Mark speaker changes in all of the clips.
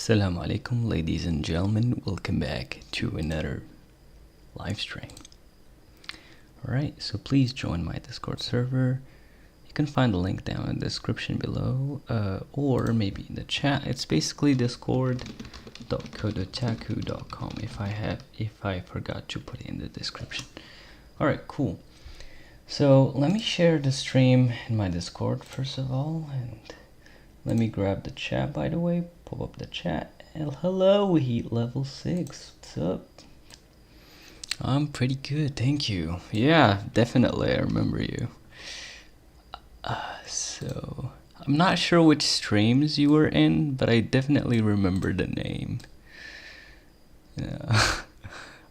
Speaker 1: Assalamu alaikum, ladies and gentlemen. Welcome back to another live stream. Alright, so please join my Discord server. You can find the link down in the description below, or maybe in the chat. It's basically discord.kodotaku.com if I forgot to put it in the description. Alright, cool. So let me share the stream in my Discord first of all, and let me grab the chat, by the way. Pop up the chat. And hello, Heat Level 6. What's up? I'm pretty good, thank you. Yeah, definitely, I remember you. So, I'm not sure which streams you were in, but I definitely remember the name. Yeah.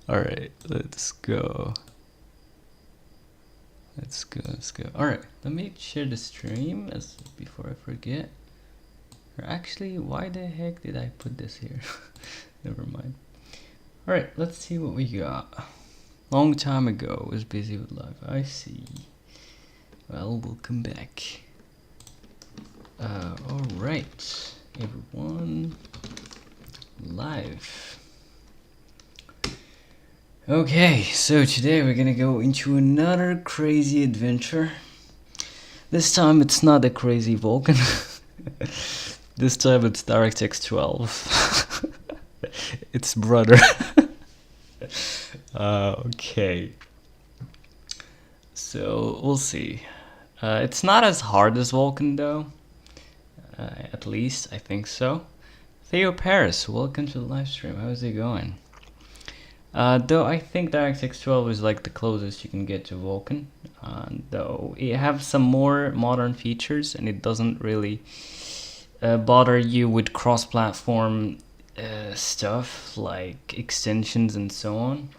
Speaker 1: Alright, let's go. Let's go. Alright, let me share the stream before I forget. Or actually, why the heck did I put this here? Never mind. Alright, let's see what we got. Long time ago, was busy with life. I see. Well, welcome back. Alright, everyone. Live. Okay, so today we're gonna go into another crazy adventure. This time it's not a crazy Vulkan. This time it's DirectX 12. Its brother. Okay. So we'll see. It's not as hard as Vulkan though. At least I think so. Theo Paris, welcome to the live stream. How's it going? Though I think DirectX 12 is like the closest you can get to Vulkan. Though it has some more modern features and it doesn't really bother you with cross-platform stuff like extensions and so on.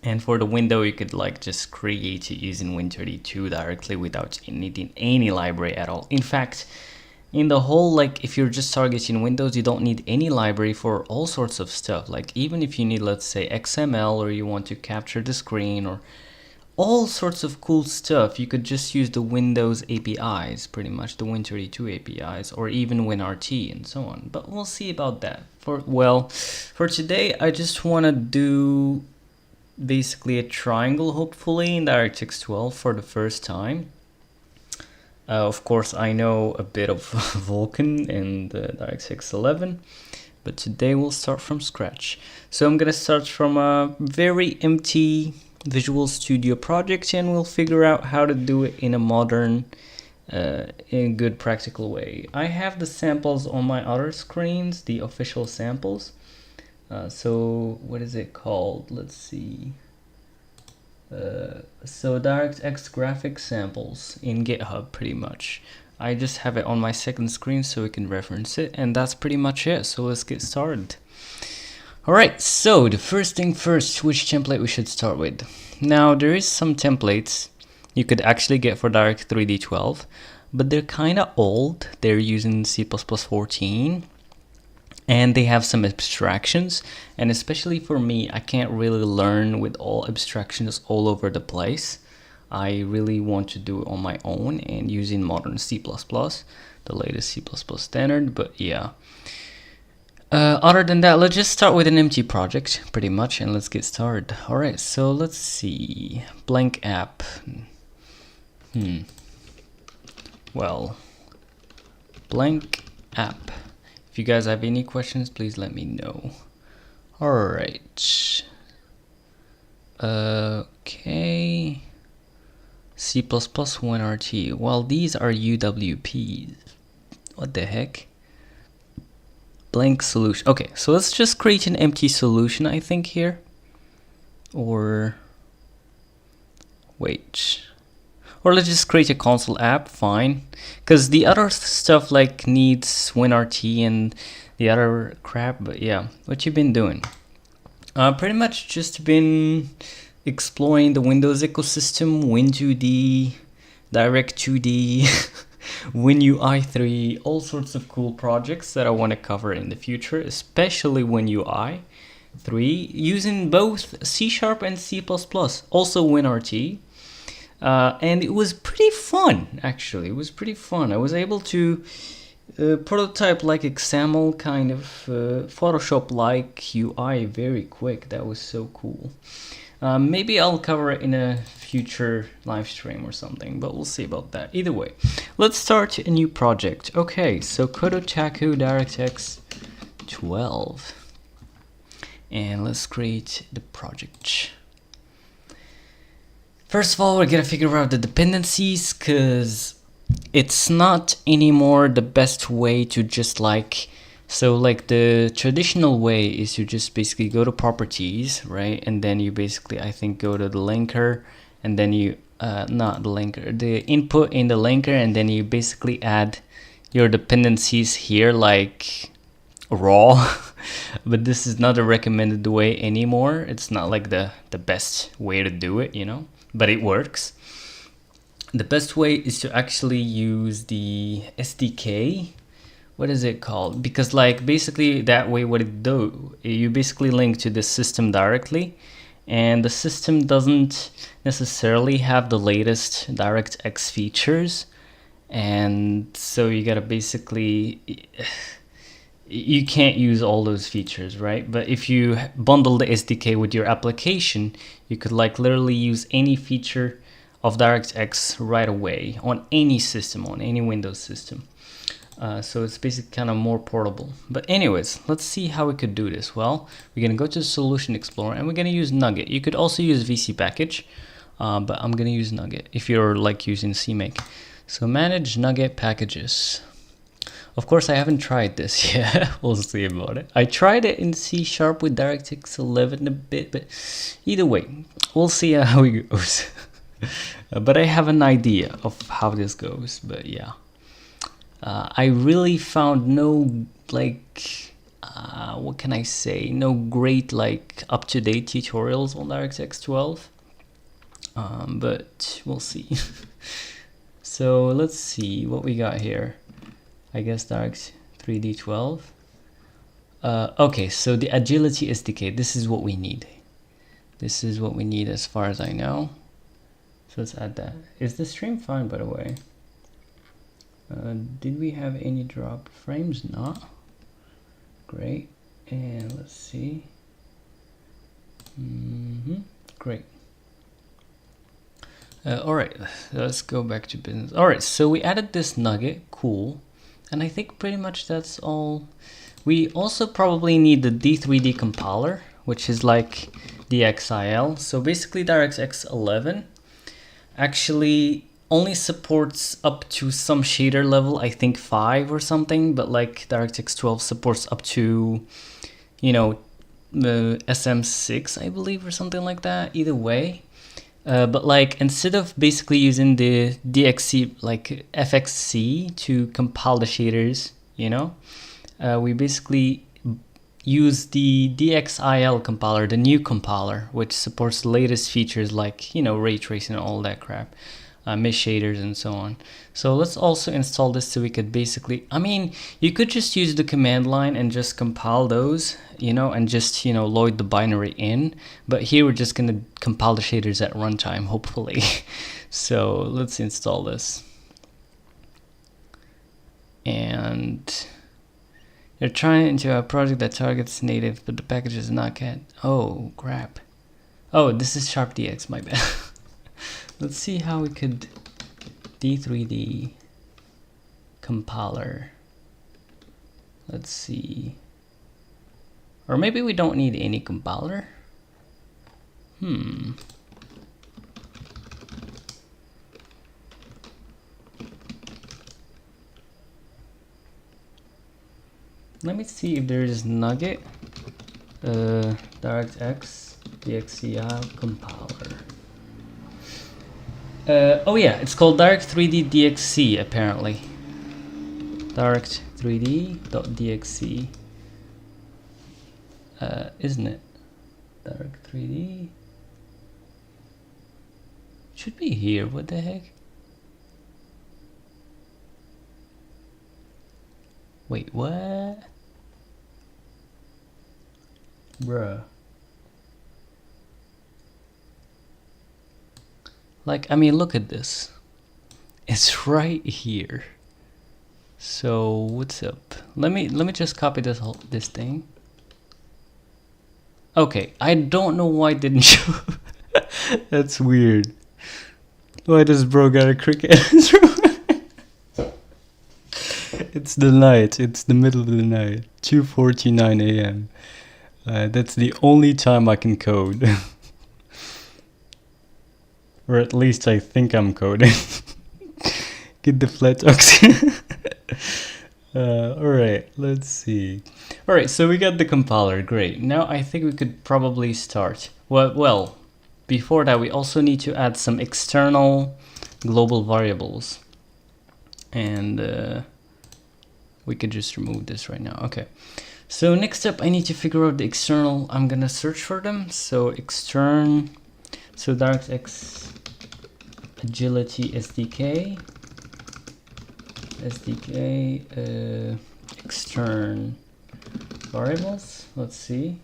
Speaker 1: And for the window, you could like just create it using Win32 directly without needing any library at all. In fact, in the whole, like if you're just targeting Windows, you don't need any library for all sorts of stuff. Like even if you need, let's say, XML, or you want to capture the screen, or all sorts of cool stuff, you could just use the Windows APIs, pretty much the Win32 APIs, or even WinRT and so on. But we'll see about that. For today, I just want to do basically a triangle, hopefully, in DirectX 12 for the first time. Of course, I know a bit of Vulkan and DirectX 11, but today we'll start from scratch. So I'm gonna start from a very empty Visual Studio project, and we'll figure out how to do it in a modern, in a good practical way. I have the samples on my other screens, the official samples. So what is it called? Let's see. So DirectX graphic samples in GitHub, pretty much. I just have it on my second screen so we can reference it, and that's pretty much it. So let's get started. Alright, so the first thing first, which template we should start with. Now there is some templates you could actually get for DirectX 3D12, but they're kind of old. They're using C++ 14. And they have some abstractions, and especially for me, I can't really learn with all abstractions all over the place. I really want to do it on my own and using modern C++, the latest C++ standard, but yeah. Other than that, let's just start with an empty project, pretty much, and let's get started. Alright, so let's see. Blank app. Well, blank app. If you guys have any questions, please let me know. Alright. Okay. C++ WinRT. Well, these are UWPs. What the heck? Blank solution. Okay, so let's just create an empty solution, I think, here. Or wait. Or let's just create a console app, fine. Because the other stuff like needs WinRT and the other crap, but yeah. What you been doing? Pretty much just been exploring the Windows ecosystem, Win2D, Direct2D, WinUI3, all sorts of cool projects that I want to cover in the future, especially WinUI3, using both C# and C++, also WinRT. And it was pretty fun, actually. It was pretty fun. I was able to prototype like XAML kind of Photoshop like UI, very quick. That was so cool. Maybe I'll cover it in a future live stream or something, but we'll see about that. Either way, let's start a new project. Okay, so Kodotaku DirectX 12, and let's create the project. First of all, we're gonna figure out the dependencies, because it's not anymore the best way to just like, so like the traditional way is you just basically go to properties, right? And then you basically, I think, go to the linker, and then you, not the linker, the input in the linker, and then you basically add your dependencies here like raw. But this is not a recommended way anymore. It's not like the best way to do it, you know, but it works. The best way is to actually use the SDK. What is it called? Because like basically that way what it do, you basically link to the system directly, and the system doesn't necessarily have the latest DirectX features, and so you gotta basically, you can't use all those features, right? But if you bundle the SDK with your application, you could like literally use any feature of DirectX right away on any system, on any Windows system. So it's basically kind of more portable. But anyways, let's see how we could do this. Well, we're gonna go to the Solution Explorer, and we're gonna use NuGet. You could also use VC package, but I'm gonna use NuGet if you're like using CMake. So manage NuGet packages. Of course, I haven't tried this yet. We'll see about it. I tried it in C# with DirectX 11 a bit, but either way, we'll see how it goes. But I have an idea of how this goes, but yeah. I really found no, like, what can I say? No great, like, up-to-date tutorials on DirectX 12. But we'll see. So let's see what we got here. I guess Direct 3D 12. Okay, so the agility SDK, this is what we need. This is what we need as far as I know. So let's add that. Is the stream fine, by the way? Did we have any drop frames? Not. Great. And let's see. Great. Alright, let's go back to business. Alright, so we added this NuGet. Cool. And I think pretty much that's all. We also probably need the D3D compiler, which is like dxil. So basically DirectX 11 actually only supports up to some shader level, I think 5 or something, but like DirectX 12 supports up to, you know, SM6, I believe, or something like that. Either way. But like instead of basically using the DXC, like FXC to compile the shaders, you know, we basically use the dxil compiler, the new compiler, which supports the latest features like, you know, ray tracing and all that crap, mesh shaders and so on. So let's also install this so we could basically, I mean, you could just use the command line and just compile those, you know, and just, you know, load the binary in. But here we're just going to compile the shaders at runtime, hopefully. So let's install this. And they're trying into a project that targets native, but the package is not yet. Oh, crap. Oh, this is SharpDX, my bad. Let's see how we could D3D compiler. Let's see. Or maybe we don't need any compiler. Let me see if there is NuGet DirectX dxgi compiler. Oh yeah, it's called Direct3D DXC apparently. Direct3D.dxc. Isn't it? Direct3D. Should be here. What the heck? Wait, what? Bruh. Like, I mean, look at this. It's right here. So what's up? Let me just copy this thing. Okay, I don't know why it didn't show. That's weird. Why does bro got a cricket? It's the night. It's the middle of the night. 2:49 a.m. That's the only time I can code. Or at least I think I'm coding. Get the flat oxygen. Alright, let's see. Alright, so we got the compiler, great. Now I think we could probably start. Well, before that we also need to add some external global variables. And we could just remove this right now. Okay. So next up I need to figure out the external. I'm gonna search for them. So extern, so DirectX agility SDK extern variables. Let's see,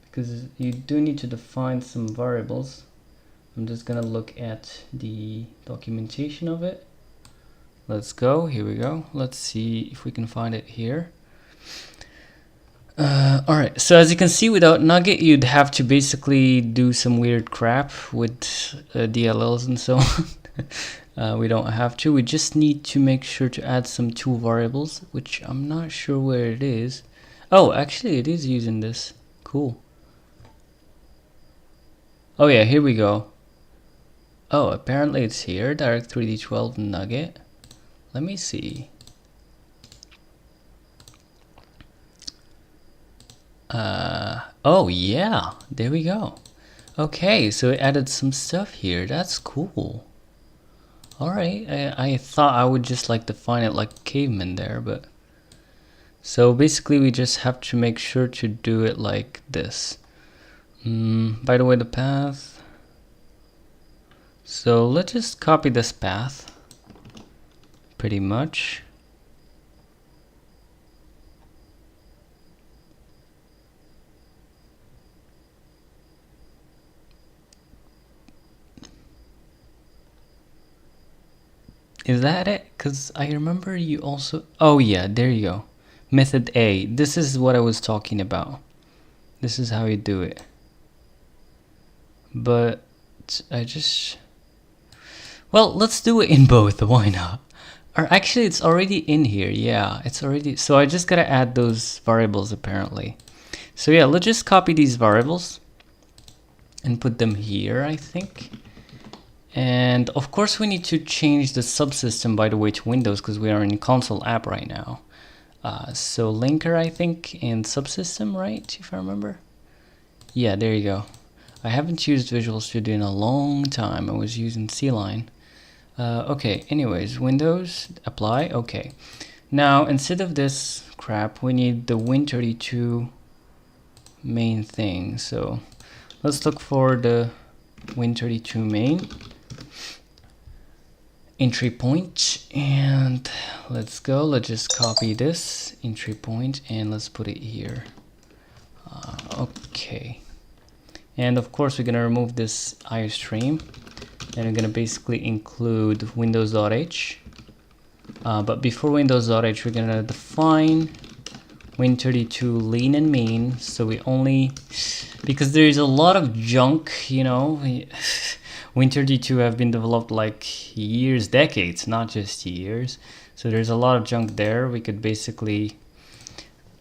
Speaker 1: because you do need to define some variables. I'm just gonna look at the documentation of it. Let's go, here we go. Let's see if we can find it here. Alright, so as you can see, without NuGet you'd have to basically do some weird crap with DLLs and so on. We don't have to, we just need to make sure to add some two variables, which I'm not sure where it is. Oh, actually it is using this. Cool. Oh yeah, here we go. Oh, apparently it's here, Direct3D12 NuGet. Let me see. Oh yeah, there we go. Okay, so it added some stuff here. That's cool. Alright, I thought I would just like define it like caveman there, but... So basically we just have to make sure to do it like this. By the way, the path... So let's just copy this path. Pretty much. Is that it? Because I remember you also... Oh yeah, there you go. Method A. This is what I was talking about. This is how you do it. But I just... Well, let's do it in both. Why not? Or actually, it's already in here. Yeah, it's already... So I just gotta add those variables apparently. So yeah, let's just copy these variables and put them here, I think. And of course we need to change the subsystem, by the way, to Windows, because we are in console app right now. So linker, I think, and subsystem, right, if I remember? Yeah, there you go. I haven't used Visual Studio in a long time. I was using C-Line. Okay, anyways, Windows, apply, okay. Now, instead of this crap, we need the Win32 main thing. So let's look for the Win32 main. Entry point, and let's go. Let's just copy this entry point and let's put it here. Okay, and of course we're gonna remove this iostream, and we're gonna basically include windows.h. But before windows.h, we're gonna define Win32 lean and mean. So we only, because there is a lot of junk, you know. Win32 have been developed like years, decades, not just years. So there's a lot of junk there. We could basically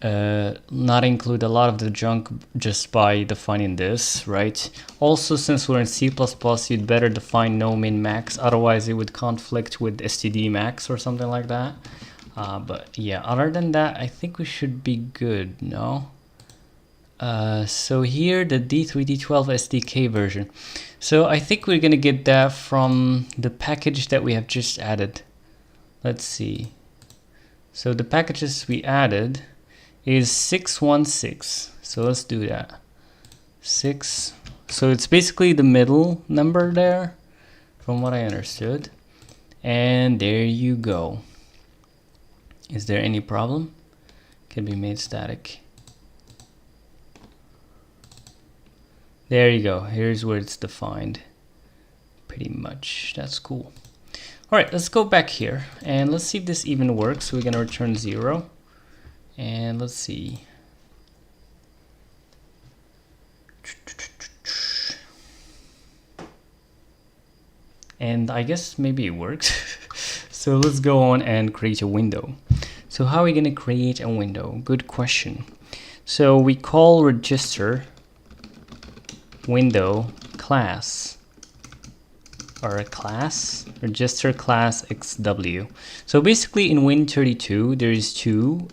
Speaker 1: not include a lot of the junk just by defining this, right? Also, since we're in C++, you'd better define no min max, otherwise it would conflict with std max or something like that. But yeah, other than that, I think we should be good, no? So here, the D3D12 SDK version. So I think we're gonna get that from the package that we have just added. Let's see. So the packages we added is 616. So let's do that. 6. So it's basically the middle number there, from what I understood. And there you go. Is there any problem? Can be made static. There you go. Here's where it's defined. Pretty much. That's cool. All right, let's go back here and let's see if this even works. So we're gonna return 0, and let's see. And I guess maybe it works. So let's go on and create a window. So how are we gonna create a window? Good question. So we call register window class, or a class, register class xw. So basically in Win32 there's two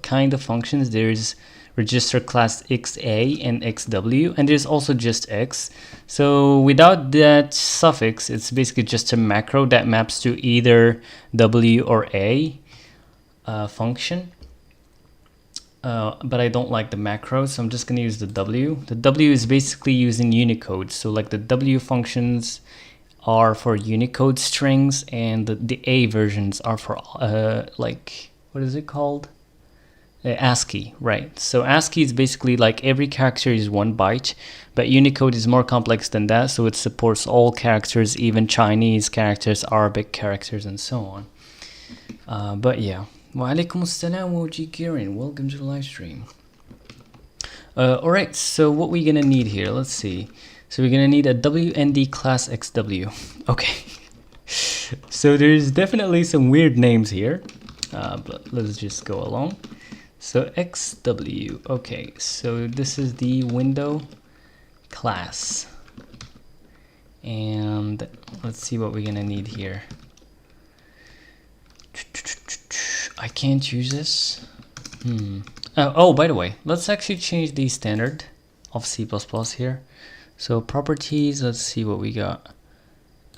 Speaker 1: kind of functions. There's register class xa and xw, and there's also just x. So without that suffix, it's basically just a macro that maps to either w or a function. But I don't like the macro, so I'm just gonna use the w. The w is basically using Unicode, so like the w functions are for Unicode strings, and the A versions are for like, what is it called? ASCII, right? So ASCII is basically like every character is 1 byte, but Unicode is more complex than that, so it supports all characters, even Chinese characters, Arabic characters, and so on. But yeah. Wa alaikum assalam wa Kirin. Welcome to the live stream. Alright, so what we're gonna need here, let's see. So we're gonna need a WND class XW. Okay. So there's definitely some weird names here, but let's just go along. So XW, okay, so this is the window class. And let's see what we're gonna need here. I can't use this. Oh, by the way, let's actually change the standard of C++ here. So properties, let's see what we got.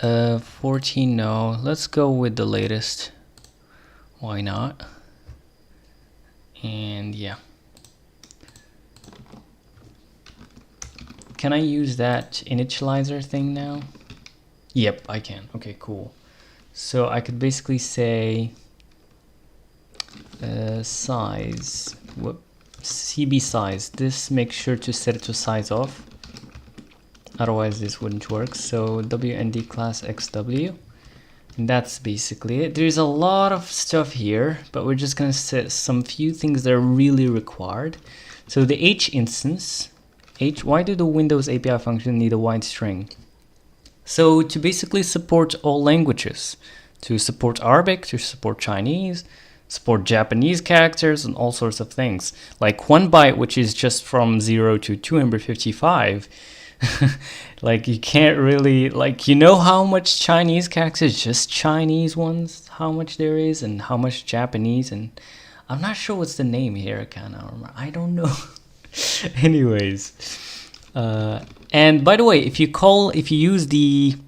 Speaker 1: 14, no. Let's go with the latest. Why not? And yeah. Can I use that initializer thing now? Yep, I can. Okay, cool. So I could basically say size, CB size. This, make sure to set it to size off, otherwise this wouldn't work. So WND class XW, and that's basically it. There's a lot of stuff here, but we're just gonna set some few things that are really required. So the H instance, why do the Windows API function need a wide string? So to basically support all languages, to support Arabic, to support Chinese, support Japanese characters, and all sorts of things. Like 1 byte, which is just from 0 to 255. Like you can't really, like, you know how much Chinese characters, just Chinese ones, how much there is, and how much Japanese, and I'm not sure what's the name here, I don't know. Anyways, and by the way, if you use the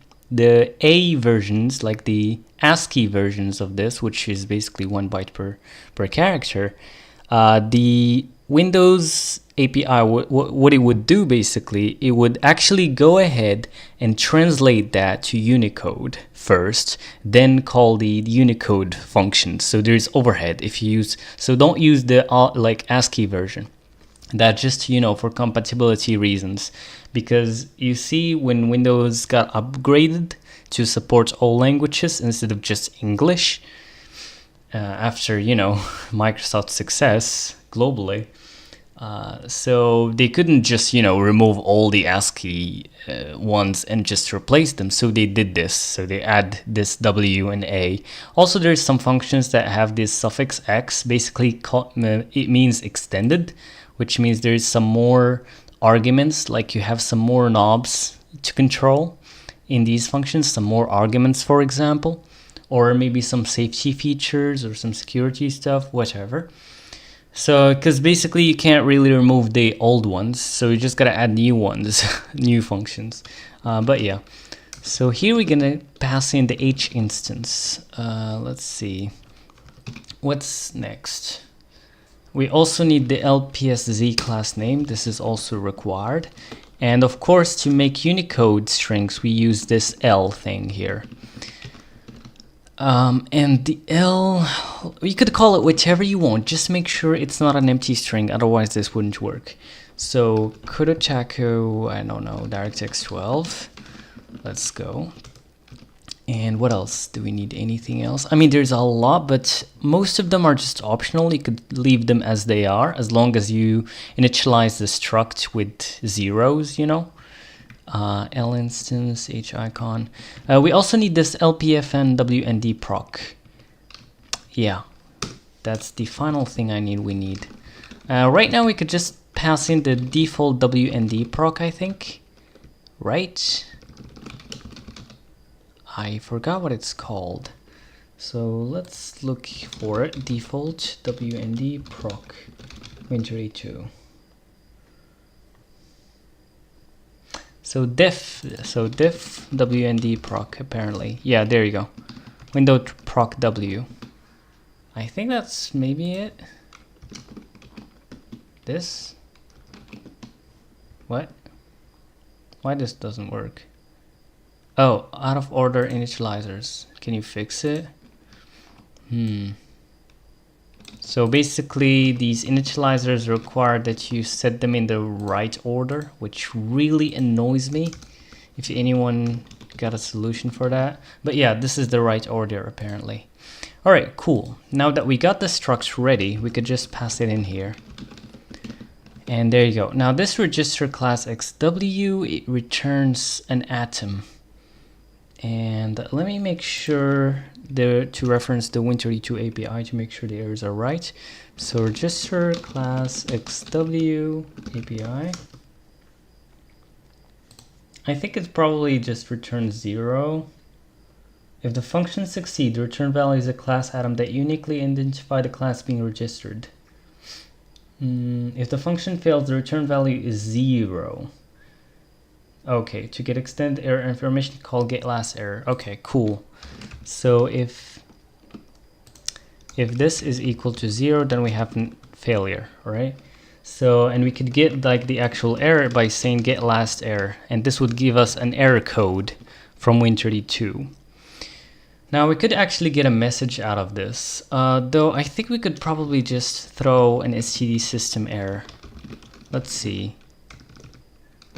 Speaker 1: A versions, like the ASCII versions of this, which is basically 1 byte per character, the Windows API, what it would do basically, it would actually go ahead and translate that to Unicode first, then call the Unicode function. So there's overhead if you use, so don't use the like ASCII version. That just, you know, for compatibility reasons, because you see when Windows got upgraded to support all languages instead of just English, after, you know, Microsoft's success globally, so they couldn't just, you know, remove all the ASCII ones and just replace them. So they did this. So they add this W and A. Also, there's some functions that have this suffix X. Basically, it means extended, which means there's some more arguments, like you have some more knobs to control in these functions, some more arguments, for example, or maybe some safety features or some security stuff, whatever. So, because basically you can't really remove the old ones, so you just gotta add new ones, new functions. But yeah, so here we're gonna pass in the H instance. Let's see, what's next? We also need the LPSZ class name. This is also required. And of course, to make Unicode strings, we use this L thing here. And the L, you could call it whichever you want. Just make sure it's not an empty string, otherwise this wouldn't work. So Kudotaku, I don't know, DirectX 12. Let's go. And what else? Do we need anything else? I mean, there's a lot, but most of them are just optional. You could leave them as they are, as long as you initialize the struct with zeros, you know. L instance, H icon. We also need this LPFN WndProc. Yeah, that's the final thing we need. Right now we could just pass in the default WndProc, I think. Right? I forgot what it's called. So let's look for it. Default WndProc Win32. So diff WndProc apparently. Yeah, there you go. WndProc W. I think that's maybe it. This? What? Why this doesn't work? Oh, out of order initializers. Can you fix it? So basically these initializers require that you set them in the right order, which really annoys me. If anyone got a solution for that. But yeah, this is the right order apparently. Alright, cool. Now that we got the struct ready, we could just pass it in here. And there you go. Now this register class XW, it returns an atom. And let me make sure to reference the Win32 API to make sure the errors are right. So register class XW API. I think it probably just returns 0. If the function succeeds, the return value is a class atom that uniquely identifies the class being registered. If the function fails, the return value is 0. Okay, to get extended error information, call getLastError. Okay, cool. So if this is equal to 0, then we have failure, right? So, and we could get like the actual error by saying getLastError, and this would give us an error code from Win32. Now we could actually get a message out of this, though I think we could probably just throw an std system error. Let's see.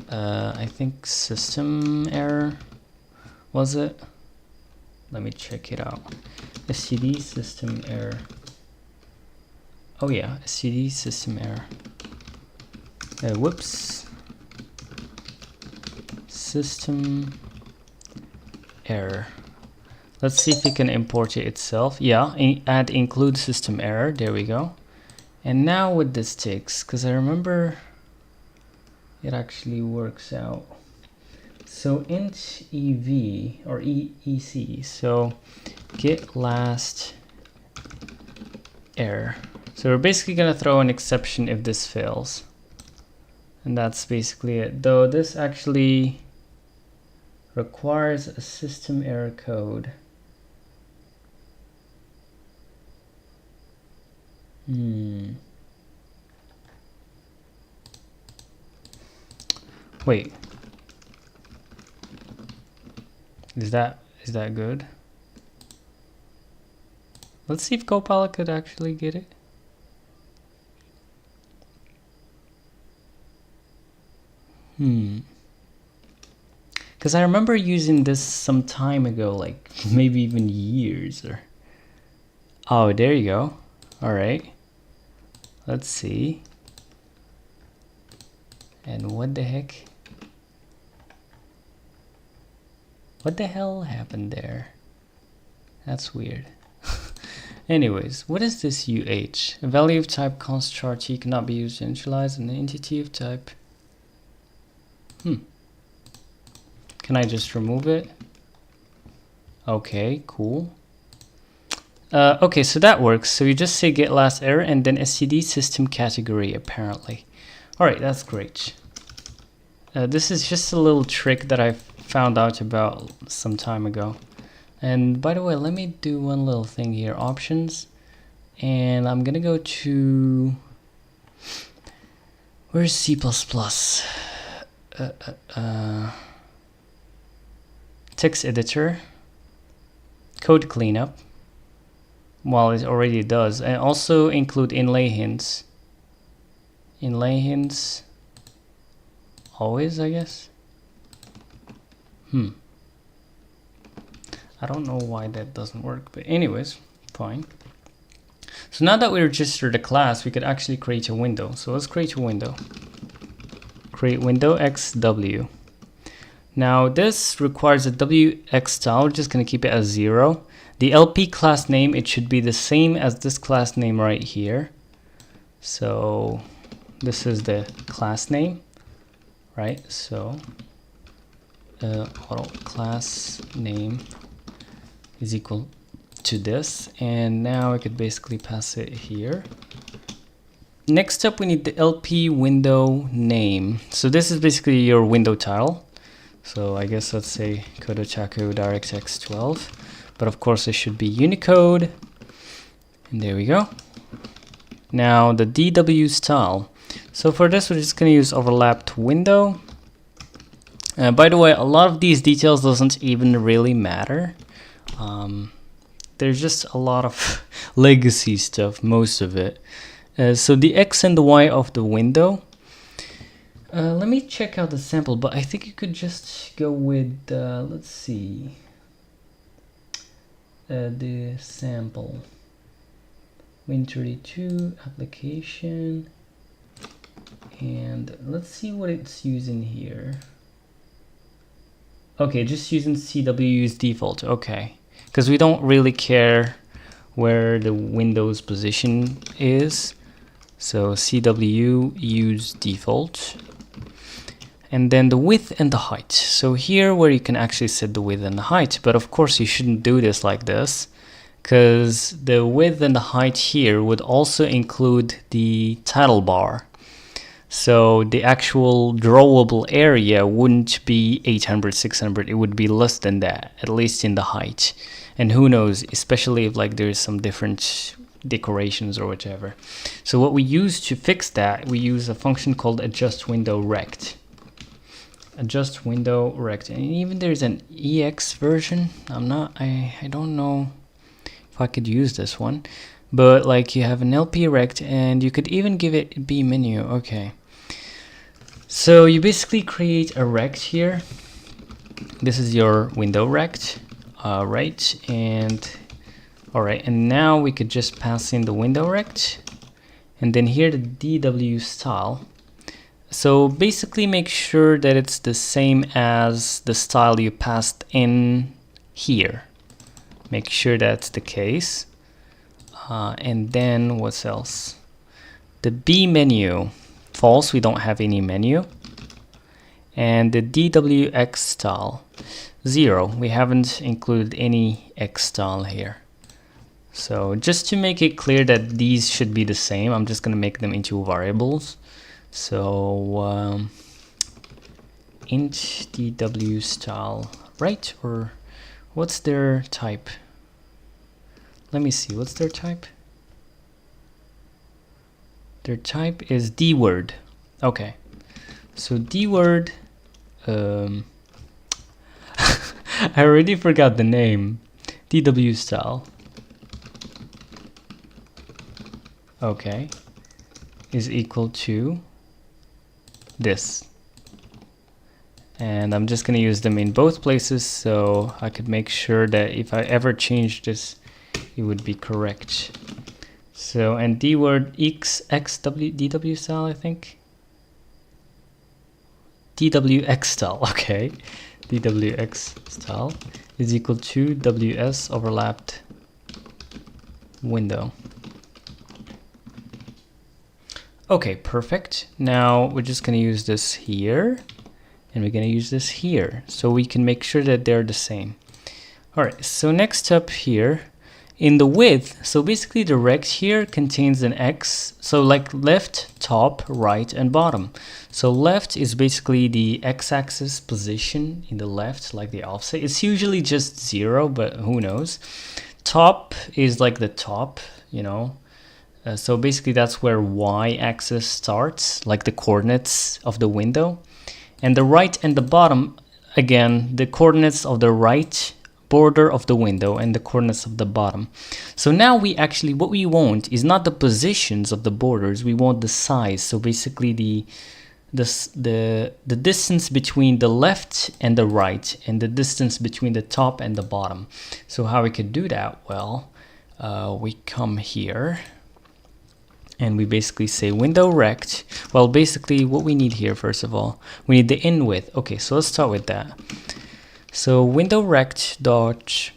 Speaker 1: I think system error, was it? Let me check it out. std system error. Oh yeah, std system error. Whoops. System error. Let's see if we can import it itself. Yeah, add include system error. There we go. And now with this ticks, because I remember it actually works out. So int ev or ec. So get last error. So we're basically gonna throw an exception if this fails. And that's basically it. Though this actually requires a system error code. Wait. Is that good? Let's see if Copilot could actually get it. Because I remember using this some time ago, like maybe even years or... Oh, there you go. All right. Let's see. And what the heck? What the hell happened there? That's weird. Anyways, what is this UH? A value of type const char t cannot be used to initialize an entity of type. Can I just remove it? Okay, cool. Okay, so that works. So you just say get last error and then std system category apparently. All right, that's great. This is just a little trick that I found out about some time ago. And by the way, let me do one little thing here, options. And I'm gonna go to, where's C++? Text editor, code cleanup. Well, it already does. And also include inlay hints. Inlay hints, always, I guess. I don't know why that doesn't work, but anyways, fine. So now that we registered the class, we could actually create a window. So let's create a window. CreateWindow XW. Now this requires a WX style. We're just going to keep it as 0. The LP class name, it should be the same as this class name right here. So this is the class name, right? So auto class name is equal to this, and now I could basically pass it here. Next up, we need the LP window name. So this is basically your window tile. So I guess let's say Kodochaku DirectX 12, but of course it should be UNICODE, and there we go. Now the DW style. So for this, we're just going to use overlapped window. By the way, a lot of these details doesn't even really matter. There's just a lot of legacy stuff, most of it. So the X and the Y of the window. Let me check out the sample, but I think you could just go with, let's see, the sample. Win32 application, and let's see what it's using here. Okay, just using CW's default. Okay, because we don't really care where the window's position is. So CW use default. And then the width and the height. So here where you can actually set the width and the height, but of course you shouldn't do this like this, because the width and the height here would also include the title bar. So the actual drawable area wouldn't be 800, 600, it would be less than that, at least in the height. And who knows, especially if like there's some different decorations or whatever. So what we use to fix that, we use a function called AdjustWindowRect. AdjustWindowRect, and even there's an EX version. I don't know if I could use this one, but like you have an LP rect, and you could even give it B menu. Okay, so you basically create a rect here. This is your window rect, right? And all right, and now we could just pass in the window rect, and then here the DW style. So basically make sure that it's the same as the style you passed in here. Make sure that's the case. And then what else? The B menu, false, we don't have any menu. And the DWX style, 0, we haven't included any X style here. So just to make it clear that these should be the same, I'm just going to make them into variables. So int DW style, right? Or what's their type? Let me see, what's their type? Their type is dword. Okay, so dword, I already forgot the name. DW style. Okay, is equal to this, and I'm just going to use them in both places so I could make sure that if I ever change this it would be correct. So, and dword XXW DW style, I think DWX style, okay, DWX style is equal to WS overlapped window. Okay, perfect. Now we're just going to use this here, and we're going to use this here, so we can make sure that they're the same. All right, so next up here, in the width, so basically the rect here contains an X, so like left, top, right, and bottom. So left is basically the X-axis position in the left, like the offset. It's usually just 0, but who knows. Top is like the top, you know. So basically that's where Y-axis starts, like the coordinates of the window. And the right and the bottom, again, the coordinates of the right border of the window and the coordinates of the bottom. So now we actually, what we want is not the positions of the borders, we want the size. So basically the distance between the left and the right, and the distance between the top and the bottom. So how we could do that? Well, we come here and we basically say window rect. Well, basically what we need here, first of all, we need the in width. Okay, so let's start with that. So window rect dot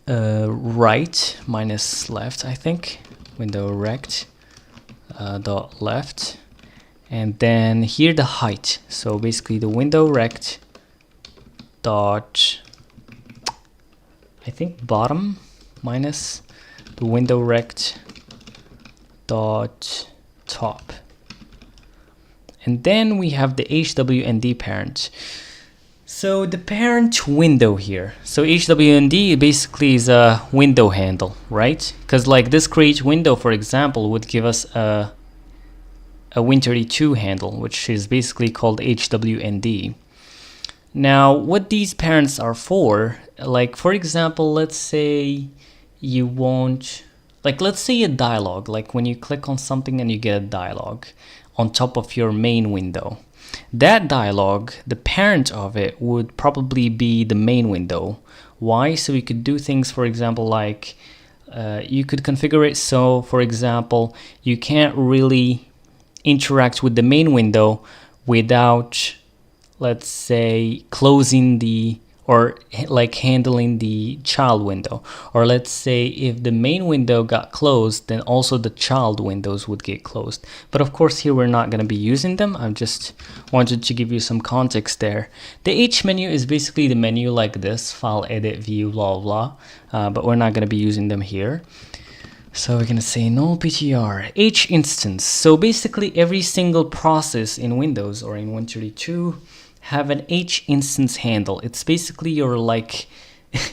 Speaker 1: right minus left, I think. Window rect dot left, and then here the height. So basically the window rect dot, I think, bottom minus the window rect dot top, and then we have the HWND parent. So the parent window here, so HWND basically is a window handle, right? Because like this create window, for example, would give us a Win32 handle, which is basically called HWND. Now what these parents are for, like for example, let's say you want, like let's say a dialog, like when you click on something and you get a dialog on top of your main window. That dialog, the parent of it would probably be the main window. Why? So you could do things, for example, like you could configure it so, for example, you can't really interact with the main window without, let's say, closing the, or like handling the child window. Or let's say if the main window got closed, then also the child windows would get closed. But of course here we're not going to be using them. I just wanted to give you some context there. The H menu is basically the menu like this, file, edit, view, blah blah, but we're not going to be using them here. So we're going to say null ptr H instance. So basically every single process in Windows or in Win32 have an H instance handle. It's basically your like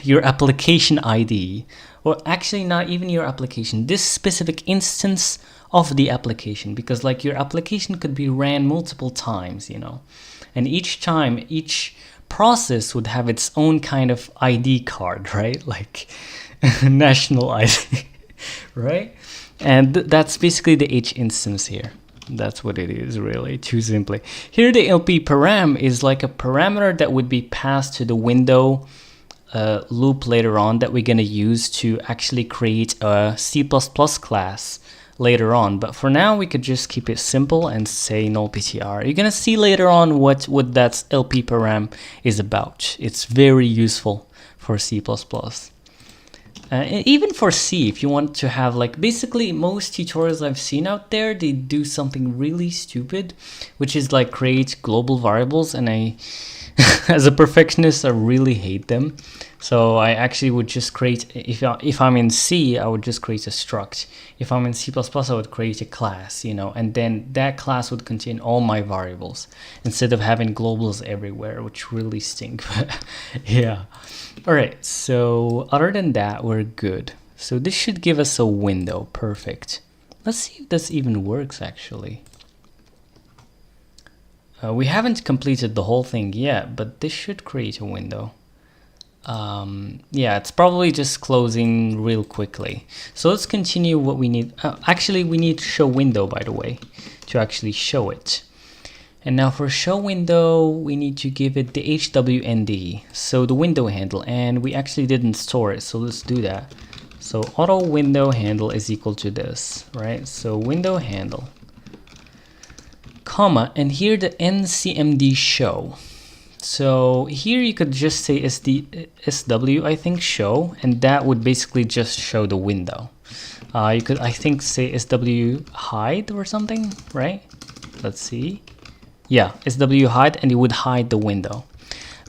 Speaker 1: your application ID, or actually not even your application, this specific instance of the application, because like your application could be ran multiple times, you know, and each time each process would have its own kind of ID card, right? Like national ID, right? And that's basically the H instance here. That's what it is, really, too simply. Here the LP param is like a parameter that would be passed to the window loop later on that we're going to use to actually create a C++ class later on. But for now we could just keep it simple and say null ptr. You're going to see later on what that LP param is about. It's very useful for C++. Even for C, if you want to have, like, basically most tutorials I've seen out there, they do something really stupid, which is like create global variables, and I, as a perfectionist, I really hate them. So I actually would just create, if I'm in C, I would just create a struct. If I'm in C++, I would create a class, you know, and then that class would contain all my variables instead of having globals everywhere, which really stink. Yeah. All right. So other than that, we're good. So this should give us a window. Perfect. Let's see if this even works, actually. We haven't completed the whole thing yet, but this should create a window. Yeah, it's probably just closing real quickly. So let's continue what we need. Actually, we need ShowWindow, by the way, to actually show it. And now for ShowWindow, we need to give it the HWND, so the window handle, and we actually didn't store it, so let's do that. So auto window handle is equal to this, right? So window handle, comma, and here the ncmd show. So here you could just say SW, I think, show, and that would basically just show the window. You could, I think, say SW hide or something, right? Let's see. Yeah, SW hide, and it would hide the window.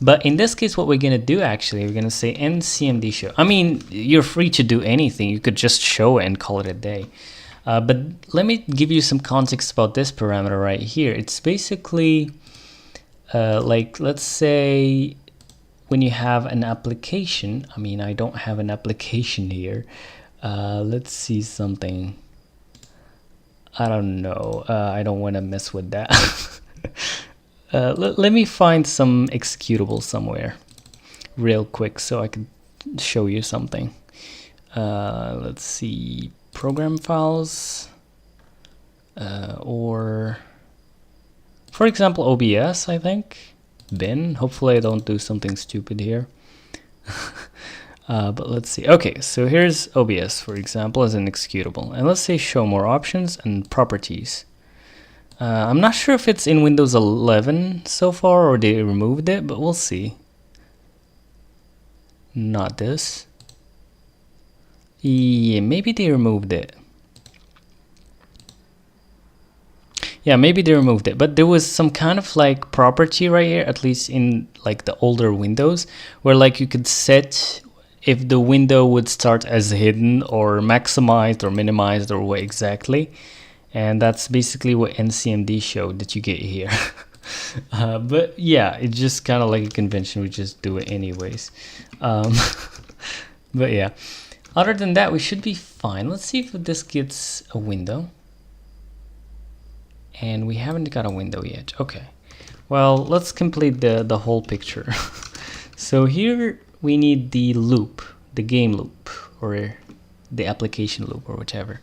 Speaker 1: But in this case, what we're going to do, actually, we're going to say ncmd show. I mean, you're free to do anything. You could just show it and call it a day. But let me give you some context about this parameter right here. It's basically... like, let's say when you have an application, I mean, I don't have an application here. Let's see something. I don't know. I don't want to mess with that. Let me find some executable somewhere real quick so I can show you something. Let's see, program files, or For example, OBS, I think. Bin. Hopefully I don't do something stupid here. But let's see. Okay, so here's OBS, for example, as an executable. And let's say show more options and properties. I'm not sure if it's in Windows 11 so far or they removed it, but we'll see. Not this. Yeah, maybe they removed it. Yeah, maybe they removed it, but there was some kind of like property right here, at least in like the older Windows, where like you could set if the window would start as hidden or maximized or minimized or what exactly. And that's basically what NCMD showed that you get here. But yeah, it's just kind of like a convention. We just do it anyways. But yeah, other than that, we should be fine. Let's see if this gets a window. And we haven't got a window yet. Okay. Well, let's complete the whole picture. So here we need the loop, the game loop, or the application loop, or whichever.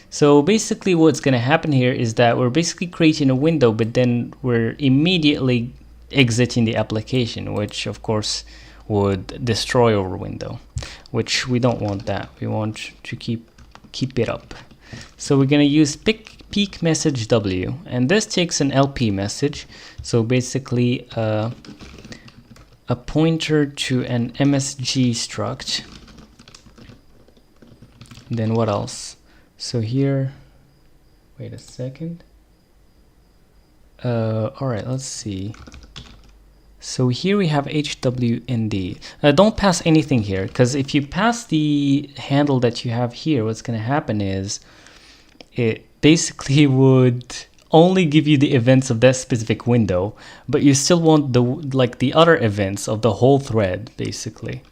Speaker 1: So basically what's going to happen here is that we're basically creating a window, but then we're immediately exiting the application, which of course would destroy our window, which we don't want that. We want to keep it up. So we're going to use peak message W, and this takes an LP message. So basically a pointer to an MSG struct. Then what else? So here, wait a second. All right, let's see. So here we have HWND. Don't pass anything here, because if you pass the handle that you have here, what's going to happen is it basically would only give you the events of that specific window, but you still want the other events of the whole thread, basically.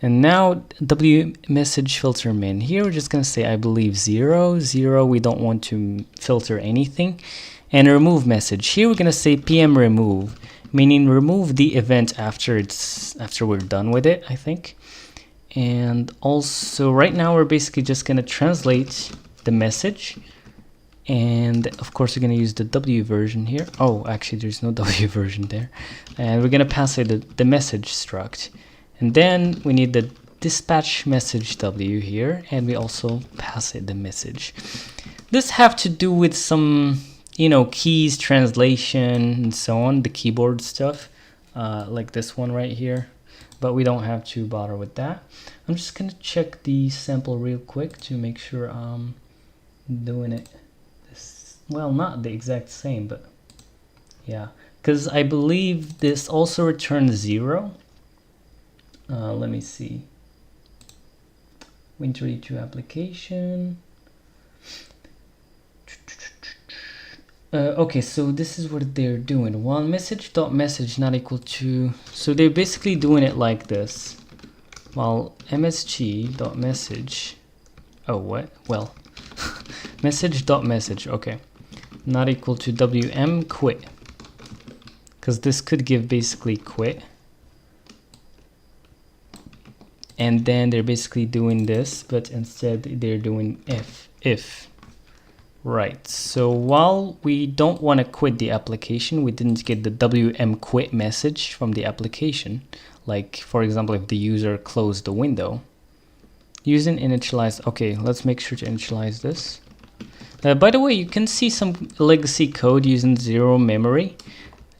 Speaker 1: And now W message filter min. Here we're just going to say, I believe 0, 0. We don't want to filter anything. And remove message. Here we're going to say PM remove, meaning remove the event after we're done with it, I think. And also right now we're basically just going to translate the message. And of course we're going to use the W version here. Oh, actually there's no W version there. And we're going to pass it the message struct. And then we need the dispatch message W here, and we also pass it the message. This have to do with some, you know, keys, translation, and so on, the keyboard stuff, like this one right here. But we don't have to bother with that. I'm just gonna check the sample real quick to make sure I'm doing it. Well, not the exact same, but yeah, because I believe this also returns 0. Let me see. Win32 application. Okay, so this is what they're doing. While message.message not equal to, so they're basically doing it like this. While msg.message, oh what? Well, message.message, okay, not equal to wm quit, because this could give basically quit. And then they're basically doing this, but instead they're doing if. Right, so while we don't want to quit the application, we didn't get the wm quit message from the application. Like, for example, if the user closed the window. Using initialize, okay, let's make sure to initialize this. By the way, you can see some legacy code using 0 memory,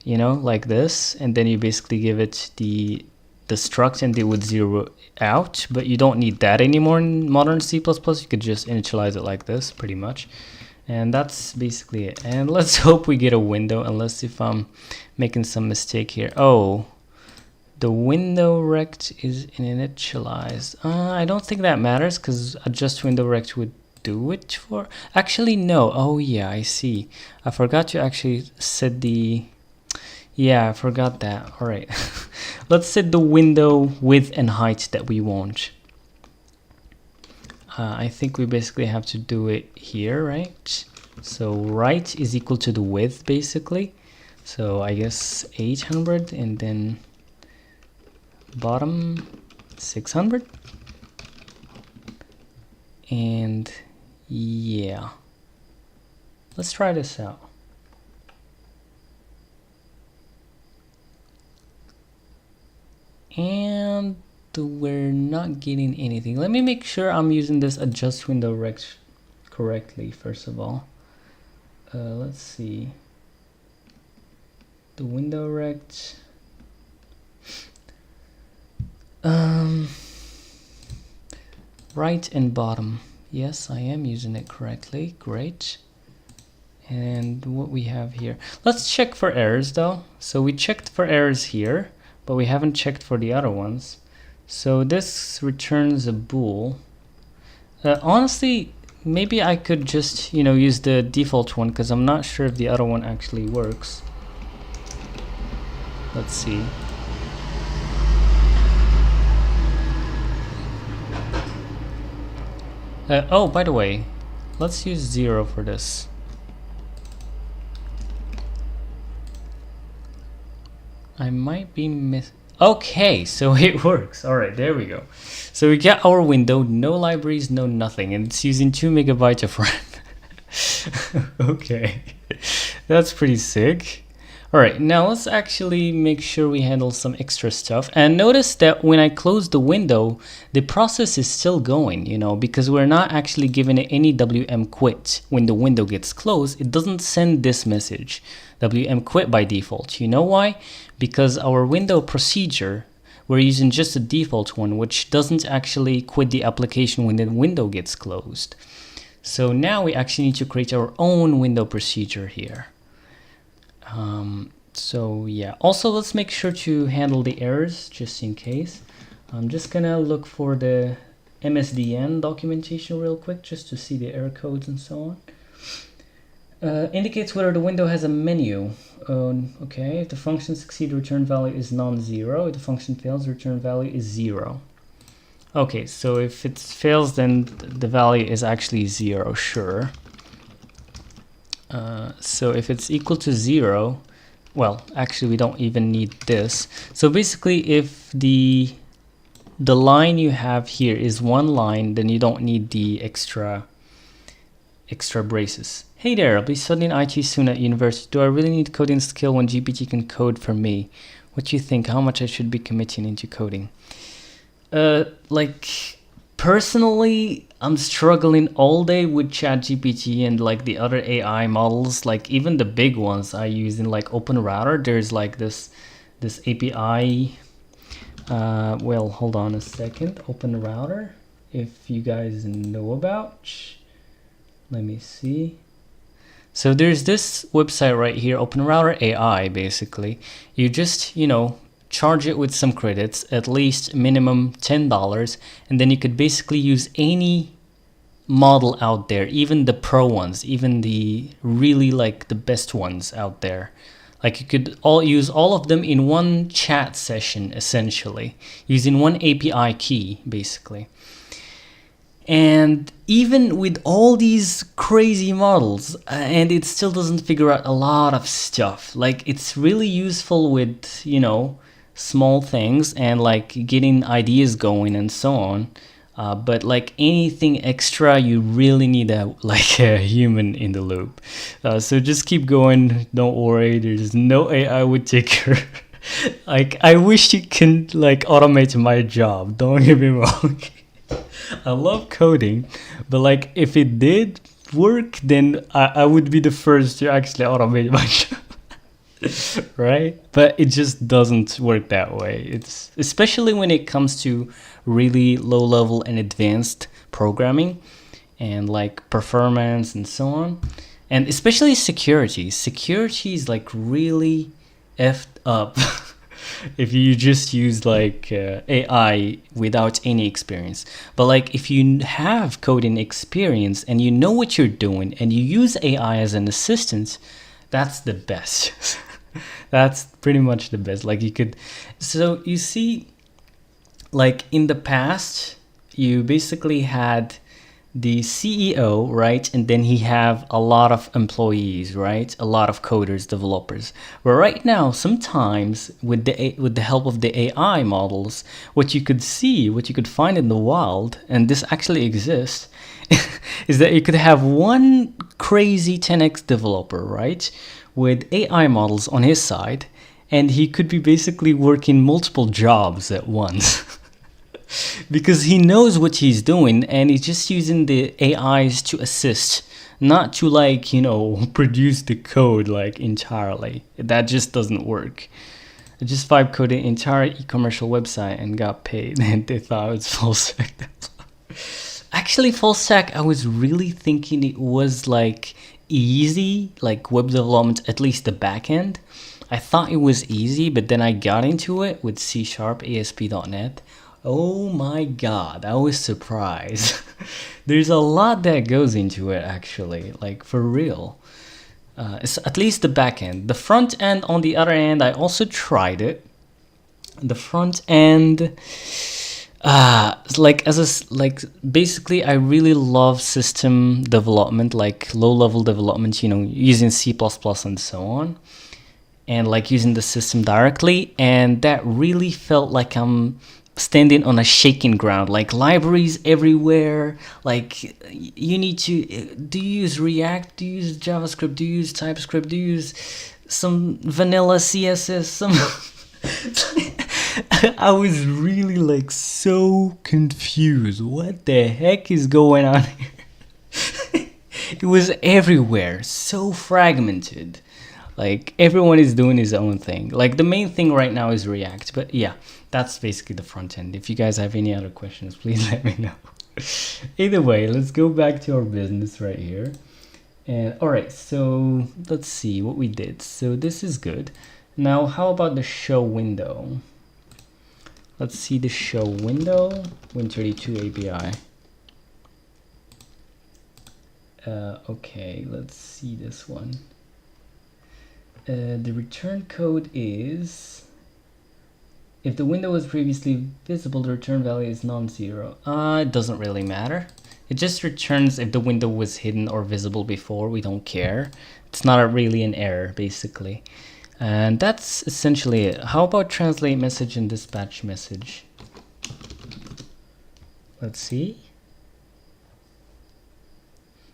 Speaker 1: you know, like this. And then you basically give it the struct and it would 0 out, but you don't need that anymore in modern C++. You could just initialize it like this, pretty much. And that's basically it. And let's hope we get a window, unless if I'm making some mistake here. Oh, the window rect is initialized. I don't think that matters, because AdjustWindowRect would do it for... Actually, no. Oh, yeah, I see. I forgot to actually set the... Yeah, I forgot that. All right. Let's set the window width and height that we want. I think we basically have to do it here, right? So right is equal to the width, basically. So I guess 800, and then bottom 600. And yeah, let's try this out. and we're not getting anything. Let me make sure I'm using this AdjustWindowRect correctly first of all. Let's see. The window rect. Right and bottom. Yes, I am using it correctly. Great. And what we have here. Let's check for errors though. So we checked for errors here, but we haven't checked for the other ones. So this returns a bool. Honestly, maybe I could just, use the default one because I'm not sure if the other one actually works. Let's see. Oh, by the way, let's use 0 for this. I might be okay, so it works. All right, there we go. So we get our window, no libraries, no nothing, and it's using 2 megabytes of RAM. Okay, that's pretty sick. All right, now let's actually make sure we handle some extra stuff. And notice that when I close the window, the process is still going, because we're not actually giving it any WM quit. When the window gets closed, it doesn't send this message, WM quit by default. You know why? Because our window procedure, we're using just a default one, which doesn't actually quit the application when the window gets closed. So now we actually need to create our own window procedure here. So yeah, also let's make sure to handle the errors just in case. I'm just gonna look for the MSDN documentation real quick just to see the error codes and so on. Indicates whether the window has a menu. Okay, if the function succeeds, the return value is non-zero. If the function fails, the return value is 0. Okay, so if it fails, then the value is actually 0, sure. So if it's equal to 0, well, actually we don't even need this. So basically if the line you have here is one line, then you don't need the extra braces. Hey there, I'll be studying IT soon at university. Do I really need coding skill when GPT can code for me? What do you think? How much I should be committing into coding? Personally, I'm struggling all day with ChatGPT and the other AI models, even the big ones I use in OpenRouter. There's this API. Well, hold on a second. OpenRouter, if you guys know about. Let me see. So there's this website right here, OpenRouter AI. Basically, you just charge it with some credits, at least minimum $10, and then you could basically use any model out there, even the pro ones, even the really the best ones out there. You could use all of them in one chat session, essentially, using one API key, basically. And even with all these crazy models, and it still doesn't figure out a lot of stuff. It's really useful with, small things and getting ideas going and so on, but anything extra, you really need a human in the loop. So just keep going, don't worry, there's no AI would take care. I wish you can automate my job, don't get me wrong. I love coding, but if it did work, then I would be the first to actually automate my job. Right? But it just doesn't work that way. It's especially when it comes to really low level and advanced programming and performance and so on, and especially security is really effed up if you just use AI without any experience. But if you have coding experience and you know what you're doing and you use AI as an assistant, that's the best. That's pretty much the best. So you see, in the past, you basically had the CEO, right? And then he have a lot of employees, right? A lot of coders, developers. But right now, sometimes with the help of the AI models, what you could find in the wild, and this actually exists, is that you could have one crazy 10x developer, right, with AI models on his side, and he could be basically working multiple jobs at once. Because he knows what he's doing, and he's just using the AIs to assist, not to, like, you know, produce the code like entirely. That just doesn't work. I just vibe coded an entire e-commerce website and got paid, and they thought it was full stack. Actually, full stack, I was really thinking it was like easy, like web development, at least the back end. I thought it was easy, but then I got into it with C#, ASP.NET. Oh my god, I was surprised. There's a lot that goes into it, actually, like for real. It's at least the back end. The front end, on the other hand, I also tried it. The front end, basically I really love system development, like low-level development, you know, using C++ and so on, and like using the system directly, and that really felt like I'm standing on a shaking ground, like libraries everywhere. Like, you need to, do you use React, do you use JavaScript, do you use TypeScript, do you use some vanilla CSS, some I was really like so confused. What the heck is going on here? It was everywhere, so fragmented. Like, everyone is doing his own thing. Like, the main thing right now is React, but yeah, that's basically the front end. If you guys have any other questions, please let me know. Either way, let's go back to our business right here. And all right, so let's see what we did. So this is good. Now, how about the show window? Let's see the show window, Win32 API. Okay, let's see this one. The return code is, if the window was previously visible, the return value is non-zero. It doesn't really matter. It just returns if the window was hidden or visible before. We don't care. It's not really an error, basically. And that's essentially it. How about translate message and dispatch message? Let's see.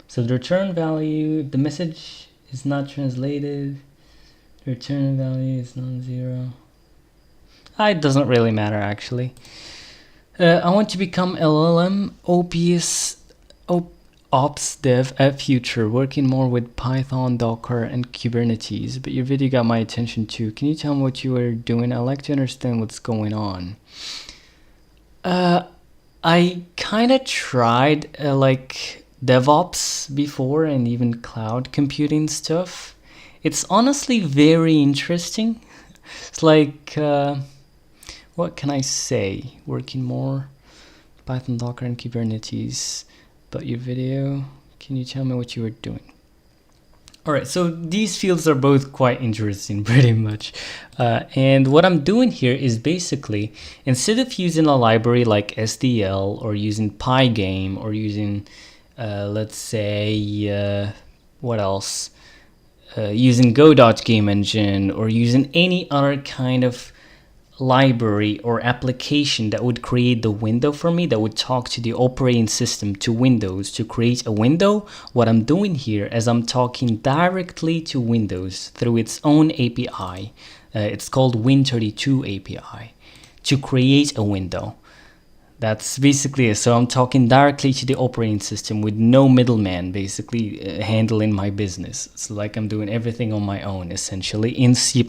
Speaker 1: So the return value, the message is not translated, the return value is non-zero. It doesn't really matter, actually. I want to become LLM Ops Dev at Future, working more with Python, Docker, and Kubernetes. But your video got my attention too. Can you tell me what you were doing? I'd like to understand what's going on. I kind of tried like DevOps before, and even cloud computing stuff. It's honestly very interesting. It's like, what can I say? Working more Python, Docker, and Kubernetes. But your video, can you tell me what you were doing? Alright, so these fields are both quite interesting, pretty much. And what I'm doing here is basically, instead of using a library like SDL, or using Pygame, or using, let's say, what else? Using Go.GameEngine, or using any other kind of library or application that would create the window for me, that would talk to the operating system, to Windows, to create a window. What I'm doing here is I'm talking directly to Windows through its own API. It's called Win32 API, to create a window. That's basically it. So I'm talking directly to the operating system with no middleman, basically handling my business. It's like I'm doing everything on my own, essentially, in C++.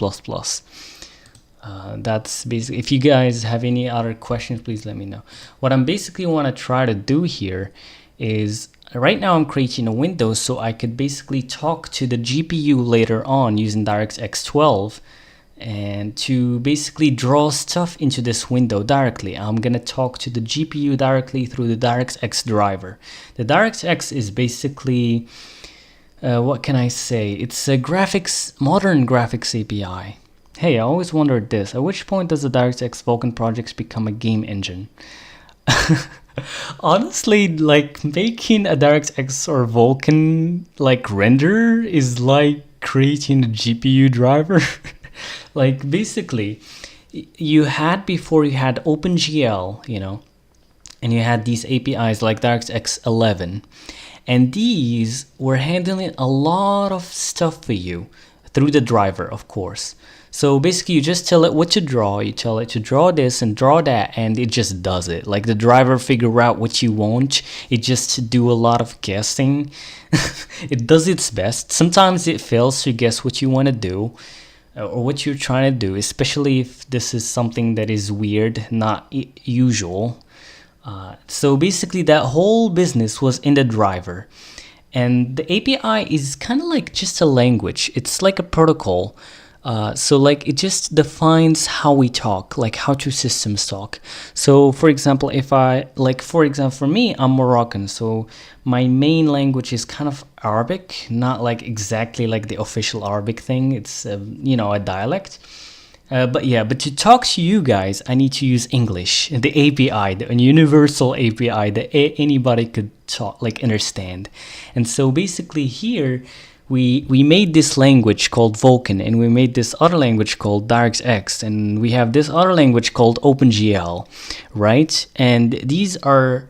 Speaker 1: That's basically, if you guys have any other questions, please let me know. What I'm basically want to try to do here is, right now I'm creating a window so I could basically talk to the GPU later on using DirectX 12, and to basically draw stuff into this window directly. I'm gonna talk to the GPU directly through the DirectX driver. The DirectX is basically, what can I say? It's a modern graphics API. Hey, I always wondered this. At which point does the DirectX Vulkan projects become a game engine? Honestly, like, making a DirectX or Vulkan like render is like creating a GPU driver. Like, basically, you had OpenGL, you know, and you had these APIs like DirectX 11, and these were handling a lot of stuff for you through the driver, of course. So basically you just tell it what to draw, you tell it to draw this and draw that, and it just does it. Like the driver figure out what you want, it just do a lot of guessing. It does its best. Sometimes it fails to guess what you want to do or what you're trying to do, especially if this is something that is weird, not usual. So basically that whole business was in the driver. And the API is kind of like just a language. It's like a protocol. So like it just defines how we talk, like how two systems talk. So for example, for me, I'm Moroccan. So my main language is kind of Arabic, not like exactly like the official Arabic thing. It's, a dialect. But to talk to you guys, I need to use English, the API, the universal API that anybody could talk, like understand. And so basically here, we made this language called Vulkan, and we made this other language called DirectX, and we have this other language called OpenGL, right? And these are,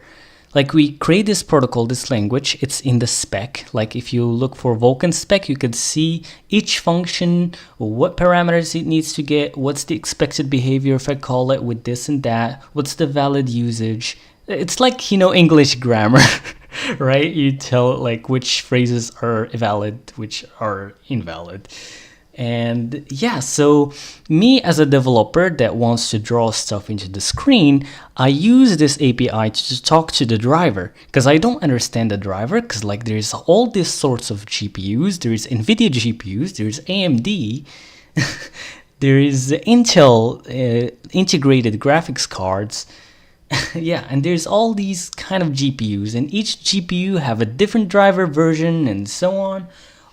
Speaker 1: like, we create this protocol, this language, it's in the spec. Like if you look for Vulkan spec, you could see each function, what parameters it needs to get, what's the expected behavior if I call it with this and that, what's the valid usage. It's like, English grammar, right? You tell it like which phrases are valid, which are invalid. And yeah, so me as a developer that wants to draw stuff into the screen, I use this API to talk to the driver, because I don't understand the driver, because like there's all these sorts of GPUs, there's NVIDIA GPUs, there's AMD, there is Intel integrated graphics cards. Yeah, and there's all these kind of GPUs, and each GPU have a different driver version and so on.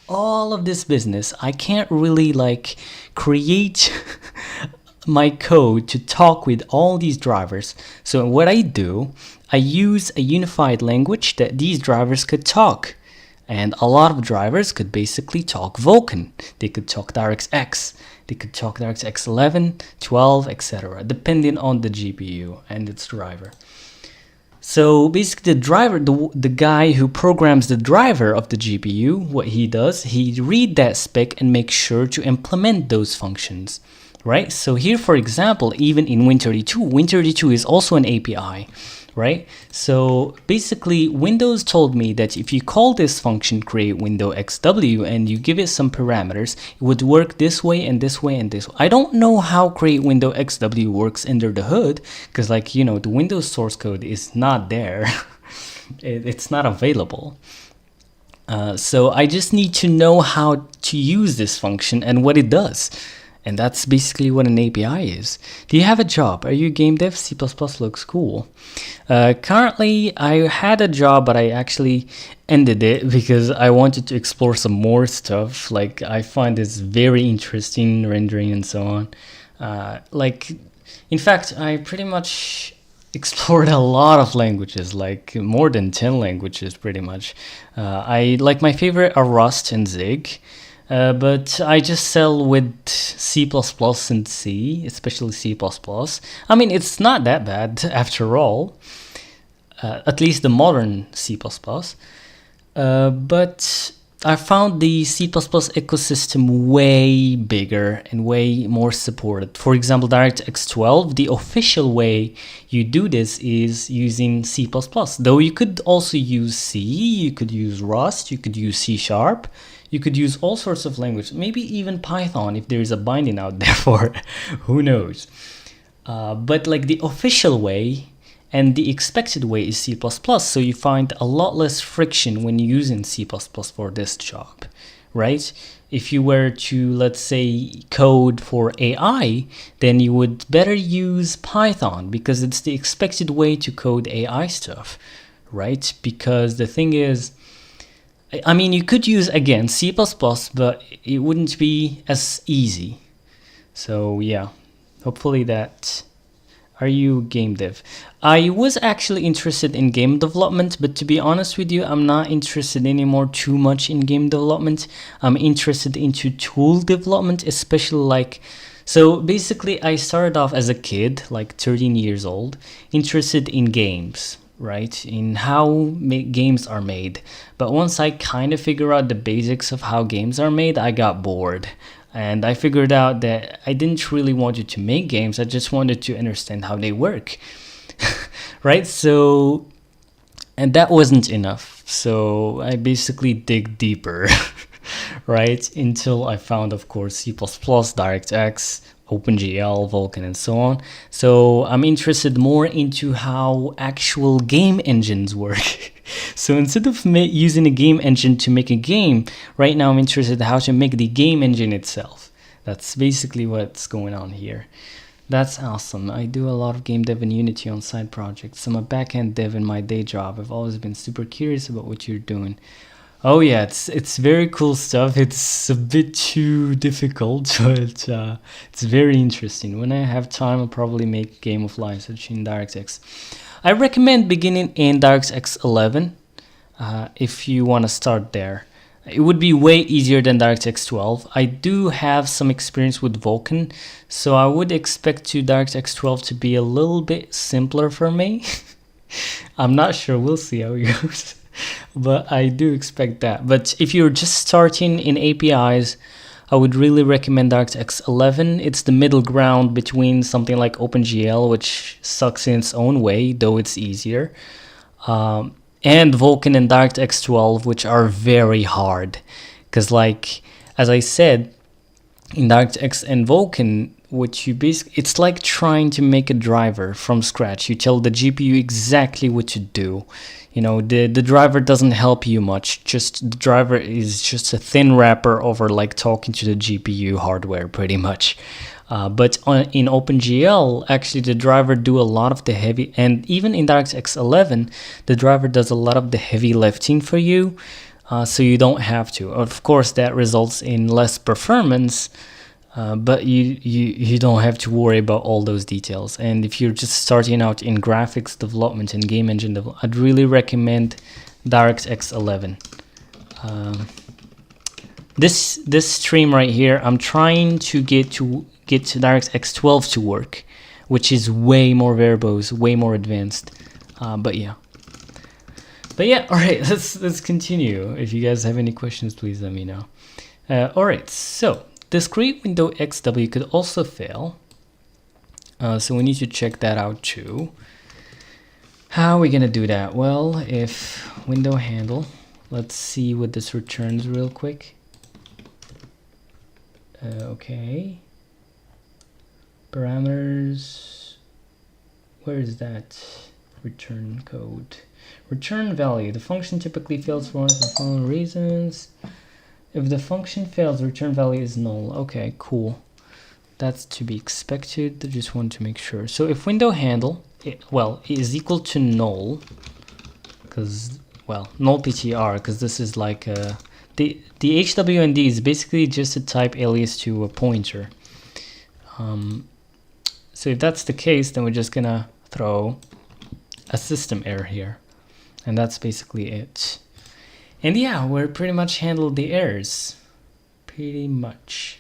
Speaker 1: All of this business, I can't really like create my code to talk with all these drivers. So what I do, I use a unified language that these drivers could talk. And a lot of drivers could basically talk Vulkan. They could talk DirectX. They could talk DirectX 11, 12, etc. depending on the GPU and its driver. So basically the driver, the guy who programs the driver of the GPU, what he does, he read that spec and make sure to implement those functions, right? So here, for example, even in Win32, Win32 is also an API, right? So basically Windows told me that if you call this function CreateWindow and you give it some parameters, it would work this way and this way and this way. I don't know how CreateWindow works under the hood, because like, the Windows source code is not there. It's not available. So I just need to know how to use this function and what it does. And that's basically what an API is. Do you have a job? Are you a game dev? C++ looks cool. Currently, I had a job, but I actually ended it because I wanted to explore some more stuff. Like, I find this very interesting, rendering and so on. In fact, I pretty much explored a lot of languages, like more than 10 languages pretty much. My favorite are Rust and Zig. But I just sell with C++ and C, especially C++. I mean, it's not that bad after all, at least the modern C++. But I found the C++ ecosystem way bigger and way more supported. For example, DirectX 12, the official way you do this is using C++. Though you could also use C, you could use Rust, you could use C#. You could use all sorts of language, maybe even Python if there is a binding out there for it. Who knows? But like the official way and the expected way is C++, so you find a lot less friction when using C++ for this job, right? If you were to, let's say, code for AI, then you would better use Python because it's the expected way to code AI stuff, right? Because the thing is, I mean, you could use, again, C++, but it wouldn't be as easy. So, yeah, hopefully that... Are you game dev? I was actually interested in game development, but to be honest with you, I'm not interested anymore too much in game development. I'm interested into tool development, especially like... So, basically, I started off as a kid, like 13 years old, interested in games. Right, in how games are made. But once I kind of figure out the basics of how games are made, I got bored. And I figured out that I didn't really want you to make games. I just wanted to understand how they work. Right? So, and that wasn't enough. So I basically dig deeper, right? Until I found, of course, C++, DirectX, OpenGL, Vulkan, and so on. So I'm interested more into how actual game engines work. So instead of using a game engine to make a game, right now I'm interested in how to make the game engine itself. That's basically what's going on here. That's awesome. I do a lot of game dev in Unity on side projects. I'm a backend dev in my day job. I've always been super curious about what you're doing. Oh yeah, it's very cool stuff. It's a bit too difficult, but it's very interesting. When I have time, I'll probably make a game of live such in DirectX. I recommend beginning in DirectX 11 if you want to start there. It would be way easier than DirectX 12. I do have some experience with Vulkan, so I would expect DirectX 12 to be a little bit simpler for me. I'm not sure, we'll see how it goes. But I do expect that. But if you're just starting in APIs, I would really recommend DirectX 11. It's the middle ground between something like OpenGL, which sucks in its own way, though it's easier, and Vulkan and DirectX 12, which are very hard. Because, like, as I said, in DirectX and Vulkan, what you basically, it's like trying to make a driver from scratch. You tell the GPU exactly what to do. You know, the driver doesn't help you much. Just the driver is just a thin wrapper over like talking to the GPU hardware, pretty much. But in OpenGL, actually the driver do a lot of the heavy, and even in DirectX 11, the driver does a lot of the heavy lifting for you, so you don't have to. Of course, that results in less performance, but you don't have to worry about all those details. And if you're just starting out in graphics development and game engine development, I'd really recommend DirectX 11. This stream right here, I'm trying to get to DirectX 12 to work, which is way more variables, way more advanced. But yeah, all right, let's continue. If you guys have any questions, please let me know. All right, so this CreateWindow XW could also fail, so we need to check that out too. How are we gonna do that? Well, if window handle, let's see what this returns real quick. Okay, parameters, where is that return code? Return value, the function typically fails for one of the following reasons. If the function fails, the return value is null. Okay, cool. That's to be expected. I just want to make sure. So if window handle, is equal to null, because, well, null PTR, because this is like the HWND is basically just a type alias to a pointer. So if that's the case, then we're just gonna throw a system error here, and that's basically it. And yeah, we're pretty much handled the errors, pretty much.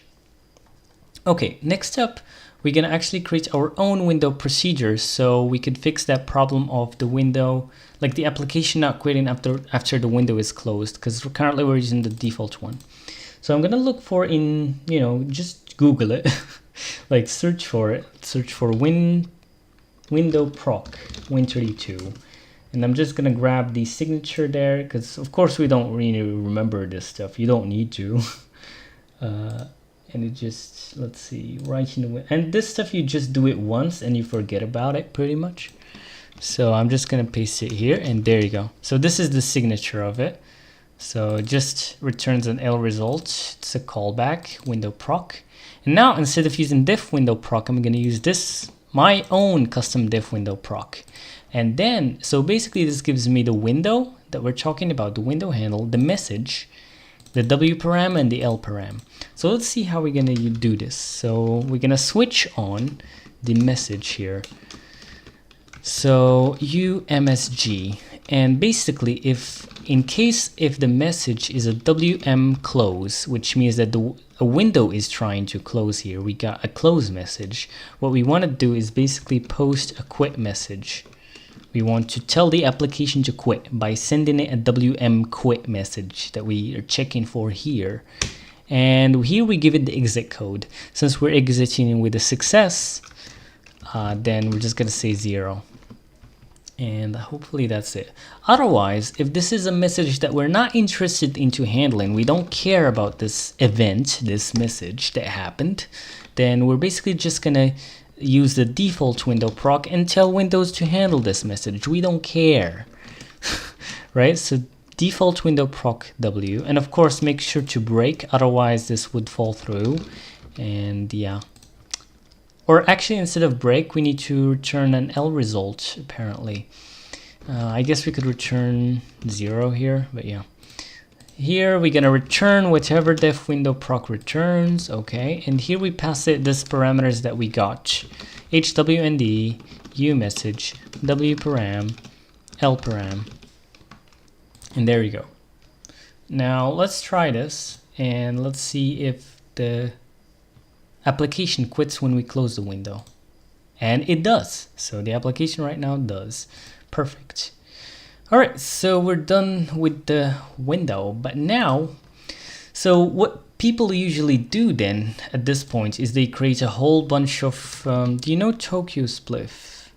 Speaker 1: Okay, next up, we're gonna actually create our own window procedures so we could fix that problem of the window, like the application not quitting after the window is closed, because currently we're using the default one. So I'm gonna look for just Google it, like search for it, search for WndProc Win32. And I'm just gonna grab the signature there, because of course we don't really remember this stuff. You don't need to. And it just, let's see, right in the, and this stuff you just do it once and you forget about it pretty much. So I'm just gonna paste it here, and there you go. So this is the signature of it. So it just returns an L result. It's a callback, WndProc. And now instead of using def WndProc, I'm gonna use this, my own custom def WndProc. And then, so basically this gives me the window that we're talking about, the window handle, the message, the W param and the L param. So let's see how we're gonna do this. So we're gonna switch on the message here. So UMSG, and basically if the message is a WM close, which means that a window is trying to close here, we got a close message. What we want to do is basically post a quit message. We want to tell the application to quit by sending it a WM quit message that we are checking for here. and here we give it the exit code. Since we're exiting with a success, then we're just gonna say 0. And hopefully that's it. Otherwise, if this is a message that we're not interested into handling, we don't care about this event, this message that happened, then we're basically just gonna use the default window proc and tell Windows to handle this message. We don't care. Right? So default window proc W, and of course make sure to break, otherwise this would fall through. And yeah. Or actually, instead of break, we need to return an L result, apparently. I guess we could return 0 here, but yeah. Here we're gonna return whatever def window proc returns, okay. And here we pass it this parameters that we got: HWND, uMessage, WParam, LParam. And there you go. Now let's try this, and let's see if the application quits when we close the window. And it does. So the application right now does. Perfect. All right, so we're done with the window. But now, so what people usually do then at this point is they create a whole bunch of, do you know Tokyo Spliff?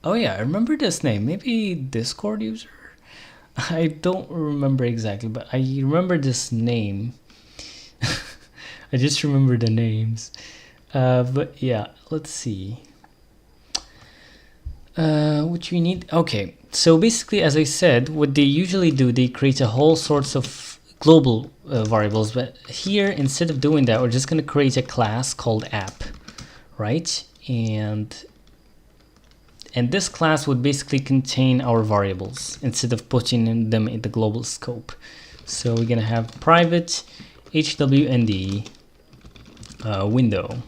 Speaker 1: Oh yeah, I remember this name. Maybe Discord user? I don't remember exactly, but I remember this name. I just remember the names. But yeah, let's see. What you need? Okay, so basically, as I said, what they usually do, they create a whole sorts of global variables. But here, instead of doing that, we're just going to create a class called app, right? And this class would basically contain our variables instead of putting them in the global scope. So we're going to have private HWND window,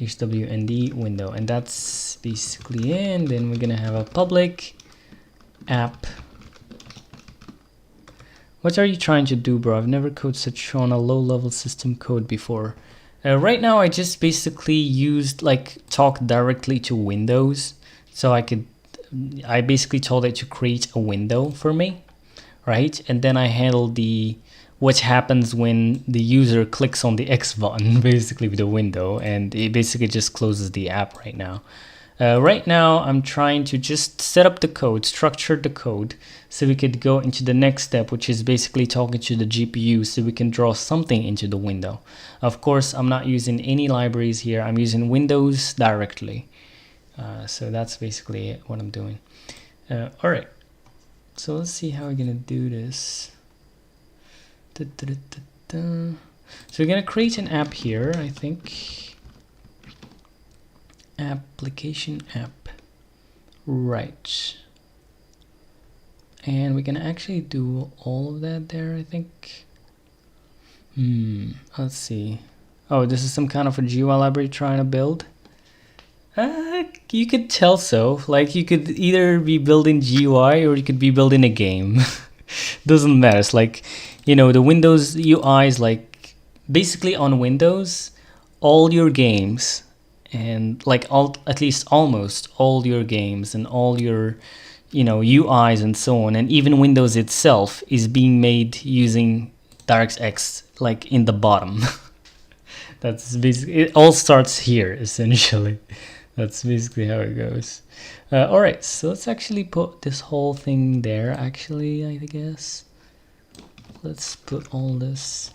Speaker 1: HWND window, and that's basically it. And then we're gonna have a public app. What are you trying to do, bro? I've never coded such on a low-level system code before. Right now I just basically used talk directly to Windows, so I basically told it to create a window for me, right? And then I handled what happens when the user clicks on the X button, basically with the window, and it basically just closes the app right now. Right now, I'm trying to just set up the code, structure the code, so we could go into the next step, which is basically talking to the GPU so we can draw something into the window. Of course, I'm not using any libraries here. I'm using Windows directly. So that's basically what I'm doing. All right, so let's see how we're gonna do this. So we're gonna create an app here, I think. Application app, right? And we're gonna actually do all of that there, I think. Let's see. Oh, this is some kind of a GUI library trying to build. You could tell so. Like, you could either be building GUI or you could be building a game. Doesn't matter. It's like, you know, the Windows UI is like basically on Windows, all your games and at least almost all your games and all your, you know, UIs and so on, and even Windows itself is being made using DirectX like in the bottom. That's basically, it all starts here essentially. That's basically how it goes. All right, so let's actually put this whole thing there. Actually, I guess let's put all this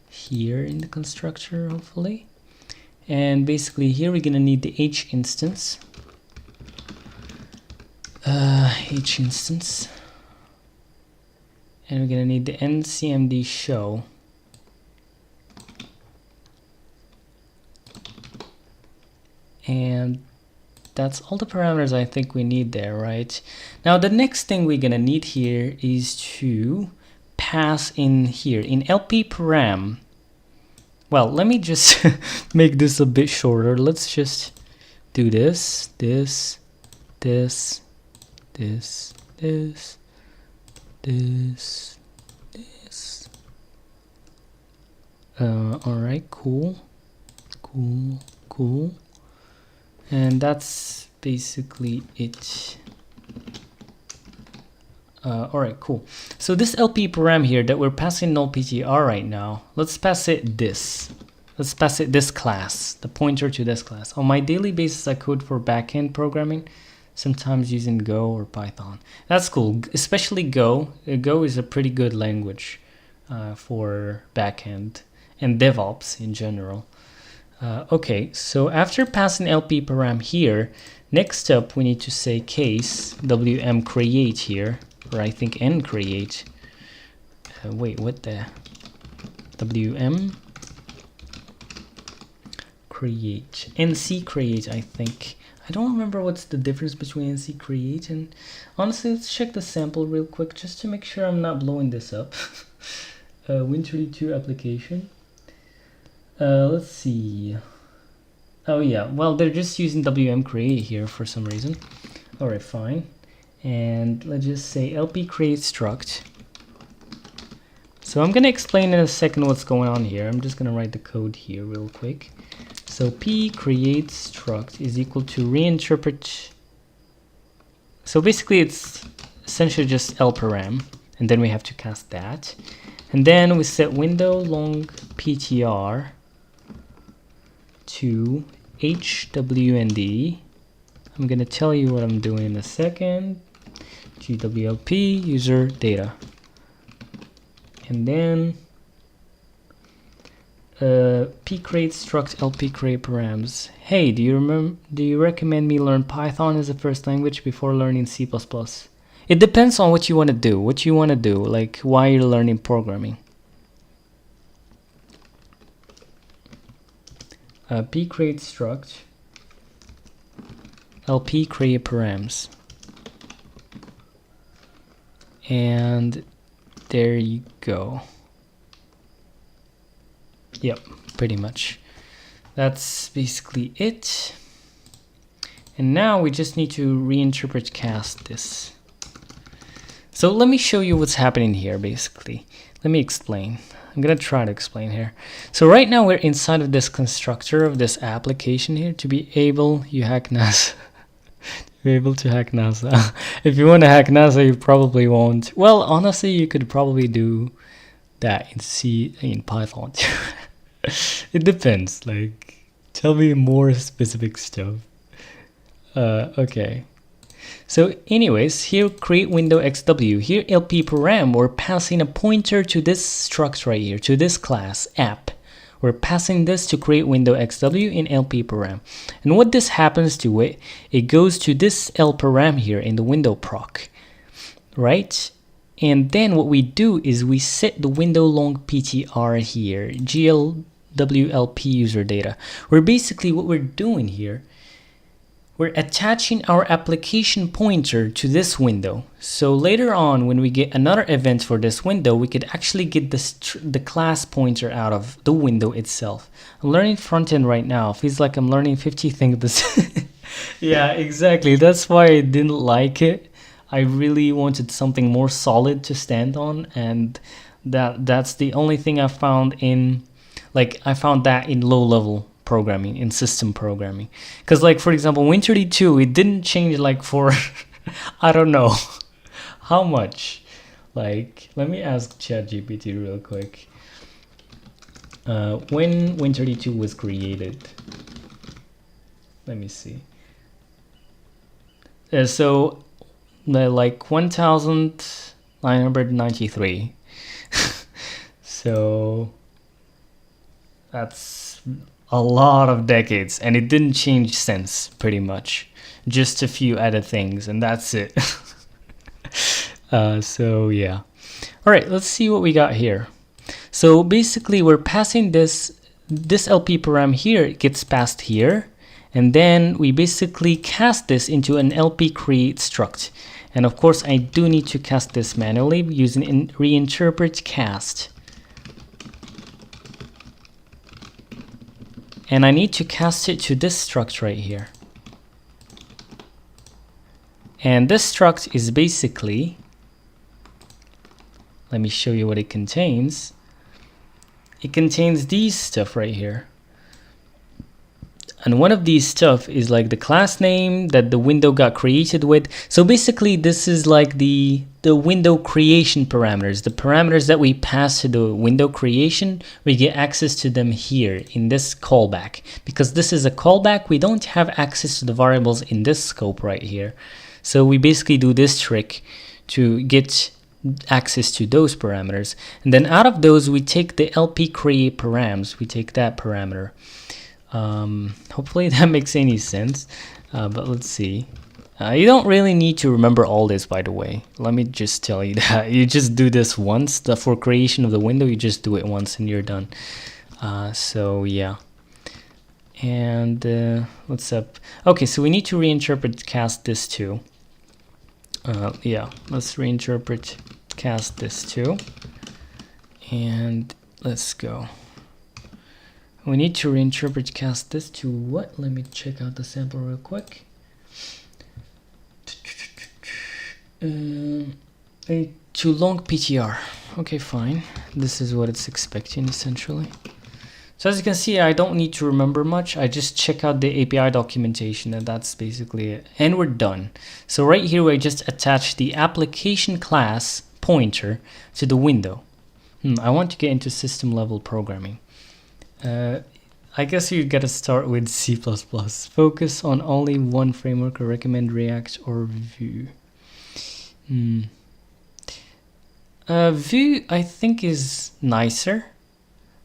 Speaker 1: here in the constructor, hopefully. And basically here we're gonna need the H instance. H instance. And we're gonna need the ncmd show. And that's all the parameters I think we need there, right? Now the next thing we're gonna need here is to pass in here in LP param. Well, let me just make this a bit shorter. Let's just do this, this, this, this, this, this, this. All right, cool, cool, cool. And that's basically it. All right, cool. So this LP param here that we're passing null PTR right now, let's pass it this. Let's pass it this class, the pointer to this class. On my daily basis, I code for backend programming, sometimes using Go or Python. That's cool, especially Go. Go is a pretty good language for backend and DevOps in general. Okay, so after passing LP param here, next up we need to say case wm create here, or I think n create. Wait, what the wm create, nc create, I think. I don't remember what's the difference between nc create and honestly, let's check the sample real quick just to make sure I'm not blowing this up. Win32 application. Let's see. Oh yeah, well they're just using wm create here for some reason. All right, fine. And let's just say lp create struct. So I'm gonna explain in a second what's going on here. I'm just gonna write the code here real quick. So p create struct is equal to reinterpret. So basically it's essentially just l param, and then we have to cast that. And then we set window long ptr to HWND. I'm gonna tell you what I'm doing in a second. GWLP user data. And then p create struct lp create params. Hey, do you recommend me learn Python as a first language before learning C++? It depends on what you want to do. Like why you're learning programming. P create struct lp create params, and there you go. Yep, pretty much. That's basically it. And now we just need to reinterpret cast this. So let me show you what's happening here basically. Let me explain. I'm gonna try to explain here. So right now we're inside of this constructor of this application here to be able, you hack NASA. To be able to hack NASA. If you want to hack NASA, you probably won't. Well, honestly, you could probably do that in Python. It depends. Like, tell me more specific stuff. Okay. So anyways, here CreateWindow here LP param, we're passing a pointer to this struct right here, to this class app. We're passing this to CreateWindow in LP param. And what this happens to it, it goes to this L param here in the WndProc, right? And then what we do is we set the window long PTR here, GLWLP user data. Where basically what we're doing here, we're attaching our application pointer to this window. So later on, when we get another event for this window, we could actually get the class pointer out of the window itself. I'm learning front-end right now. Feels like I'm learning 50 things. Yeah, exactly. That's why I didn't like it. I really wanted something more solid to stand on, and that's the only thing I found in, like, I found that in low-level programming, in system programming. Because, like, for example, Win32, it didn't change, like, for I don't know how much. Like, let me ask ChatGPT real quick. When Win32 was created, let me see. So like 1993. So that's a lot of decades, and it didn't change since, pretty much. Just a few added things, and that's it. So yeah. All right, let's see what we got here. So basically we're passing this LP param here, it gets passed here, and then we basically cast this into an LP create struct. And of course I do need to cast this manually using reinterpret cast. And I need to cast it to this struct right here. And this struct is basically, let me show you what it contains. It contains these stuff right here. And one of these stuff is like the class name that the window got created with. So basically this is like the window creation parameters, the parameters that we pass to the window creation. We get access to them here in this callback. Because this is a callback, we don't have access to the variables in this scope right here. So we basically do this trick to get access to those parameters. And then out of those, we take the LP create params, we take that parameter. Hopefully that makes any sense, but let's see. You don't really need to remember all this, by the way. Let me just tell you that you just do this once. For creation of the window, you just do it once and you're done. So yeah. And what's up? Okay, so we need to reinterpret cast this too. Yeah, let's reinterpret cast this too. And let's go. We need to reinterpret cast this to what? Let me check out the sample real quick. A too long PTR. Okay, fine. This is what it's expecting essentially. So as you can see, I don't need to remember much. I just check out the API documentation and that's basically it. And we're done. So right here, we just attach the application class pointer to the window. I want to get into system level programming. I guess you gotta start with C++. Focus on only one framework or recommend React or Vue. Vue I think is nicer,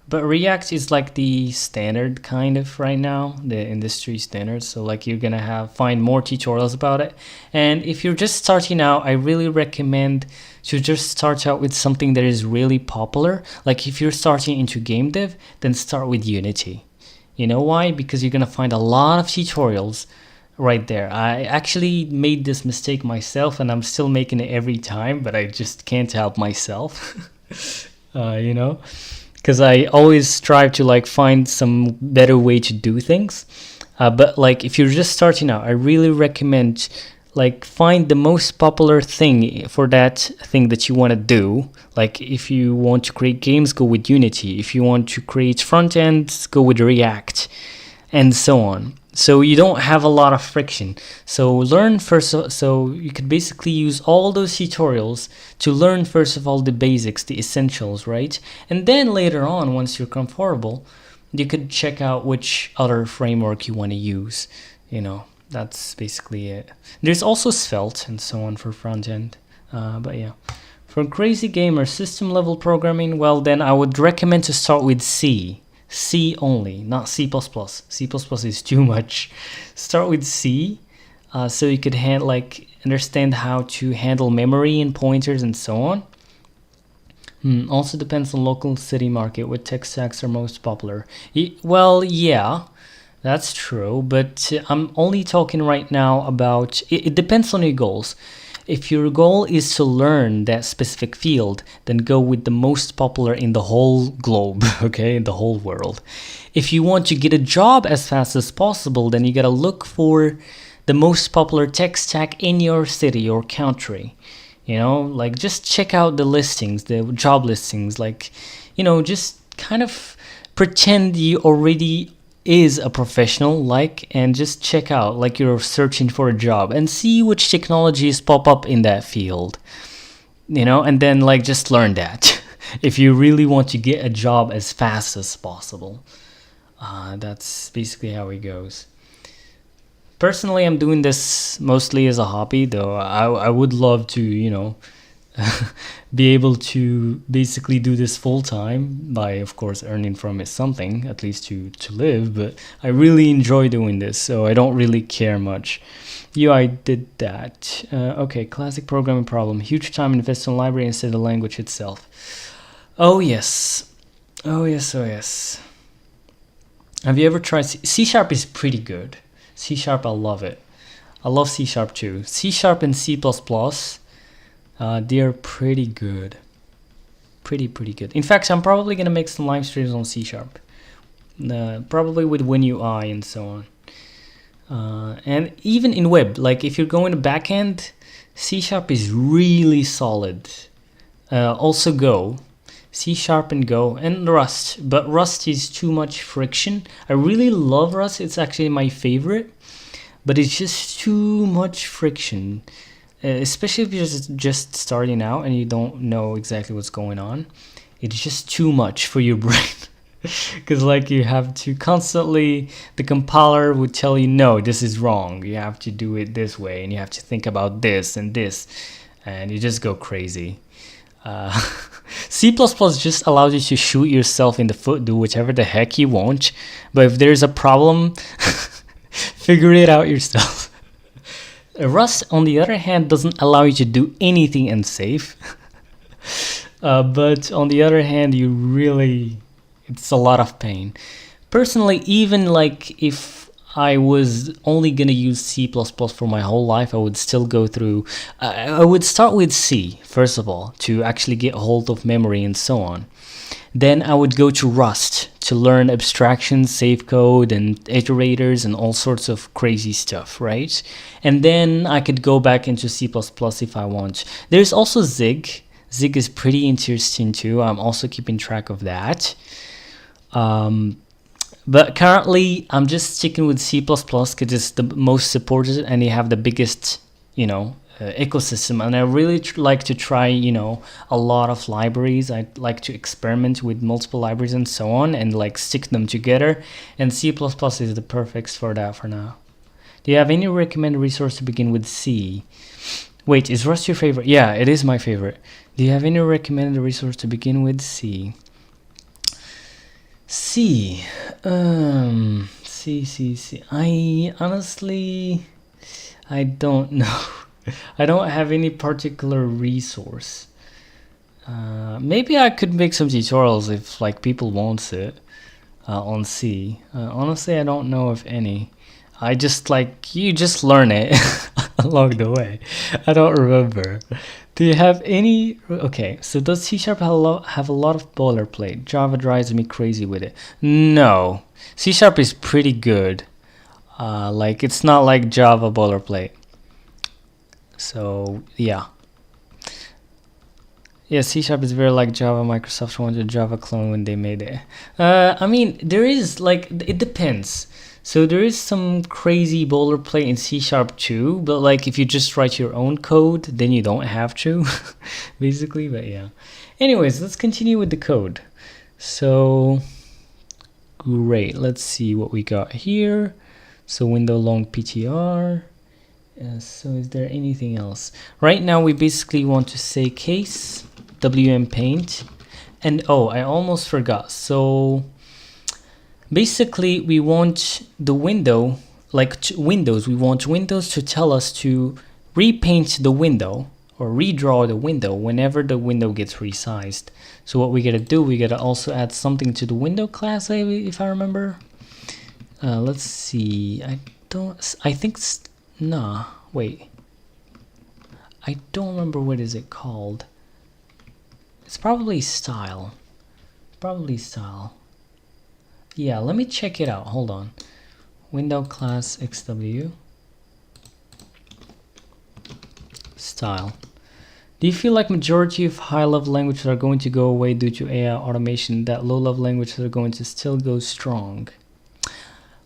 Speaker 1: but React is like the standard kind of right now, the industry standard. So like you're gonna find more tutorials about it. And if you're just starting out, I really recommend to just start out with something that is really popular. Like if you're starting into game dev, then start with Unity. You know why? Because you're gonna find a lot of tutorials right there. I actually made this mistake myself and I'm still making it every time, but I just can't help myself. You know, because I always strive to like find some better way to do things. But like if you're just starting out, I really recommend like find the most popular thing for that thing that you want to do. Like if you want to create games, go with Unity. If you want to create front ends, go with React, and so on. So you don't have a lot of friction. So learn first. So you could basically use all those tutorials to learn first of all the basics, the essentials, right? And then later on, once you're comfortable, you could check out which other framework you want to use, you know. That's basically it. There's also Svelte and so on for front end. But yeah, for crazy gamer system level programming, well then I would recommend to start with C. C only, not C++. C++ is too much. Start with C, so you could understand how to handle memory and pointers and so on. Also depends on local city market. What tech stacks are most popular? Well, yeah. That's true, but I'm only talking right now about, it depends on your goals. If your goal is to learn that specific field, then go with the most popular in the whole globe, okay, in the whole world. If you want to get a job as fast as possible, then you gotta look for the most popular tech stack in your city or country. You know, like just check out the listings, the job listings, like, you know, just kind of pretend you already is a professional, and just check out like you're searching for a job and see which technologies pop up in that field, you know, and then like just learn that if you really want to get a job as fast as possible. That's basically how it goes. Personally, I'm doing this mostly as a hobby, though I would love to, you know, be able to basically do this full time by, of course, earning from it something, at least to live. But I really enjoy doing this, so I don't really care much. I did that. Okay, classic programming problem. Huge time invested in library instead of the language itself. Oh yes. Oh yes, oh yes. Have you ever tried C#? C# is pretty good. C#, I love it. I love C# too. C# and C++. They're pretty good. Pretty good. In fact, I'm probably going to make some live streams on C#. Probably with WinUI and so on. And even in web, like if you're going to backend, C# is really solid. Also Go. C# and Go, and Rust. But Rust is too much friction. I really love Rust. It's actually my favorite. But it's just too much friction. Especially if you're just starting out and you don't know exactly what's going on. It's just too much for your brain. Because like you have to constantly, the compiler would tell you, no, this is wrong, you have to do it this way, and you have to think about this and this, and you just go crazy. C++ just allows you to shoot yourself in the foot, do whichever the heck you want, but if there's a problem, figure it out yourself. Rust, on the other hand, doesn't allow you to do anything unsafe. But on the other hand, you really... it's a lot of pain. Personally, even like if I was only gonna use C++ for my whole life, I would still go through, I would start with C, first of all, to actually get hold of memory and so on. Then I would go to Rust to learn abstractions, safe code, and iterators, and all sorts of crazy stuff, right? And then I could go back into C++ if I want. There's also Zig. Zig is pretty interesting too. I'm also keeping track of that. But currently I'm just sticking with C++ because it's the most supported and they have the biggest, you know, ecosystem, and I really like to try, you know, a lot of libraries. I like to experiment with multiple libraries and so on, and like stick them together, and C++ is the perfect for that for now. Do you have any recommended resource to begin with C? Wait, is Rust your favorite? Yeah, it is my favorite. Do you have any recommended resource to begin with C? C. I honestly, I don't know. I don't have any particular resource. Maybe I could make some tutorials if like people want it on C. Honestly, I don't know of any. I just like, you just learn it along the way. I don't remember. Do you have any? Okay, so does C# have a lot of boilerplate? Java drives me crazy with it. No, C# is pretty good. Like it's not like Java boilerplate. So yeah. Yeah, C# is very like Java. Microsoft wanted a Java clone when they made it. I mean, there is like, it depends. So there is some crazy boilerplate in C# too, but like if you just write your own code, then you don't have to, basically, but yeah. Anyways, let's continue with the code. So, great, let's see what we got here. So window long ptr. So is there anything else? Right now we basically want to say case wmpaint, and oh, I almost forgot. So basically we want the window, like Windows, we want Windows to tell us to repaint the window or redraw the window whenever the window gets resized. So what we gotta do, we gotta also add something to the window class, if I remember. Let's see, I don't remember what is it called. It's probably style. Yeah, let me check it out. Hold on. Window class XW. Style. Do you feel like majority of high-level languages are going to go away due to AI automation, that low-level languages are going to still go strong?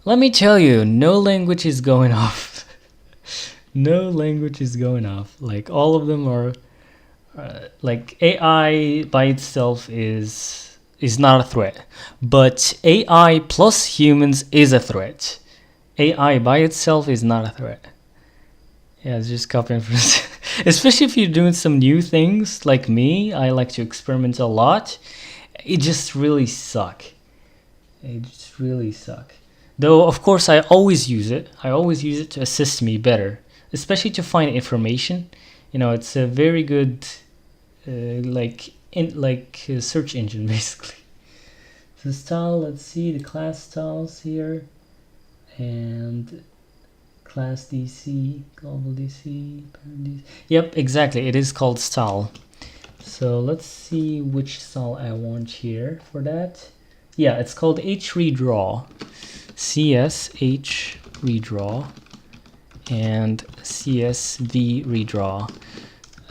Speaker 1: Let me tell you, no language is going off. No language is going off. Like all of them are like AI by itself is not a threat, but AI plus humans is a threat. AI by itself is not a threat. Yeah, it's just copying from especially if you're doing some new things like me. I like to experiment a lot. It just really suck. Though of course I always use it. To assist me better, especially to find information. You know, it's a very good search engine basically. The style, let's see the class styles here, and class DC, global DC, parent DC. Yep, exactly, it is called style. So let's see which style I want here for that. Yeah, it's called hredraw, CSH redraw, and CSV redraw.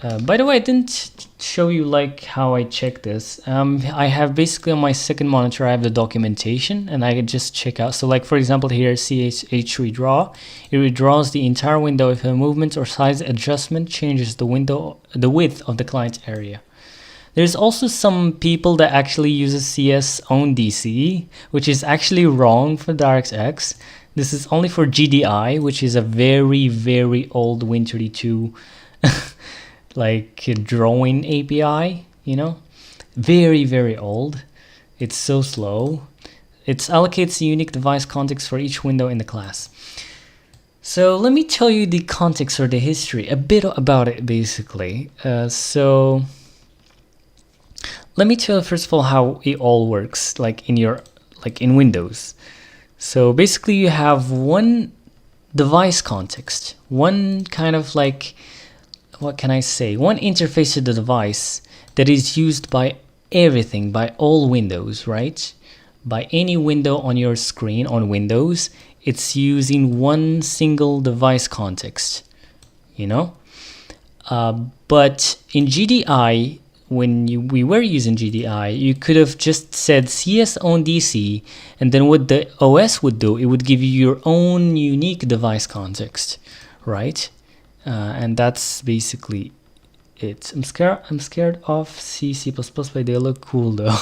Speaker 1: By the way, I didn't show you like how I check this. I have basically on my second monitor, I have the documentation, and I can just check out. So like for example here, ch redraw, it redraws the entire window if a movement or size adjustment changes the width of the client area. There's also some people that actually uses CS own DC, which is actually wrong for DirectX. This is only for GDI, which is a very, very old Win32 like drawing API, you know, very, very old. It's so slow. It allocates a unique device context for each window in the class. So let me tell you the context or the history, a bit about it basically. So let me tell you first of all how it all works, like in Windows. So basically you have one device context, one kind of like, what can I say, one interface to the device that is used by everything, by all windows, right? By any window on your screen on Windows, it's using one single device context, you know? But in GDI, when we were using GDI, you could have just said CS own DC, and then what the OS would do, it would give you your own unique device context, right? And that's basically it. I'm scared of C, C++, but they look cool though.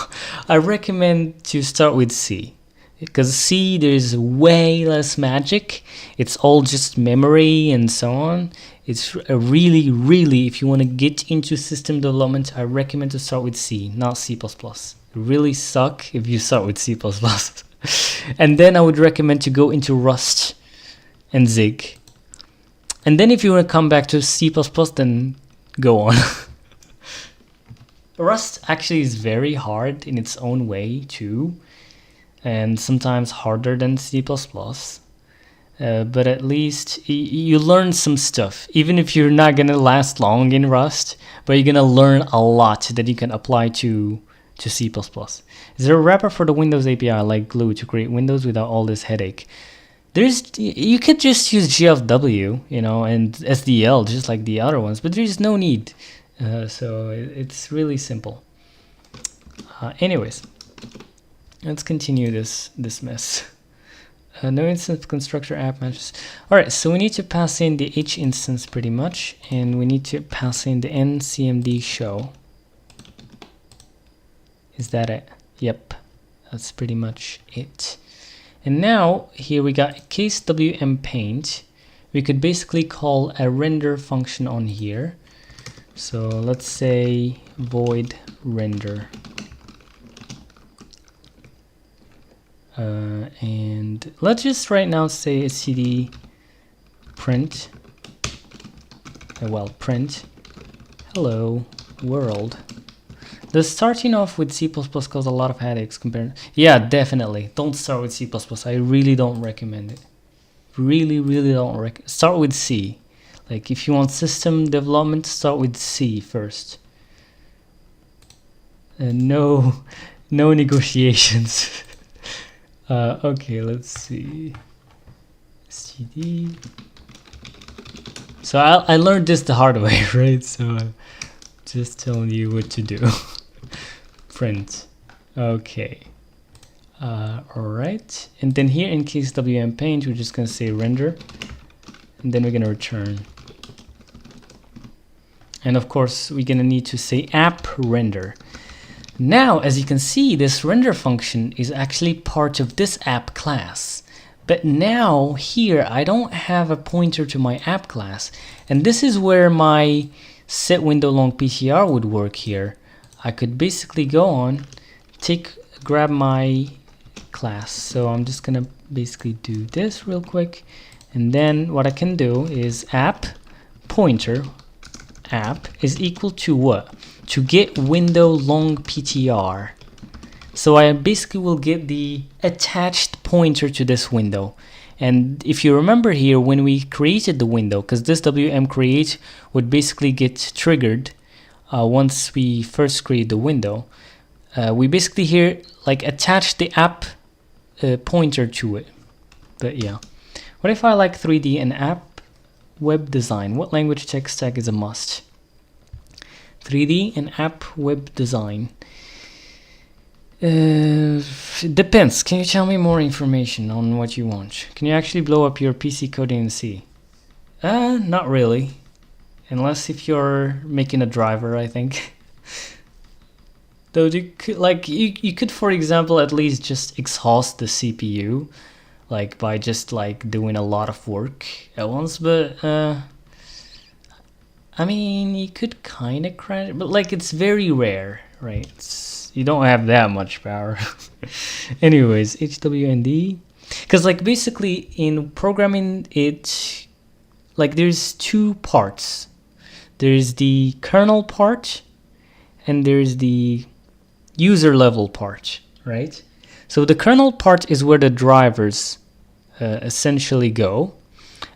Speaker 1: I recommend to start with C, because C, there's way less magic. It's all just memory and so on. It's a really, really, if you want to get into system development, I recommend to start with C, not C++. It really suck if you start with C++. And then I would recommend to go into Rust and Zig. And then if you want to come back to C++, then go on. Rust actually is very hard in its own way too, and sometimes harder than C++. But at least you learn some stuff, even if you're not gonna last long in Rust, but you're gonna learn a lot that you can apply to C++. Is there a wrapper for the Windows API like Glue to create windows without all this headache? You could just use GFW, you know, and SDL just like the other ones, but there's no need. So it's really simple. Anyways, let's continue this mess. No instance constructor app matches. All right, so we need to pass in the H instance pretty much, and we need to pass in the ncmd show. Is that it? Yep, that's pretty much it. And now here we got case wmpaint. We could basically call a render function on here. So let's say void render. And let's just right now say a cd print. Print hello world. The starting off with C++ causes a lot of headaches compared. Yeah, definitely. Don't start with C++. I really don't recommend it. Really, really don't start with C. Like if you want system development, start with C first. No negotiations. Okay, let's see. CD. So I learned this the hard way, right? So I'm just telling you what to do. Print. Okay. All right. And then here in case wmpaint, we're just gonna say render, and then we're gonna return. And of course, we're gonna need to say app render. Now, as you can see, this render function is actually part of this app class. But now here, I don't have a pointer to my app class, and this is where my set window long PTR would work here. I could basically go on, grab my class. So I'm just gonna basically do this real quick, and then what I can do is app pointer app is equal to what? To get window long PTR. So I basically will get the attached pointer to this window. And if you remember here, when we created the window, because this WM create would basically get triggered once we first create the window, we basically here like attach the app pointer to it. But yeah, what if I like 3D and app web design? What language tech stack is a must? 3D and app web design. It depends. Can you tell me more information on what you want? Can you actually blow up your PC coding in C? Not really. Unless if you're making a driver, I think. Though you could, like, you could, for example, at least just exhaust the CPU, like by just like doing a lot of work at once. But I mean, you could kind of crash, but like it's very rare, right? You don't have that much power. Anyways, HWND, because like basically in programming it, like there's two parts. There's the kernel part and there's the user level part, right? So the kernel part is where the drivers essentially go,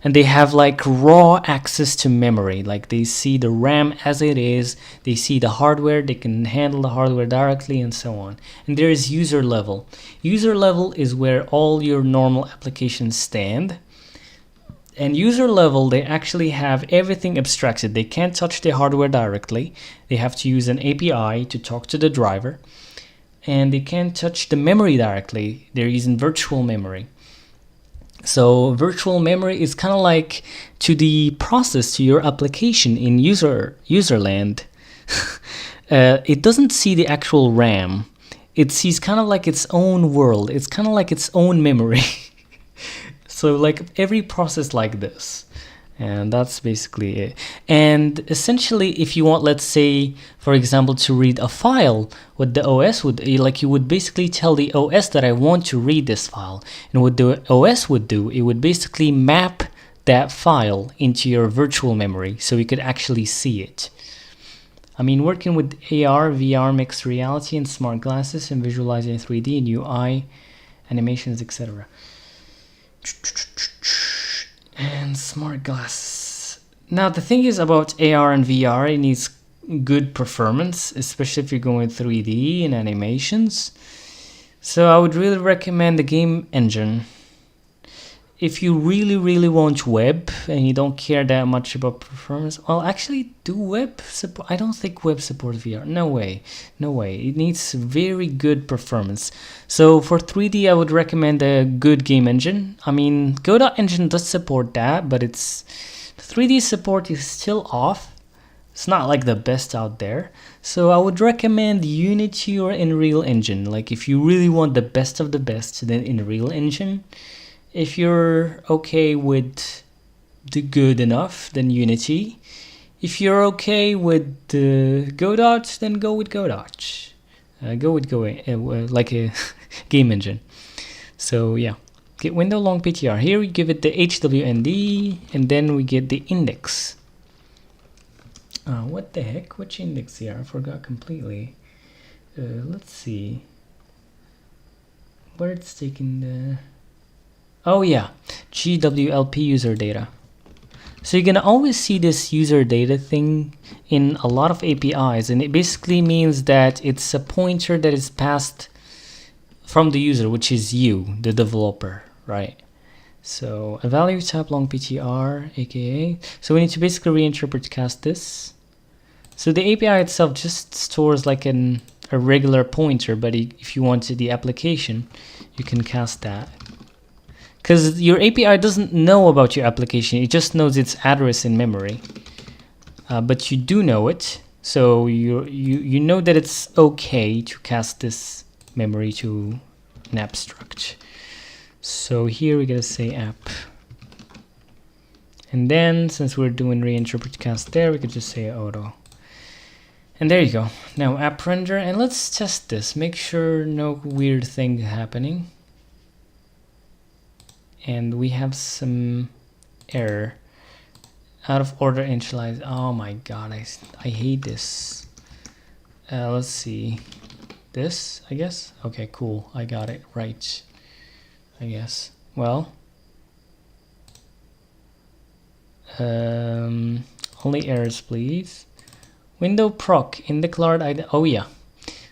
Speaker 1: and they have like raw access to memory. Like they see the RAM as it is, they see the hardware, they can handle the hardware directly, and so on. And there is user level. User level is where all your normal applications stand. And user level, they actually have everything abstracted. They can't touch the hardware directly. They have to use an API to talk to the driver. And they can't touch the memory directly. They're using virtual memory. So virtual memory is kind of like to the process, to your application in userland. It doesn't see the actual RAM. It sees kind of like its own world. It's kind of like its own memory. So like every process like this, and that's basically it. And essentially, if you want, let's say, for example, to read a file, what the OS would, like you would basically tell the OS that I want to read this file. And what the OS would do, it would basically map that file into your virtual memory so you could actually see it. I mean, working with AR, VR, mixed reality, and smart glasses, and visualizing 3D and UI, animations, etc. And smart glasses. Now the thing is about AR and VR, it needs good performance, especially if you're going 3D and animations. So I would really recommend the game engine. If you really want web and you don't care that much about performance, well, actually, do web support? I don't think web supports VR. No way. It needs very good performance. So for 3D, I would recommend a good game engine. I mean, Go.engine does support that, but its 3D support is still off. It's not like the best out there. So I would recommend Unity or Unreal Engine. Like if you really want the best of the best, then Unreal Engine. If you're okay with the good enough, then Unity. If you're okay with Godot, then go with Godot. Go with like a game engine. So yeah, get window long PTR. Here we give it the HWND, and then we get the index. What the heck? Which index here? I forgot completely. Let's see. Where it's taking the... Oh yeah, GWLP user data. So you're gonna always see this user data thing in a lot of APIs, and it basically means that it's a pointer that is passed from the user, which is you, the developer, right? So a value type long PTR, aka. So we need to basically reinterpret cast this. So the API itself just stores like a regular pointer, but if you want the application, you can cast that. Because your API doesn't know about your application, it just knows its address in memory. But you do know it, so you know that it's okay to cast this memory to an abstract. So here we gotta say app. And then since we're doing reinterpret cast there, we could just say auto. And there you go. Now app render, and let's test this. Make sure no weird thing happening. And we have some error. Out of order initialize. Oh my god, I hate this. Let's see. This, I guess? Okay, cool. I got it right, I guess. Well, only errors, please. WndProc in declared ID. Oh yeah.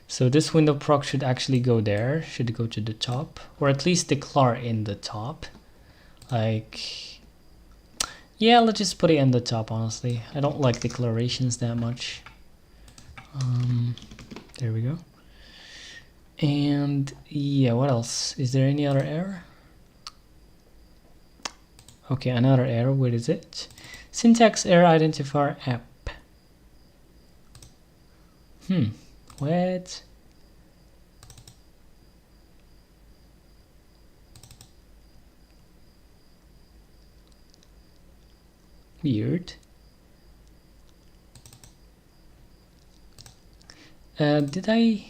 Speaker 1: So this WndProc should actually go there. Should go to the top, or at least declare in the top. Like, yeah, let's just put it in the top, honestly. I don't like declarations that much. There we go. And yeah, what else? Is there any other error? Okay, another error. Where is it? Syntax error identifier app. What? Weird. Did I?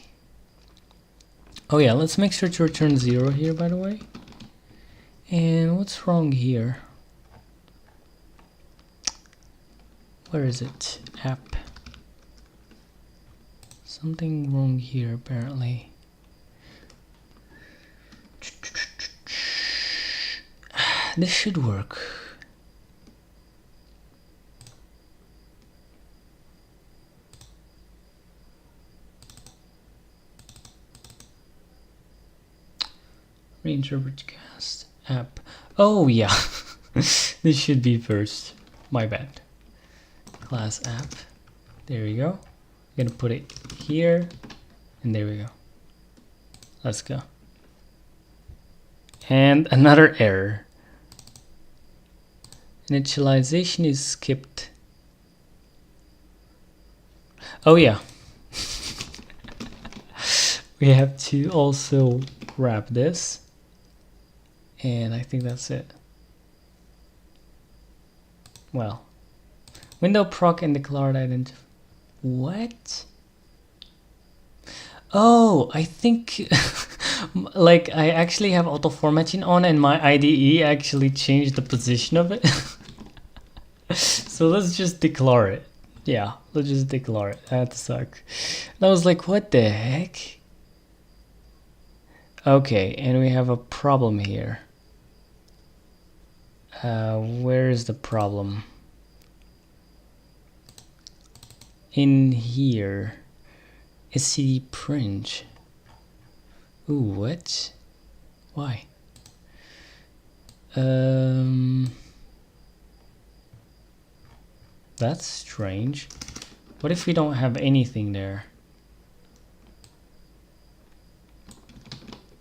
Speaker 1: Oh yeah, let's make sure to return 0 here, by the way. And what's wrong here? Where is it? App. Something wrong here, apparently. This should work. Reinterpret cast app. Oh yeah. This should be first. My bad. Class app. There we go. I'm gonna put it here, and there we go. Let's go. And another error. Initialization is skipped. Oh yeah. We have to also grab this. And I think that's it. Well, WndProc and declared identity. What? Oh, I think like I actually have auto formatting on, and my IDE actually changed the position of it. So let's just declare it. Yeah, let's just declare it. That sucks. And I was like, what the heck? Okay, and we have a problem here. Where is the problem? In here. SCD print. Ooh, what? Why? That's strange. What if we don't have anything there?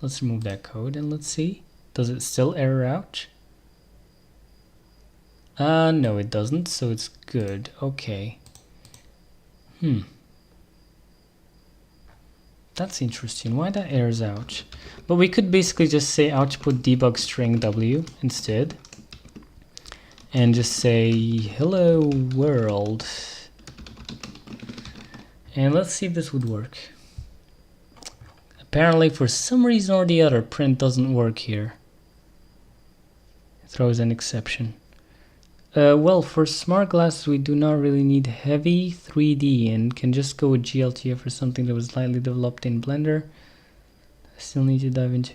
Speaker 1: Let's remove that code and let's see. Does it still error out? No, it doesn't, so it's good. Okay. That's interesting. Why that errors out? But we could basically just say OutputDebugString W instead. And just say hello world. And let's see if this would work. Apparently, for some reason or the other, print doesn't work here. It throws an exception. Well, for smart glasses, we do not really need heavy 3D and can just go with GLTF for something that was lightly developed in Blender. I still need to dive into.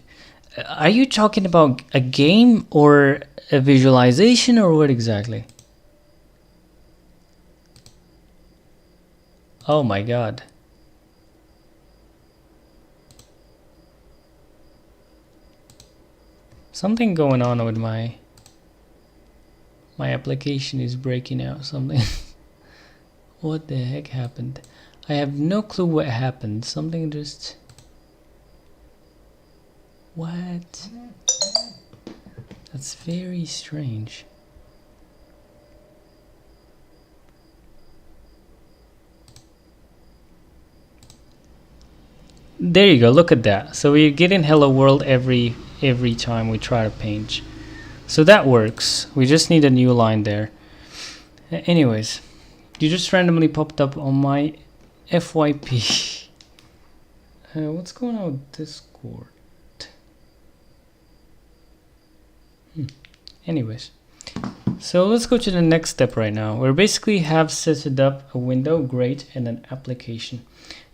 Speaker 1: Are you talking about a game or a visualization or what exactly? Oh my god. Something going on with my application is breaking out something. What the heck happened? I have no clue what happened. Something just... What? That's very strange. There you go, look at that. So we're getting hello world every time we try to paint. So that works. We just need a new line there. Anyways, you just randomly popped up on my FYP. What's going on with Discord? Anyways, so let's go to the next step right now. We basically have set it up a window, great, and an application.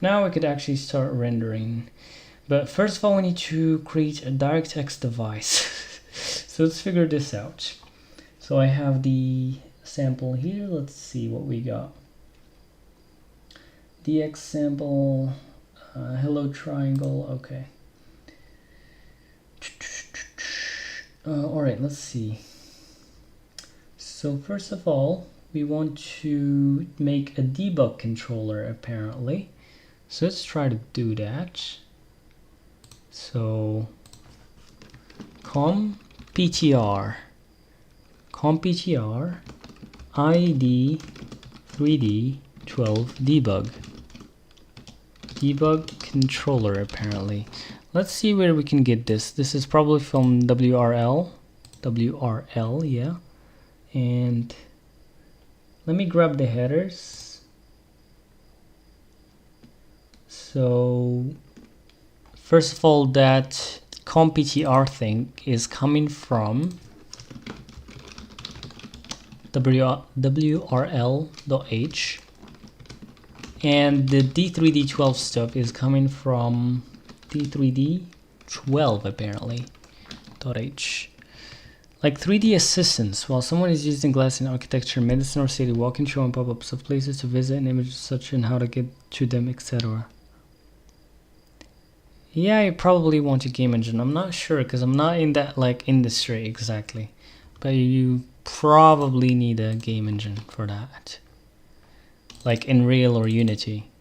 Speaker 1: Now we could actually start rendering. But first of all, we need to create a DirectX device. So let's figure this out. So I have the sample here. Let's see what we got. DX sample, hello triangle, okay. All right, let's see. So first of all, we want to make a debug controller apparently. So let's try to do that. So comptr id 3d12 debug controller apparently. Let's see where we can get this. This is probably from WRL, yeah. And let me grab the headers. So first of all, that comptr thing is coming from wrl.h, and the d3d12 stuff is coming from d3d12 apparently .h. Like 3D assistance. While someone is using glass in architecture, medicine, or city, walking through and pop-ups of places to visit and images such and how to get to them, etc. Yeah, I probably want a game engine. I'm not sure because I'm not in that like industry exactly, but you probably need a game engine for that, like Unreal or Unity,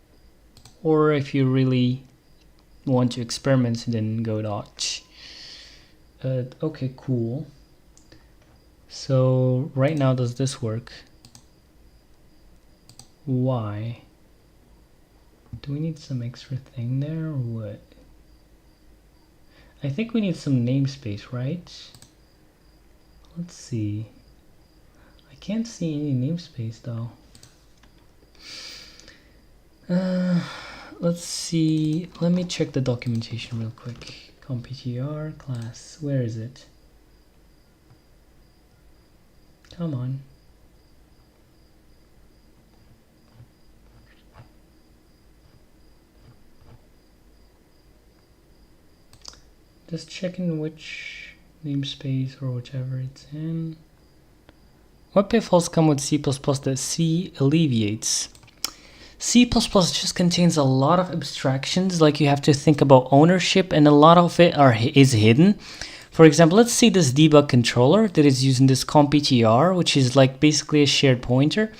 Speaker 1: or if you really want to experiment, then go Dodge. Okay, cool. So right now, does this work? Why? Do we need some extra thing there or what? I think we need some namespace, right? Let's see. I can't see any namespace though. Let's see. Let me check the documentation real quick. comptr class. Where is it? Come on. Just checking which namespace or whichever it's in. What pitfalls come with C++ that C alleviates? C++ just contains a lot of abstractions, like you have to think about ownership, and a lot of it is hidden. For example, let's see this debug controller that is using this comptr, which is like basically a shared pointer.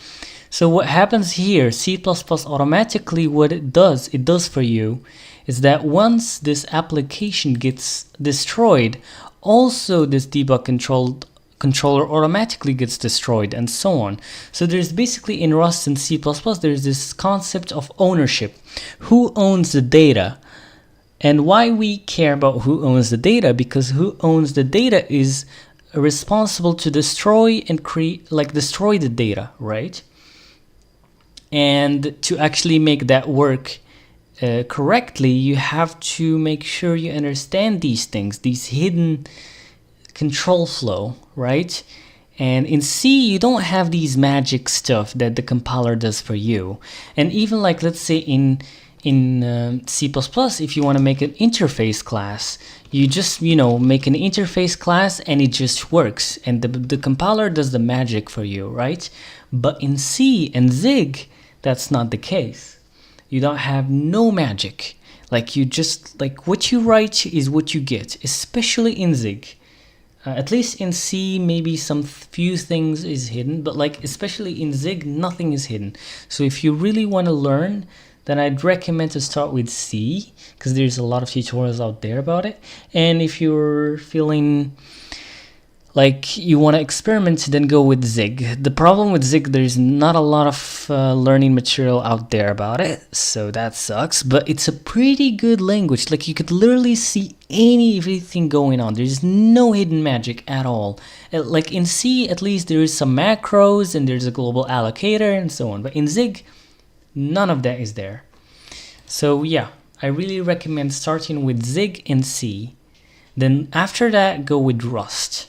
Speaker 1: So what happens here, C++ automatically, what it does for you is that once this application gets destroyed, also this debug controller automatically gets destroyed, and so on. So there's basically in Rust and C++, there's this concept of ownership. Who owns the data? And why we care about who owns the data? Because who owns the data is responsible to destroy and destroy the data, right? And to actually make that work correctly, you have to make sure you understand these things, these hidden control flow, right? And in C, you don't have these magic stuff that the compiler does for you. And even like, let's say in C++, if you want to make an interface class, you just, make an interface class and it just works. And the compiler does the magic for you, right? But in C and Zig, that's not the case. You don't have no magic. Like you just, like what you write is what you get, especially in Zig. At least in C, maybe some few things is hidden, but like especially in Zig, nothing is hidden. So if you really want to learn, then I'd recommend to start with C, because there's a lot of tutorials out there about it. And if you're feeling like you want to experiment, then go with Zig. The problem with Zig, there's not a lot of learning material out there about it, so that sucks, but it's a pretty good language. Like you could literally see everything going on. There's no hidden magic at all. Like in C, at least there is some macros and there's a global allocator and so on, but in Zig, none of that is there. So yeah, I really recommend starting with Zig and C. Then after that, go with Rust.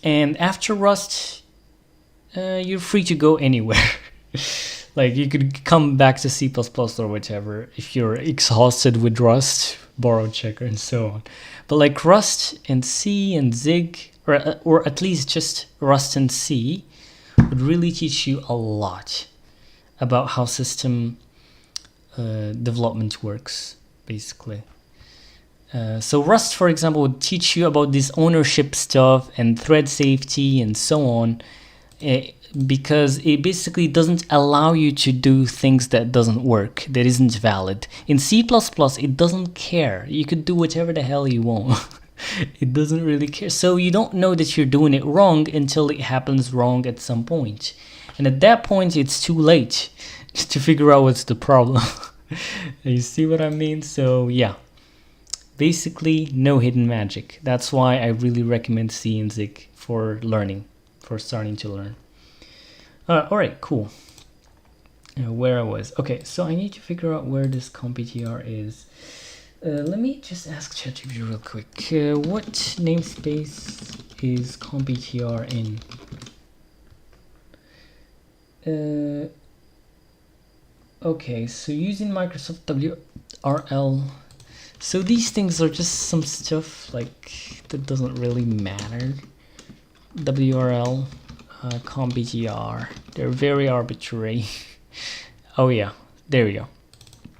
Speaker 1: And after Rust, you're free to go anywhere. Like you could come back to C++ or whatever if you're exhausted with Rust, borrow checker, and so on. But like Rust and C and Zig, or at least just Rust and C, would really teach you a lot about how system development works, basically. So Rust, for example, would teach you about this ownership stuff and thread safety and so on. because it basically doesn't allow you to do things that doesn't work, that isn't valid. In C++, it doesn't care. You could do whatever the hell you want. It doesn't really care. So you don't know that you're doing it wrong until it happens wrong at some point. And at that point, it's too late to figure out what's the problem. You see what I mean? So yeah, basically no hidden magic. That's why I really recommend C and Zig for learning, for starting to learn. All right, cool. Where I was. Okay, so I need to figure out where this comptr is. Let me just ask ChatGPT real quick. What namespace is comptr in? Okay, so using Microsoft WRL. So these things are just some stuff like that doesn't really matter. WRL, comptr, they're very arbitrary. Oh yeah, there we go.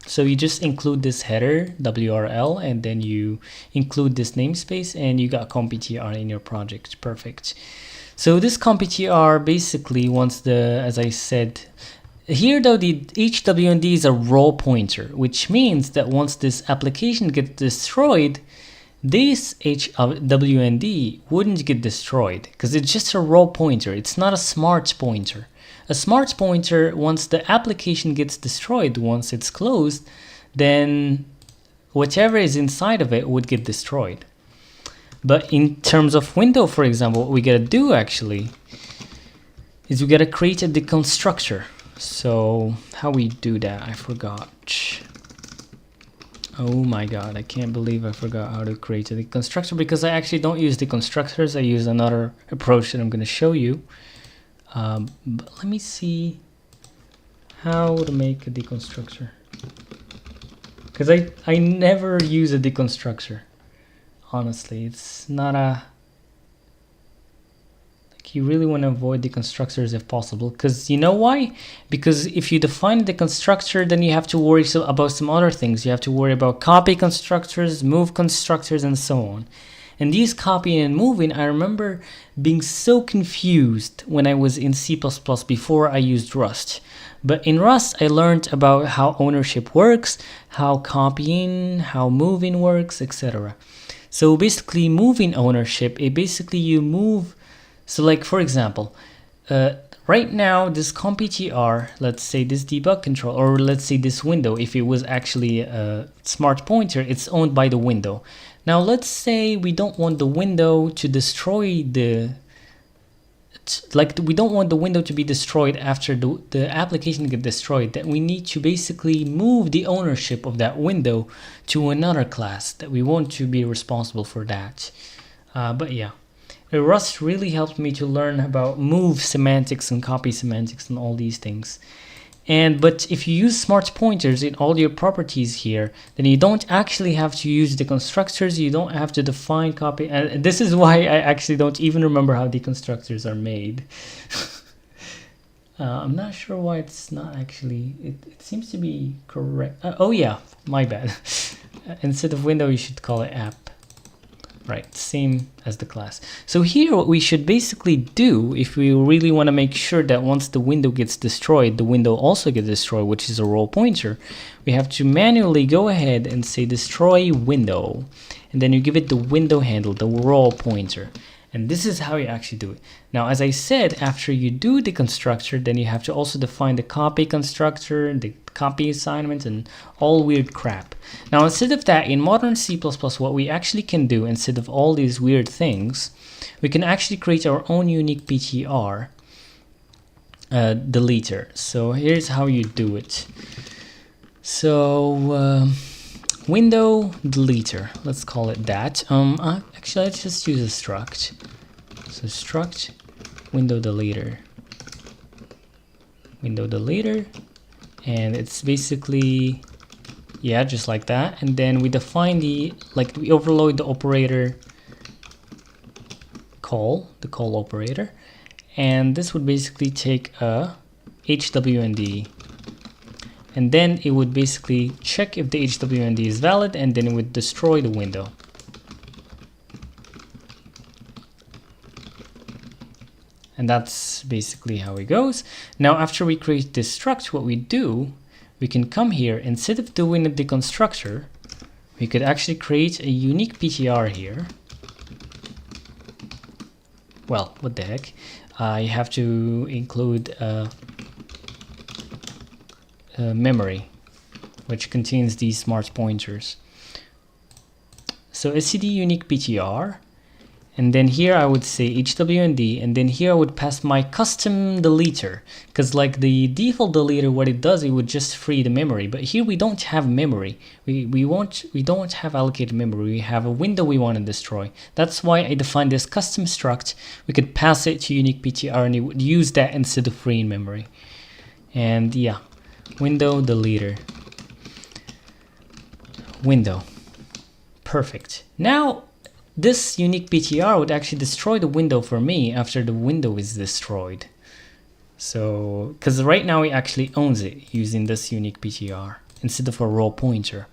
Speaker 1: So you just include this header WRL and then you include this namespace and you got comptr in your project. Perfect. So this comptr basically wants the, as I said, here though, the HWND is a raw pointer, which means that once this application gets destroyed, this HWND wouldn't get destroyed because it's just a raw pointer. It's not a smart pointer. A smart pointer, once the application gets destroyed, once it's closed, then whatever is inside of it would get destroyed. But in terms of window, for example, what we gotta do actually is we gotta create a deconstructor. So how we do that, I forgot. Oh my god, I can't believe I forgot how to create a deconstructor because I actually don't use deconstructors. I use another approach that I'm going to show you. But let me see how to make a deconstructor, because I never use a deconstructor. Honestly, it's not a, you really want to avoid the constructors if possible, because you know why? Because if you define the constructor, then you have to worry about some other things. You have to worry about copy constructors, move constructors, and so on. And these copying and moving, I remember being so confused when I was in C++ before I used Rust. But in Rust, I learned about how ownership works, how copying, how moving works, etc. So basically moving ownership, it basically you move. So like, for example, right now this comptr, let's say this debug control, or let's say this window, if it was actually a smart pointer, it's owned by the window. Now let's say we don't want the window to destroy the, we don't want the window to be destroyed after the application gets destroyed. Then we need to basically move the ownership of that window to another class that we want to be responsible for that. But yeah. Rust really helped me to learn about move semantics and copy semantics and all these things. But if you use smart pointers in all your properties here, then you don't actually have to use the constructors. You don't have to define copy. And this is why I actually don't even remember how the constructors are made. I'm not sure why it's not actually, it seems to be correct. Oh yeah, my bad. Instead of window, you should call it app. Right, same as the class. So here what we should basically do, if we really want to make sure that once the window gets destroyed, the window also gets destroyed, which is a raw pointer, we have to manually go ahead and say destroy window. And then you give it the window handle, the raw pointer. And this is how you actually do it. Now, as I said, after you do the constructor, then you have to also define the copy constructor, the copy assignment, and all weird crap. Now, instead of that, in modern C++, what we actually can do, instead of all these weird things, we can actually create our own unique PTR deleter. So here's how you do it. So window deleter, let's call it that. Actually, let's just use a struct. So struct window deleter, and it's basically, yeah, just like that. And then we define we overload the operator call, the call operator, and this would basically take a HWND, and then it would basically check if the HWND is valid, and then it would destroy the window. And that's basically how it goes. Now, after we create this struct, what we do, we can come here, instead of doing a deconstructor, we could actually create a unique PTR here. Well, what the heck? You have to include memory, which contains these smart pointers. So std unique PTR, and then here I would say HWND, and then here I would pass my custom deleter, because like the default deleter, what it does, it would just free the memory. But here we don't have memory. We don't have allocated memory. We have a window we want to destroy. That's why I defined this custom struct. We could pass it to unique PTR, and it would use that instead of freeing memory. And yeah, window deleter. Window. Perfect. Now, this unique PTR would actually destroy the window for me after the window is destroyed. So, because right now it actually owns it using this unique PTR instead of a raw pointer.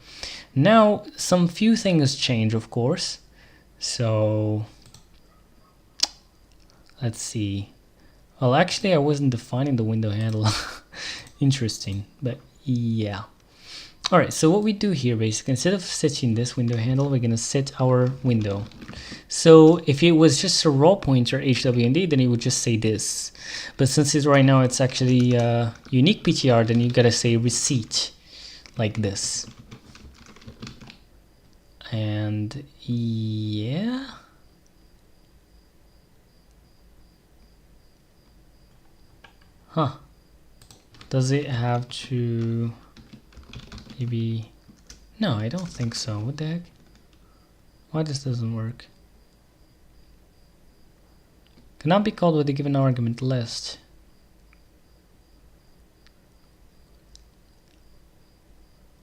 Speaker 1: Now, some few things change, of course. So, let's see. Well, actually, I wasn't defining the window handle. Interesting, but yeah. All right, so what we do here, basically, instead of setting this window handle, we're gonna set our window. So if it was just a raw pointer HWND, then it would just say this. But since it's right now, it's actually unique PTR, then you gotta say receipt, like this. And yeah. Huh. Does it have to... Maybe, no, I don't think so. What the heck? Why this doesn't work? Cannot be called with a given argument list.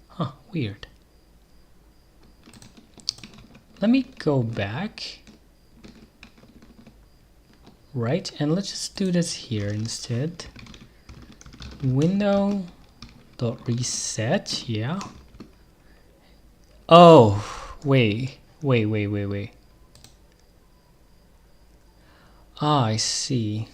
Speaker 1: Huh, weird. Let me go back. Right, and let's just do this here instead. Window dot reset, yeah. Oh, wait. Ah, I see.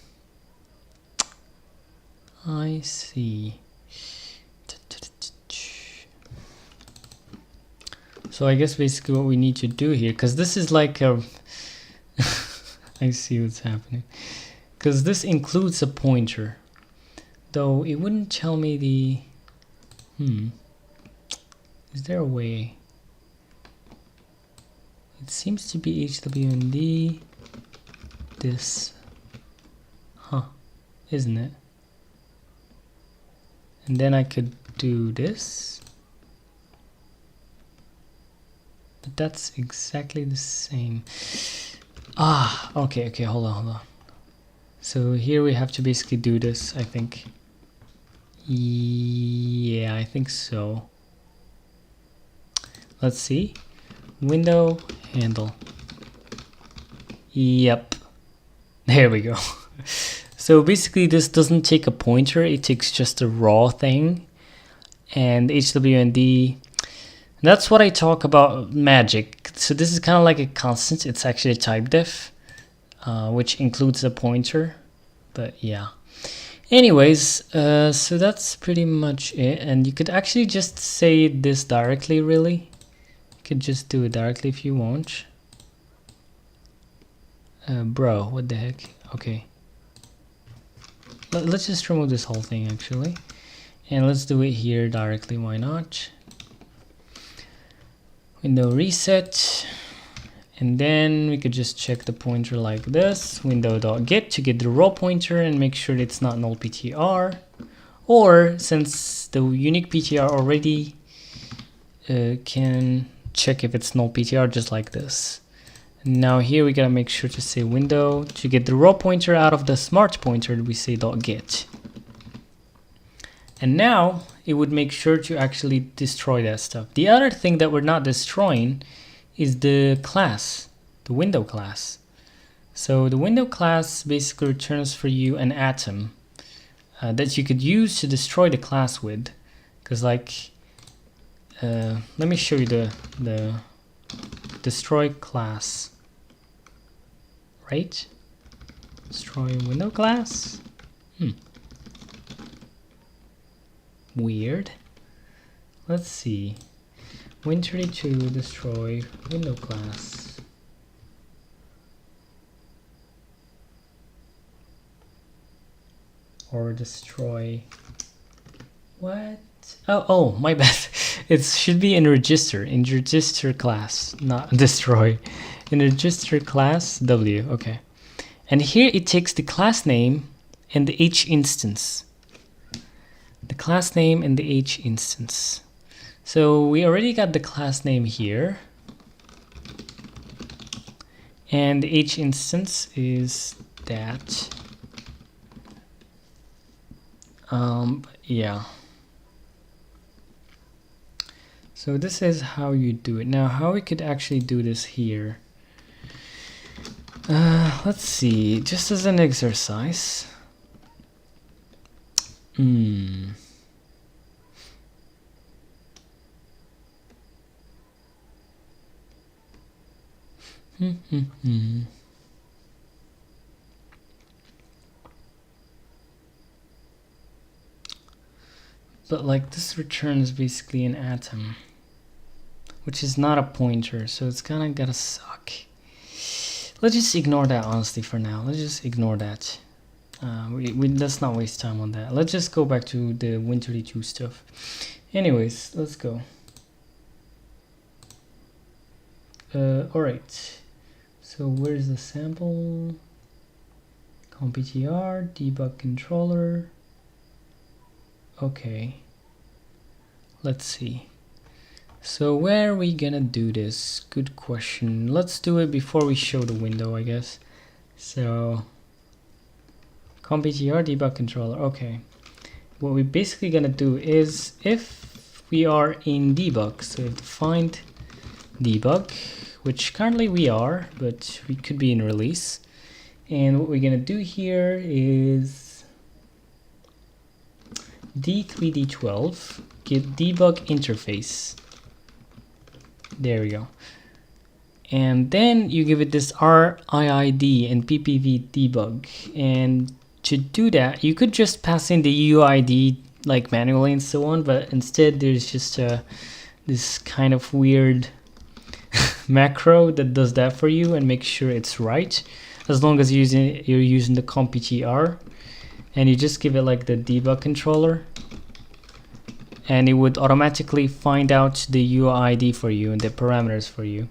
Speaker 1: So I guess basically what we need to do here, because this is like a... I see what's happening. Because this includes a pointer. Though it wouldn't tell me the... Is there a way? It seems to be HWND. This. Huh. Isn't it? And then I could do this. But that's exactly the same. Ah, okay, hold on. So here we have to basically do this, I think. Yeah, I think so. Let's see. Window handle. Yep. There we go. So basically this doesn't take a pointer, it takes just a raw thing. And HWND, that's what I talk about magic. So this is kind of like a constant, it's actually a type def, which includes a pointer, but yeah. Anyways, so that's pretty much it, and you could actually just say this directly, really. You could just do it directly if you want. Bro, what the heck? Okay. Let's just remove this whole thing, actually. And let's do it here directly, why not? Window reset. And then we could just check the pointer like this, window.get to get the raw pointer and make sure it's not null PTR. Or since the unique PTR already can check if it's null PTR just like this. Now here we gotta make sure to say window to get the raw pointer out of the smart pointer, we say .get. And now it would make sure to actually destroy that stuff. The other thing that we're not destroying is the class, the window class. So the window class basically returns for you an atom that you could use to destroy the class with. Because like, let me show you the destroy class, right? Destroy window class. Weird. Let's see. Win32 destroy window class. Or destroy what? Oh, my bad. It should be in register class, not destroy. In register class W. Okay. And here it takes the class name and the H instance. The class name and the H instance. So we already got the class name here. And the H instance is that. Yeah. So this is how you do it. Now, how we could actually do this here. Let's see, just as an exercise. But like this returns basically an atom, which is not a pointer, so it's kind of gotta suck. Let's just ignore that honestly for now. Let's just ignore that. Let's not waste time on that. Let's just go back to the Win32 stuff. Anyways, let's go. Alright. So where's the sample? CompTR, debug controller. Okay. Let's see. So where are we gonna do this? Good question. Let's do it before we show the window, I guess. So CompTR debug controller. Okay. What we're basically gonna do is if we are in debug, so we have to find debug, which currently we are, but we could be in release. And what we're gonna do here is D3D12 get debug interface. There we go. And then you give it this RIID and PPV debug. And to do that, you could just pass in the UID like manually and so on, but instead there's just this kind of weird macro that does that for you and makes sure it's right, as long as you're using the CompTR. And you just give it like the debug controller, and it would automatically find out the UID for you and the parameters for you.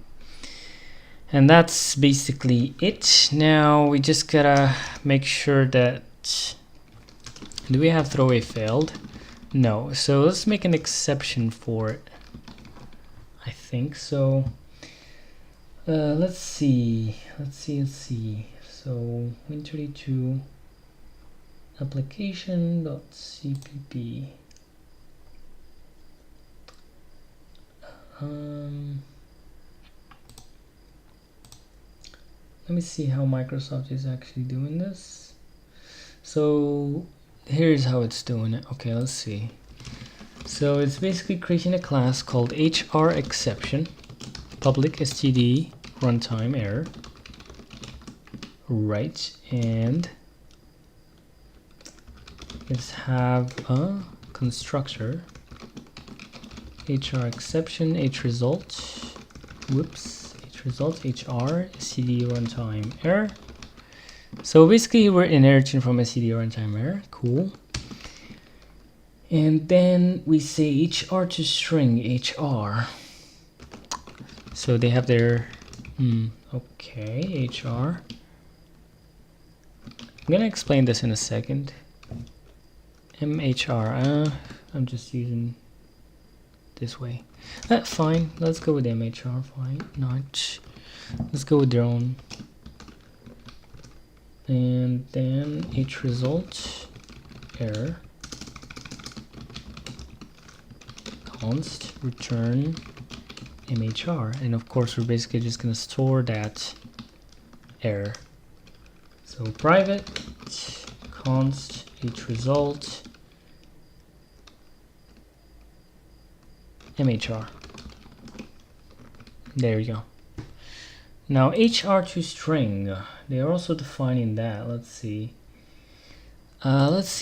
Speaker 1: And that's basically it. Now we just gotta make sure that, do we have throwaway failed? No, so let's make an exception for it. I think so. Let's see. So Win32 application.cpp. Let me see how Microsoft is actually doing this. So here's how it's doing it. Okay, let's see. So it's basically creating a class called HR exception, public std runtime error, right? And let's have a constructor HR exception result, HR std runtime error. So basically we're inheriting from a std runtime error. Cool. And then we say HR to string HR. So they have their okay, HR. I'm gonna explain this in a second. MHR. I'm just using this way. Fine. Let's go with MHR. Fine. Not. Let's go with their own. And then H result error const return MHR, and of course we're basically just gonna store that error. So private const H result MHR. There we go. Now HR2string, they are also defining that. Let's see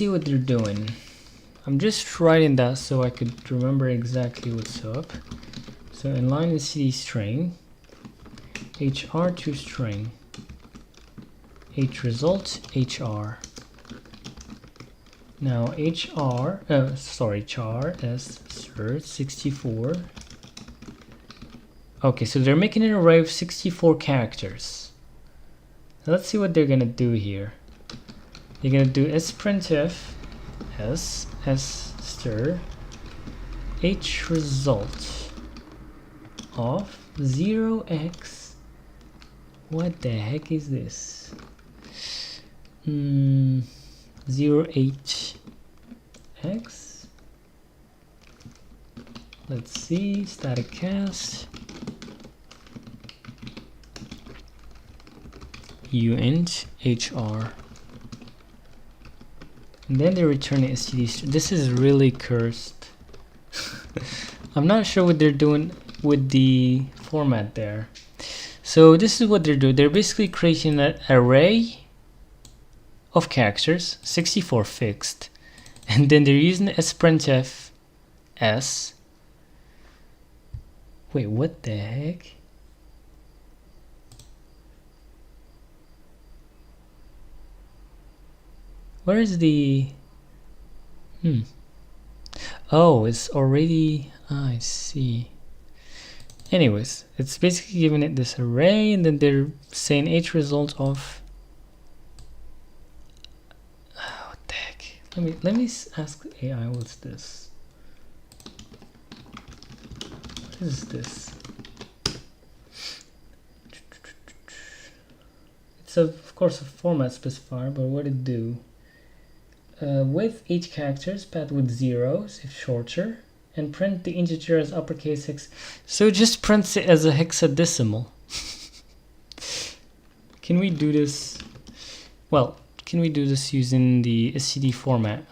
Speaker 1: what they're doing. I'm just writing that so I could remember exactly what's up. So in line is CD string, HR2string, result HR. Now char s str 64. Okay, so they're making an array of 64 characters. Now let's see what they're gonna do here. They're gonna do sprintf s str h result of 0x. What the heck is this? 0h x. Let's see, static cast uint hr, and then they return a std string. This is really cursed. I'm not sure what they're doing with the format there. So this is what they're doing. They're basically creating an array of characters, 64 fixed, and then they're using sprintf s. Wait, what the heck? Where is the oh, it's already, I see. Anyways, it's basically giving it this array, and then they're saying h result of what the heck. Let me ask AI, what's this? What is this? It's of course a format specifier, but what it do? With 8 characters, path with zeros if shorter, and print the integer as uppercase hex. So it just prints it as a hexadecimal. Can we do this? Well, can we do this using the std format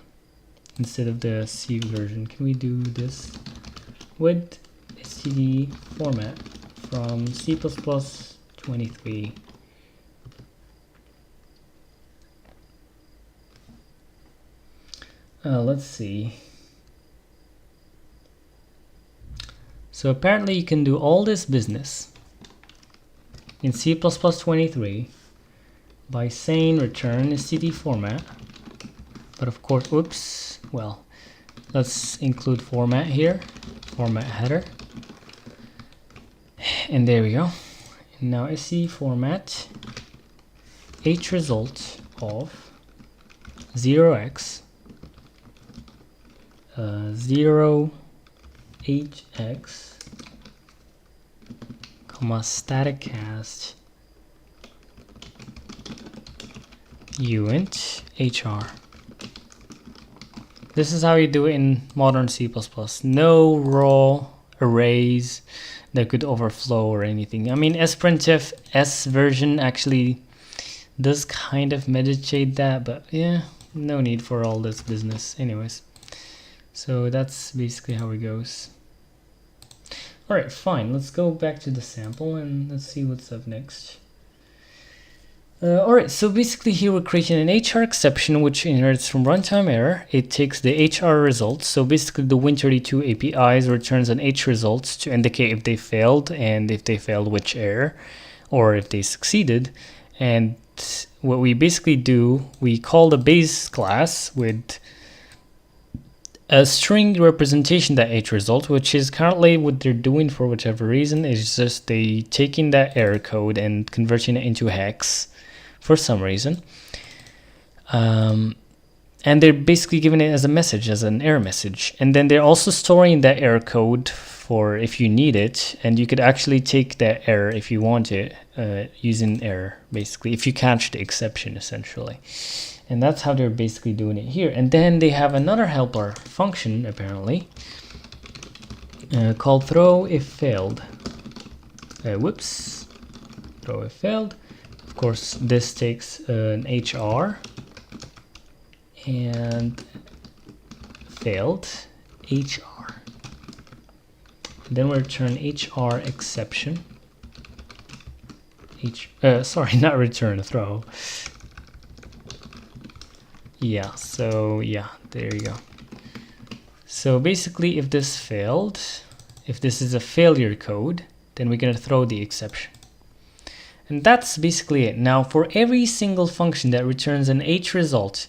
Speaker 1: instead of the C version? Can we do this with std format from C++23? Let's see. So apparently you can do all this business in C++23 by saying return std format, but of course, oops, well, let's include format here, format header, and there we go. And now std format h result of 0x 0hx comma static cast uint hr. This is how you do it in modern C++. No raw arrays that could overflow or anything. I mean, sprintf s version actually does kind of meditate that, but yeah, no need for all this business. Anyways, so that's basically how it goes. Alright, fine. Let's go back to the sample and let's see what's up next. Alright, so basically here we're creating an HR exception which inherits from runtime error. It takes the HR results. So basically the Win32 APIs returns an H results to indicate if they failed, and if they failed, which error, or if they succeeded. And what we basically do, we call the base class with a string representation that H result, which is currently what they're doing for whichever reason, is just they taking that error code and converting it into hex for some reason. And they're basically giving it as a message, as an error message. And then they're also storing that error code for if you need it, and you could actually take that error if you want it, using error, basically, if you catch the exception, essentially. And that's how they're basically doing it here. And then they have another helper function, apparently, called throw if failed. Throw if failed. Of course, this takes an HR and failed HR. Then we return HR exception. sorry, not return, throw. Yeah, so yeah, there you go. So basically, if this failed, if this is a failure code, then we're going to throw the exception. And that's basically it. Now, for every single function that returns an H result,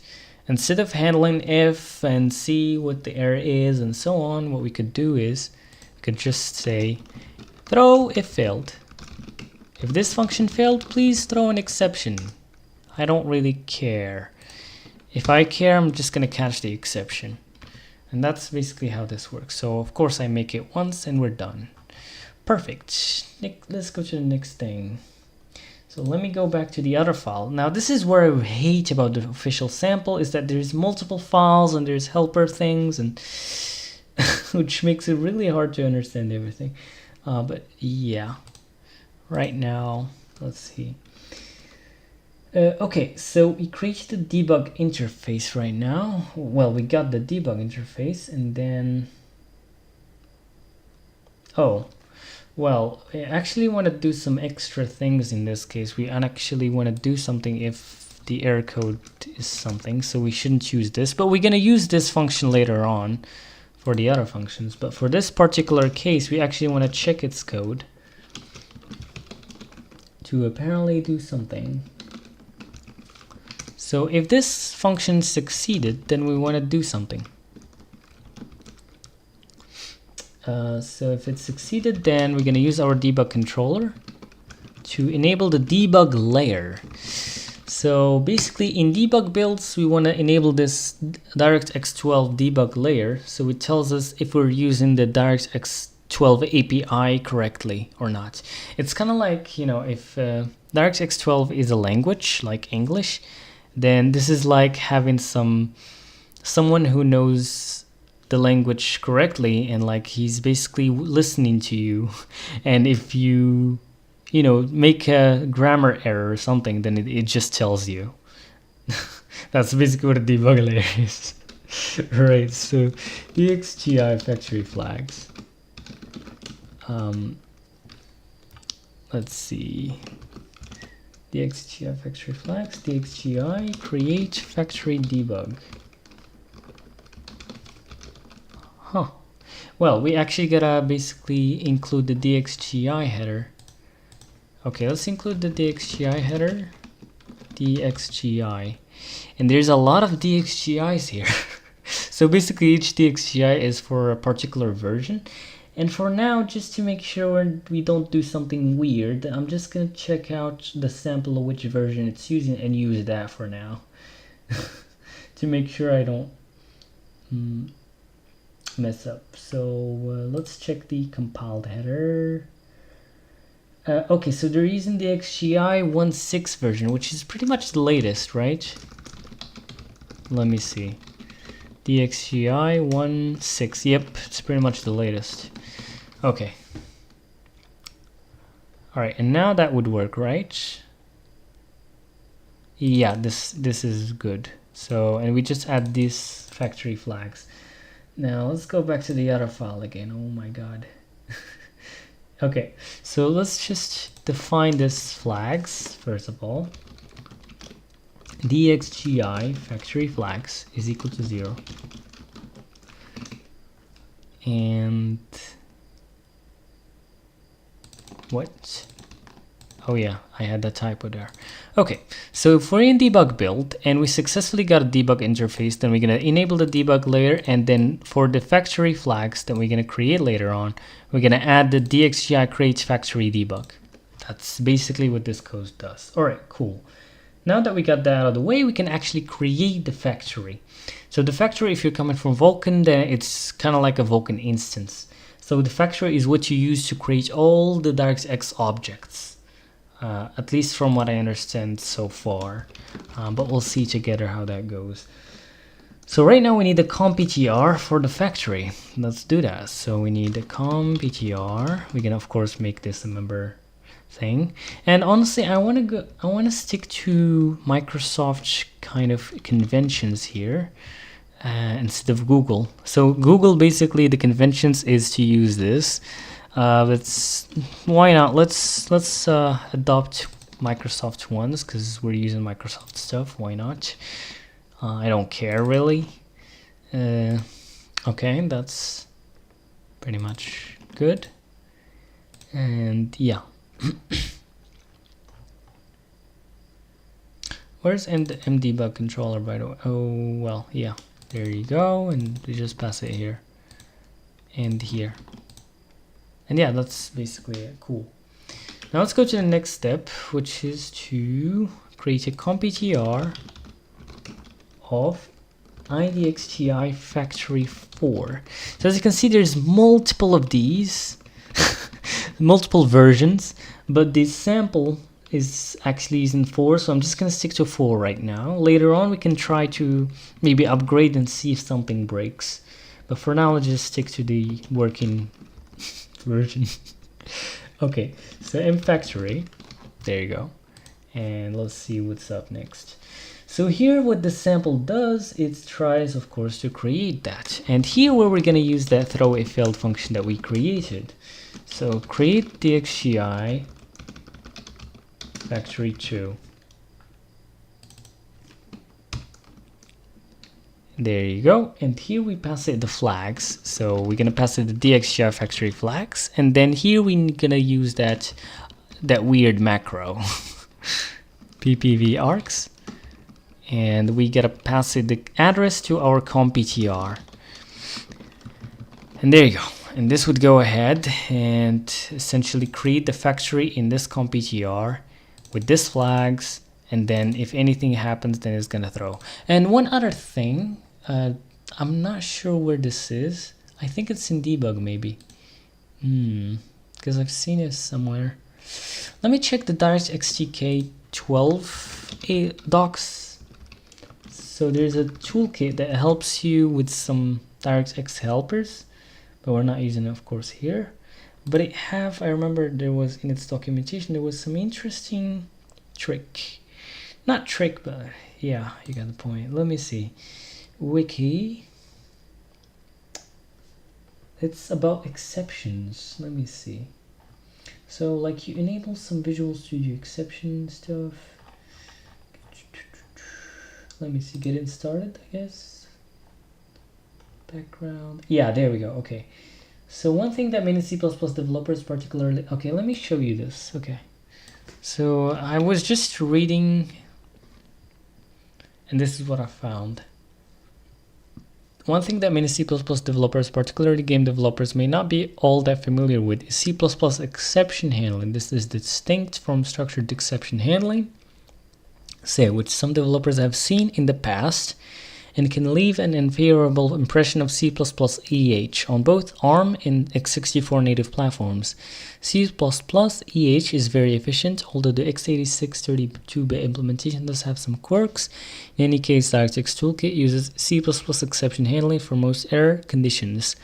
Speaker 1: instead of handling if and see what the error is and so on, what we could do is we could just say throw if failed. If this function failed, please throw an exception. I don't really care. If I care, I'm just going to catch the exception. And that's basically how this works. So of course I make it once and we're done. Perfect. Let's go to the next thing. So let me go back to the other file. Now this is where I hate about the official sample, is that there's multiple files and there's helper things, and which makes it really hard to understand everything. But yeah, right now, let's see. Okay, so we created the debug interface right now. Well, we got the debug interface, and then, oh, well, I actually want to do some extra things in this case. We actually want to do something if the error code is something, so we shouldn't use this, but we're going to use this function later on for the other functions. But for this particular case, we actually want to check its code to apparently do something. So if this function succeeded, then we want to do something. So if it succeeded, then we're going to use our debug controller to enable the debug layer. So basically in debug builds, we want to enable this DirectX 12 debug layer. So it tells us if we're using the DirectX 12 API correctly or not. It's kind of like, you know, if DirectX 12 is a language like English, then this is like having someone who knows the language correctly, and like he's basically listening to you, and if you know, make a grammar error or something, then it just tells you. That's basically what a debug layer is. Right, so dxgi factory flags. Let's see, dxgi factory flags, dxgi create factory debug. Huh. Well, we actually gotta basically include the dxgi header. Okay, let's include the dxgi header, dxgi. And there's a lot of dxgis here. So basically each dxgi is for a particular version. And for now, just to make sure we don't do something weird, I'm just gonna check out the sample of which version it's using and use that for now. To make sure I don't mess up. So let's check the compiled header. Okay, so they're using the dxgi 1.6 version, which is pretty much the latest, right? Let me see. dxgi 1.6. Yep, it's pretty much the latest. Okay. All right, and now that would work, right? Yeah, this is good. So, and we just add these factory flags. Now let's go back to the other file again. Oh my god. Okay, so let's just define this flags first of all. dxgi factory flags is equal to 0. And what? Oh yeah, I had that typo there. Okay, so if we're in debug build and we successfully got a debug interface, then we're going to enable the debug layer, and then for the factory flags that we're going to create later on, we're going to add the dxgi create factory debug. That's basically what this code does. All right, cool. Now that we got that out of the way, we can actually create the factory. So the factory, if you're coming from Vulkan, then it's kind of like a Vulkan instance. So the factory is what you use to create all the DirectX objects. At least from what I understand so far, but we'll see together how that goes. So right now we need a comptr for the factory. Let's do that. So we need a comptr. We can of course make this a member thing. And honestly, I want to stick to Microsoft kind of conventions here instead of Google. So Google, basically the conventions is to use this. Why not? Let's adopt Microsoft ones because we're using Microsoft stuff. Why not? I don't care really. Okay, that's pretty much good. And yeah. Where's mdebug controller, by the way? Oh, well, yeah. There you go. And we just pass it here. And here. And yeah, that's basically it. Cool. Now let's go to the next step, which is to create a comptr of idxgi factory 4. So as you can see, there's multiple of these, multiple versions, but the sample is actually using 4, so I'm just gonna stick to 4 right now. Later on we can try to maybe upgrade and see if something breaks, but for now I'll just stick to the working version. Okay, so m factory, there you go, and let's see what's up next. So here what the sample does, it tries of course to create that, and here where we're gonna use that throw a failed function that we created. So create dxgi factory 2. There you go, and here we pass it the flags. So we're gonna pass it the dxgi factory flags, and then here we're gonna use that weird macro ppv args, and we gotta pass it the address to our comptr. And there you go. And this would go ahead and essentially create the factory in this comptr with this flags, and then if anything happens, then it's gonna throw. And one other thing, I'm not sure where this is. I think it's in debug maybe. Because I've seen it somewhere. Let me check the DirectX 12 docs. So there's a toolkit that helps you with some DirectX helpers, but we're not using it of course here. But I remember there was in its documentation, there was some interesting trick. Not trick, but yeah, you got the point. Let me see. Wiki. It's about exceptions. Let me see. So like you enable some Visual Studio exception stuff. Let me see, getting started, I guess. Background. Yeah, there we go. Okay. So one thing that many C++ developers particularly... Okay, let me show you this. Okay. So I was just reading, and this is what I found. One thing that many C++ developers, particularly game developers, may not be all that familiar with is C++ exception handling. This is distinct from structured exception handling, which some developers have seen in the past, and can leave an unfavorable impression of C++ EH on both ARM and x64 native platforms. C++ EH is very efficient, although the x86 32-bit implementation does have some quirks. In any case, DirectX Toolkit uses C++ exception handling for most error conditions,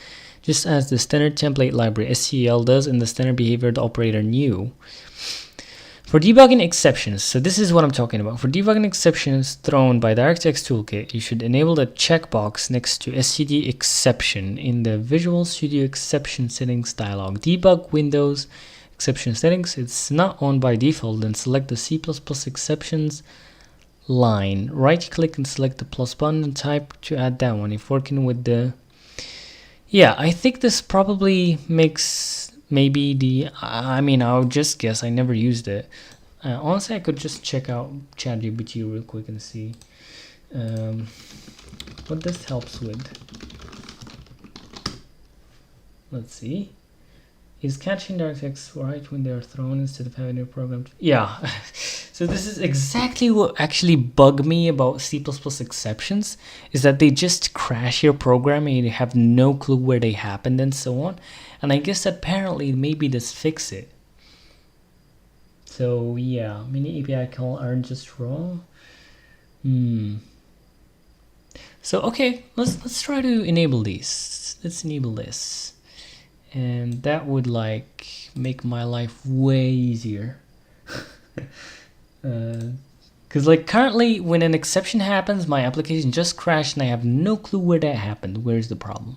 Speaker 1: just as the standard template library STL does in the standard behavior operator new. For debugging exceptions, so this is what I'm talking about. For debugging exceptions thrown by DirectX Toolkit, you should enable the checkbox next to std exception in the Visual Studio exception settings dialog. Debug Windows exception settings. It's not on by default. Then select the C++ exceptions line. Right click and select the plus button and type to add that one. If working with the... Yeah, I think this probably makes... Maybe the, I mean, I'll just guess, I never used it. Honestly, I could just check out ChatGPT real quick and see what this helps with. Let's see. Is catching DirectX right when they are thrown instead of having a program? Yeah. So this is exactly what actually bugged me about C++ exceptions, is that they just crash your program and you have no clue where they happened and so on. And I guess apparently maybe this fix it. So yeah, many API calls aren't just wrong. So okay, let's try to enable these. Let's enable this, and that would like make my life way easier. Because like currently when an exception happens, my application just crashed and I have no clue where that happened. Where's the problem?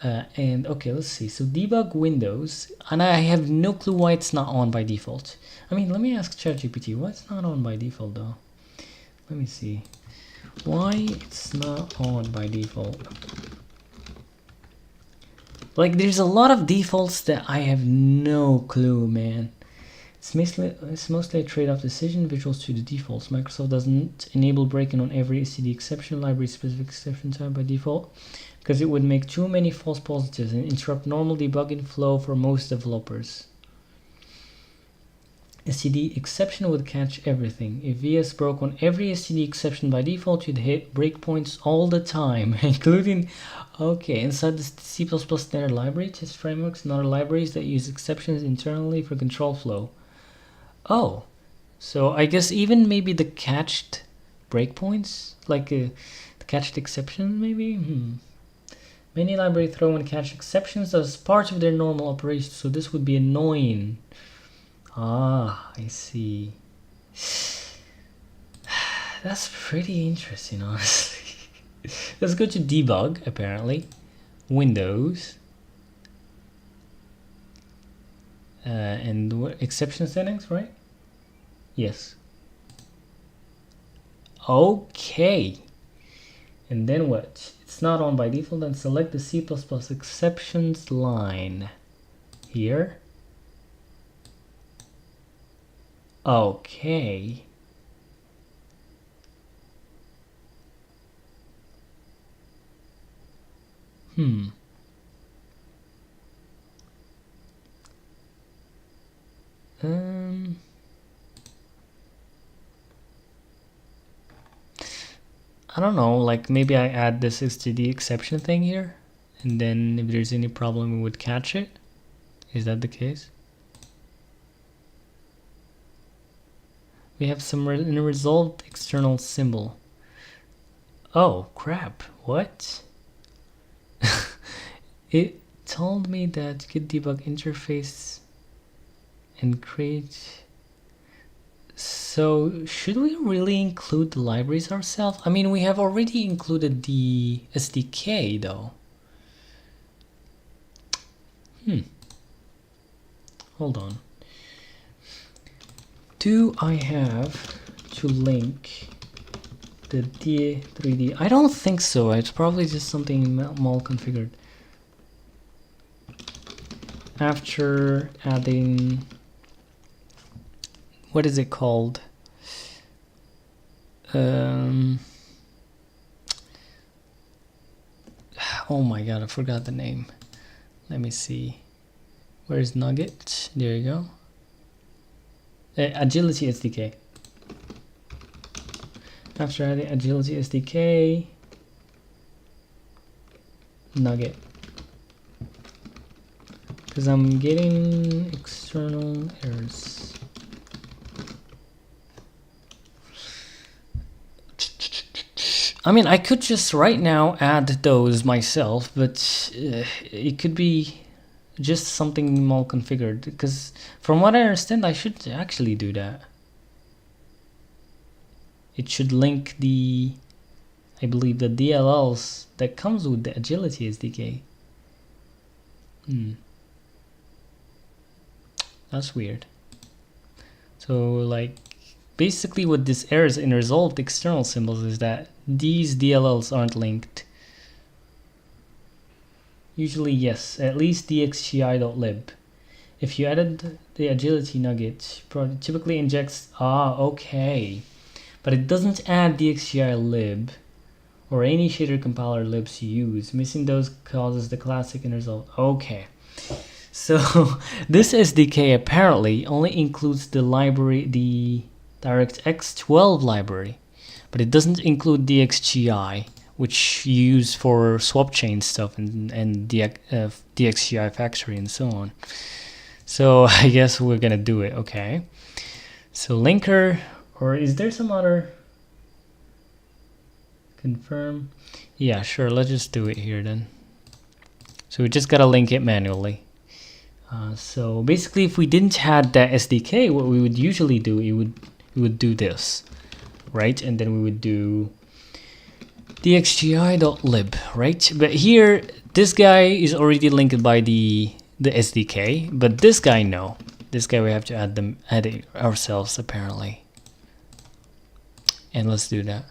Speaker 1: And okay, let's see. So debug Windows, and I have no clue why it's not on by default. I mean, let me ask ChatGPT why it's not on by default though. Let me see why it's not on by default. Like, there's a lot of defaults that I have no clue, man. It's mostly a trade-off decision. Visual Studio defaults. Microsoft doesn't enable breaking on every STD exception library specific exception type by default, because it would make too many false positives and interrupt normal debugging flow for most developers. STD exception would catch everything. If VS broke on every STD exception by default, you'd hit breakpoints all the time, including, okay, inside the C++ standard library, test frameworks and other libraries that use exceptions internally for control flow. Oh, so I guess even maybe the catched breakpoints, like the catched exceptions, maybe? Many libraries throw in catch exceptions as part of their normal operation, so this would be annoying. Ah, I see. That's pretty interesting, honestly. Let's go to debug, apparently. Windows. And what, exception settings, right? Yes. Okay. And then what? It's not on by default, then select the C++ exceptions line. Here. Okay. I don't know, like maybe I add this STD exception thing here, and then if there's any problem we would catch it. Is that the case? We have some unresolved external symbol. Oh crap, what? It told me that git debug interface and create. So should we really include the libraries ourselves? I mean, we have already included the SDK though. Hold on. Do I have to link the D3D? I don't think so. It's probably just something mal configured. After adding, what is it called? Oh my god, I forgot the name. Let me see. Where is NuGet? There you go. Agility SDK. After adding Agility SDK, NuGet. Because I'm getting external errors. I mean, I could just right now add those myself, but it could be just something mal configured, because from what I understand, I should actually do that. It should link the, I believe, the DLLs that comes with the Agility SDK. That's weird. So like basically what this errors in resolved external symbols is that these DLLs aren't linked. Usually yes, at least dxgi.lib. If you added the agility nugget, typically injects, okay. But it doesn't add dxgi.lib or any shader compiler libs you use. Missing those causes the classic unresolved. Okay. So this SDK apparently only includes the library, the DirectX 12 library, but it doesn't include dxgi, which you use for swap chain stuff and dxgi factory and so on. So I guess we're gonna do it. Okay. So linker, or is there some other? Confirm. Yeah, sure. Let's just do it here then. So we just gotta link it manually. So basically, if we didn't have that SDK, what we would usually do, we would do this, right? And then we would do dxgi.lib, right? But here, this guy is already linked by the SDK, but this guy no. This guy we have to add it ourselves apparently. And let's do that.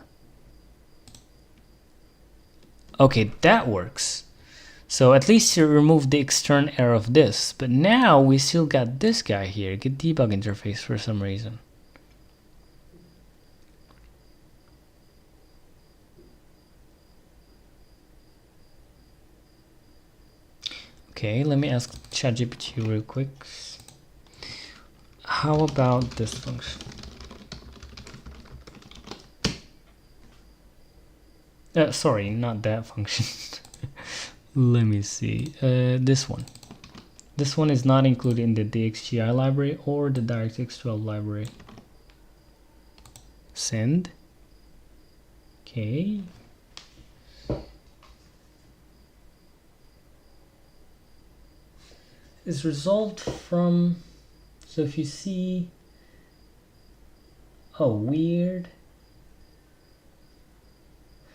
Speaker 1: Okay, that works. So at least you remove the external error of this, but now we still got this guy here, get debug interface for some reason. Okay, let me ask ChatGPT real quick. How about this function? Sorry, not that function. Let me see. This one. This one is not included in the dxgi library or the DirectX 12 library. Send. Okay. It's resolved from. So if you see. Oh, weird.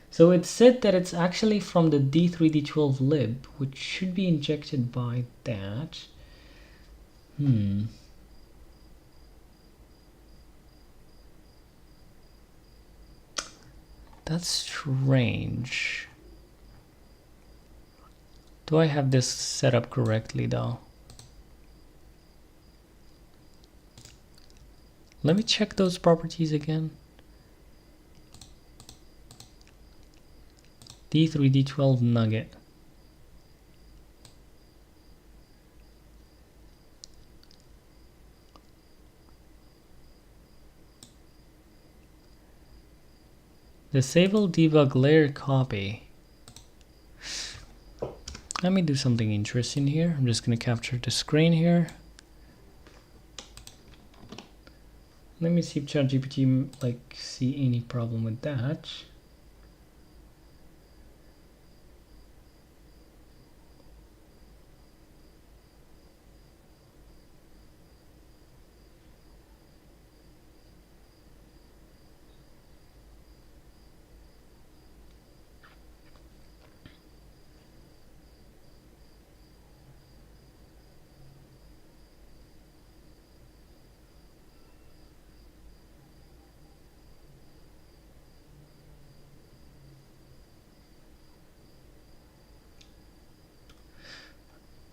Speaker 1: So it said that it's actually from the D3D12 lib, which should be injected by that. That's strange. Do I have this set up correctly though? Let me check those properties again. D3D12 NuGet. Disable debug layer copy. Let me do something interesting here. I'm just going to capture the screen here. Let me see if ChatGPT like see any problem with that.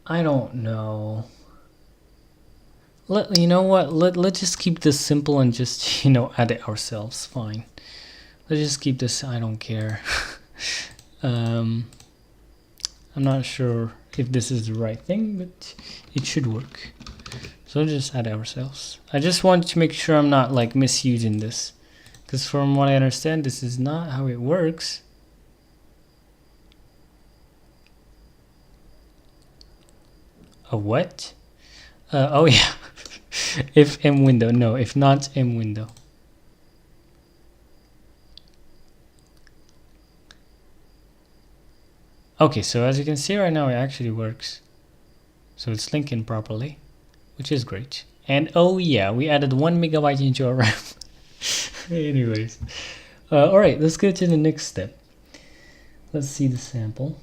Speaker 1: I don't know. You know what? Let's just keep this simple and just, add it ourselves. Fine. Let's just keep this. I don't care. I'm not sure if this is the right thing, but it should work. So let's just add it ourselves. I just want to make sure I'm not like misusing this, because from what I understand, this is not how it works. A what? Oh yeah. If M window. No, if not M window. Okay, so as you can see right now, it actually works. So it's linking properly, which is great. And oh yeah, we added 1 megabyte into our RAM. Anyways. Alright, let's go to the next step. Let's see the sample.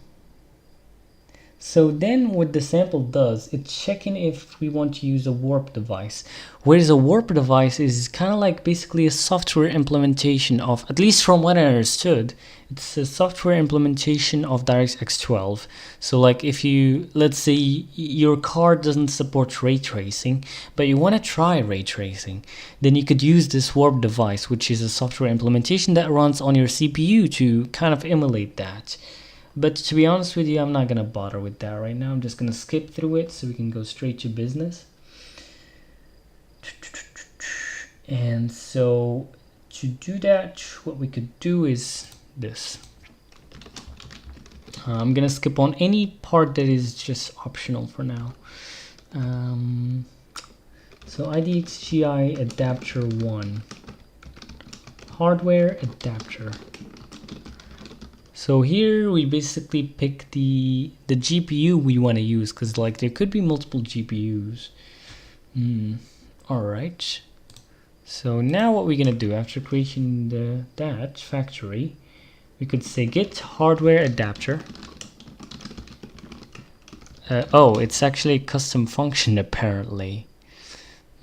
Speaker 1: So then what the sample does, it's checking if we want to use a warp device. Whereas a warp device is kind of like basically a software implementation of, at least from what I understood, it's a software implementation of DirectX 12. So like if you, let's say your card doesn't support ray tracing, but you want to try ray tracing, then you could use this warp device, which is a software implementation that runs on your CPU to kind of emulate that. But to be honest with you, I'm not going to bother with that right now. I'm just going to skip through it so we can go straight to business. And so to do that, what we could do is this. I'm going to skip on any part that is just optional for now. So IDXGI adapter 1. Hardware adapter. So here we basically pick the GPU we want to use, because like there could be multiple GPUs. Alright. So now what we're gonna do after creating that factory, we could say get hardware adapter. Oh, it's actually a custom function apparently.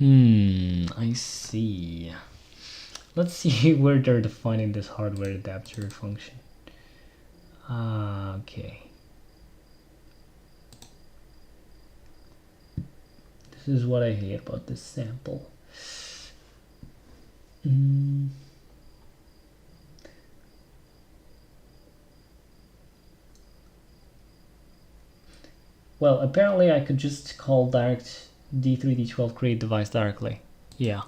Speaker 1: I see. Let's see where they're defining this hardware adapter function. Okay. This is what I hate about this sample. Well, apparently I could just call direct D3D12 create device directly. Yeah,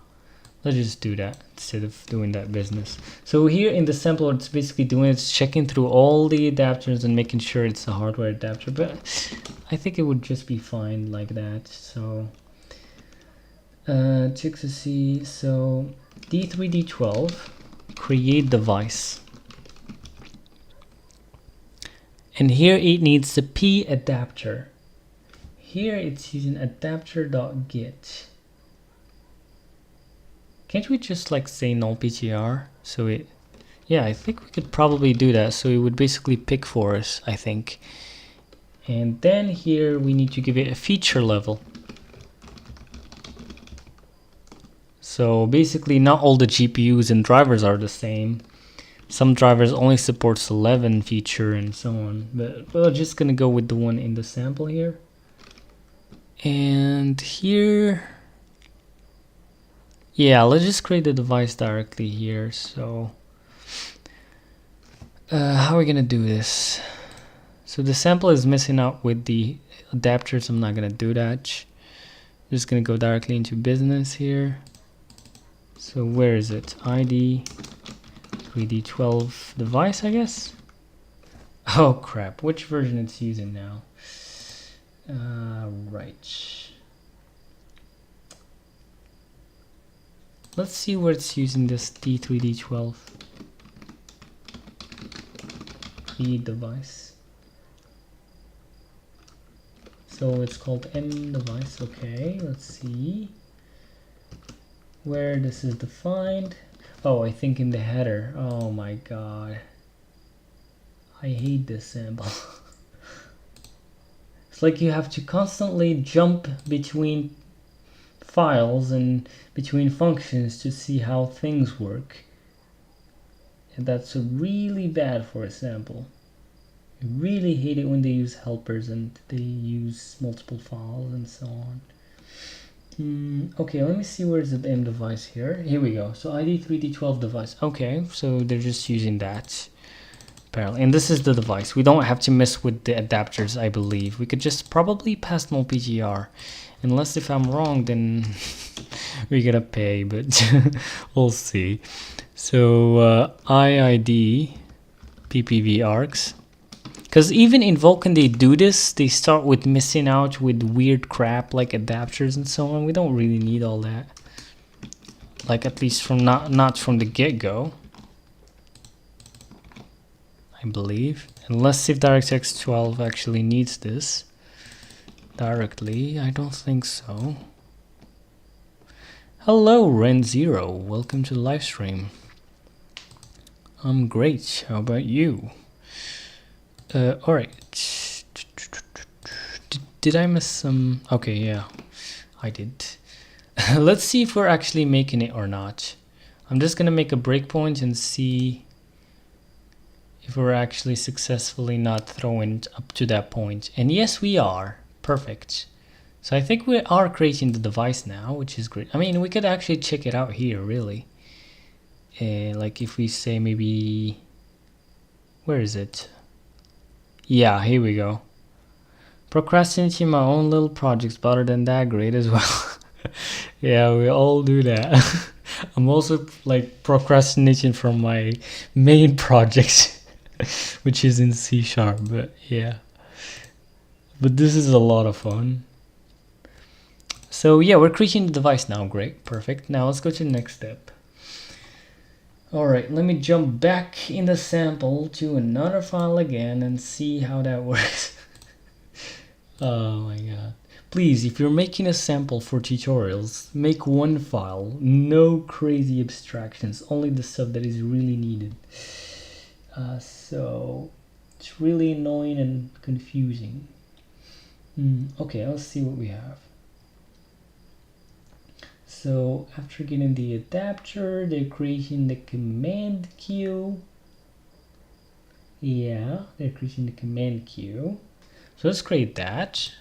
Speaker 1: let's just do that instead of doing that business. So here in the sample, what it's basically doing is checking through all the adapters and making sure it's a hardware adapter, but I think it would just be fine like that. So check to see, so D3D12 create device. And here it needs the P adapter. Here it's using adapter.get. Can't we just like say null ptr? So it, yeah, I think we could probably do that. So it would basically pick for us, I think. And then here we need to give it a feature level. So basically not all the GPUs and drivers are the same. Some drivers only supports 11 feature and so on, but we're just gonna go with the one in the sample here. And here, yeah, let's just create the device directly here. So how are we gonna do this? So the sample is missing out with the adapters. I'm not gonna do that. I'm just gonna go directly into business here. So where is it? ID 3D12 device, I guess. Oh crap, which version it's using now? Right. Let's see where it's using this D3D12 create device. So it's called M device. Okay, let's see where this is defined. Oh, I think in the header. Oh my god, I hate this sample. It's like you have to constantly jump between files and between functions to see how things work. And that's really bad for a sample. I really hate it when they use helpers and they use multiple files and so on. Okay, let me see where's the M device here. Here we go. So ID 3D12 device. Okay, so they're just using that apparently. And this is the device. We don't have to mess with the adapters, I believe. We could just probably pass null PGR. Unless if I'm wrong, then we're gonna pay, but we'll see. So IID PPV args. Because even in Vulkan they do this, they start with missing out with weird crap like adapters and so on. We don't really need all that. Like at least from not from the get-go, I believe. Unless if DirectX 12 actually needs this directly, I don't think so. Hello Ren0, welcome to the live stream. I'm great, how about you? Alright. Did I miss some? Okay, yeah, I did. Let's see if we're actually making it or not. I'm just gonna make a breakpoint and see if we're actually successfully not throwing up to that point. And yes, we are. Perfect. So I think we are creating the device now, which is great. I mean, we could actually check it out here, really. Like if we say maybe, where is it? Yeah, here we go. Procrastinating my own little projects, better than that, great as well. Yeah, we all do that. I'm also like procrastinating from my main projects, which is in C#, but yeah. But this is a lot of fun. So yeah, we're creating the device now. Great, perfect. Now let's go to the next step. Alright, let me jump back in the sample to another file again and see how that works. Oh my god. Please, if you're making a sample for tutorials, make one file. No crazy abstractions, only the stuff that is really needed. So it's really annoying and confusing. Okay, let's see what we have. So after getting the adapter, they're creating the command queue. Yeah, they're creating the command queue. So let's create that.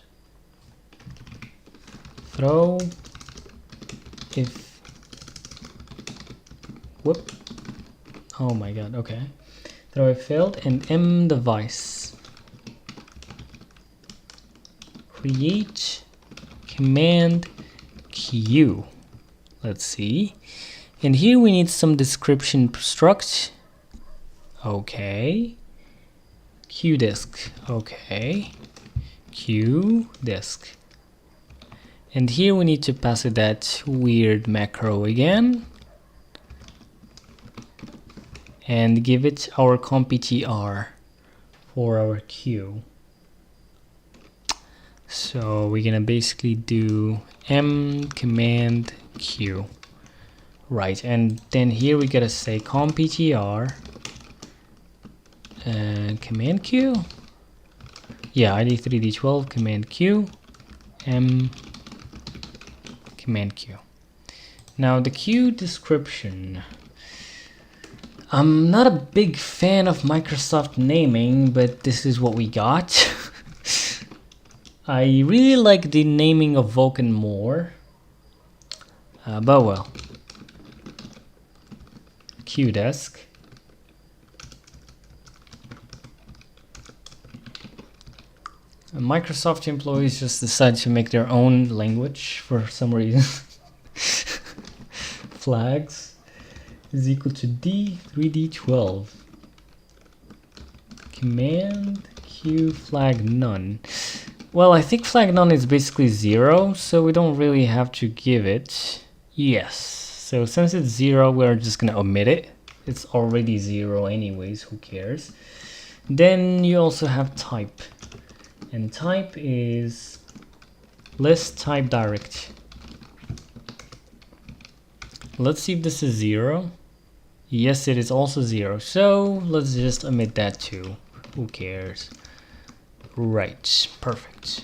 Speaker 1: Throw if, whoop, oh my god, okay. Throw if failed and m device. Create command queue. Let's see. And here we need some description struct. Okay. Queue disk. Okay. Queue disk. And here we need to pass it that weird macro again. And give it our comptr for our queue. So we're gonna basically do m command q, right? And then here we gotta say comptr command q, yeah, id 3d12 command q m command q. Now the queue description. I'm not a big fan of Microsoft naming, but this is what we got. I really like the naming of Vulkan more, but well. Queue desk. Microsoft employees just decided to make their own language for some reason. Flags is equal to d3d12. Command q flag none. Well, I think flag none is basically 0, so we don't really have to give it. Yes. So since it's 0, we're just gonna omit it. It's already 0 anyways, who cares? Then you also have type. And type is list type direct. Let's see if this is 0. Yes, it is also 0. So let's just omit that too. Who cares? Right, perfect.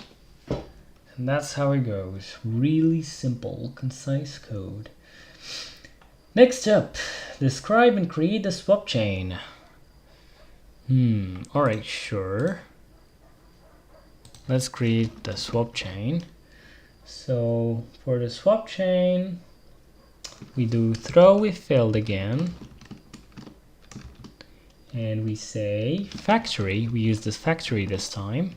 Speaker 1: And that's how it goes. Really simple, concise code. Next up, describe and create the swap chain. Alright, sure. Let's create the swap chain. So for the swap chain, we do throw if failed again. And we say factory. We use this factory this time.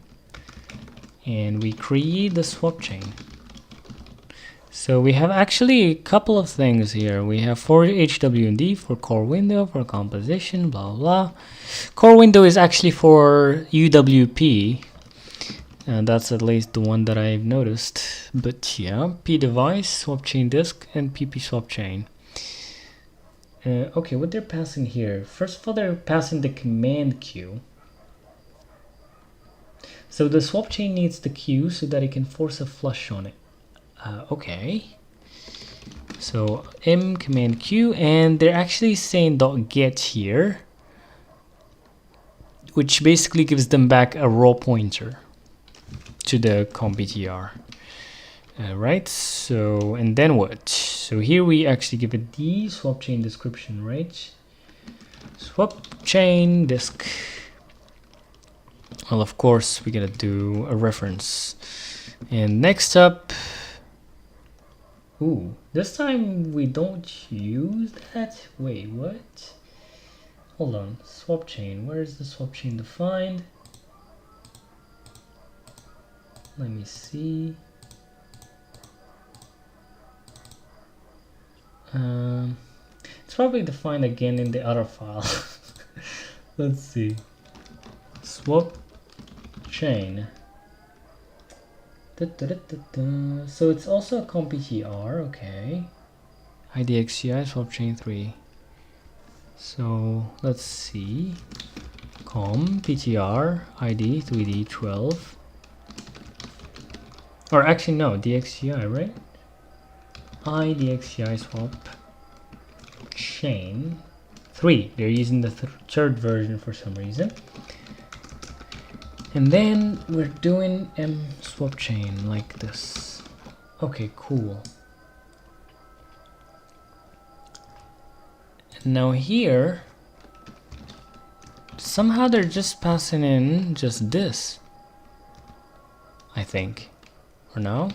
Speaker 1: And we create the swap chain. So we have actually a couple of things here. We have for HWND, for core window, for composition, blah, blah, blah. Core window is actually for UWP. And that's at least the one that I've noticed. But yeah, P device, swap chain disk, and PP swap chain. Okay, what they're passing here. First of all, they're passing the command queue. So the swap chain needs the queue so that it can force a flush on it. Okay. So m command q, and they're actually saying .get here, which basically gives them back a raw pointer to the comptr. Right, so and then what? So here we actually give it the swap chain description, right? Swap chain disk. Well, of course we gotta do a reference. And next up, ooh, this time we don't use that. Wait, what? Hold on, swap chain. Where is the swap chain defined? Let me see. It's probably defined again in the other file. Let's see. Swap chain. So it's also a comptr, okay. IDXGI swap chain 3. So let's see. comptr id 3d12. Or actually no, dxgi, right? IDXGI swap chain 3. They're using the third version for some reason. And then we're doing swapchain like this. Okay, cool. And now here, somehow they're just passing in just this, I think. Or no?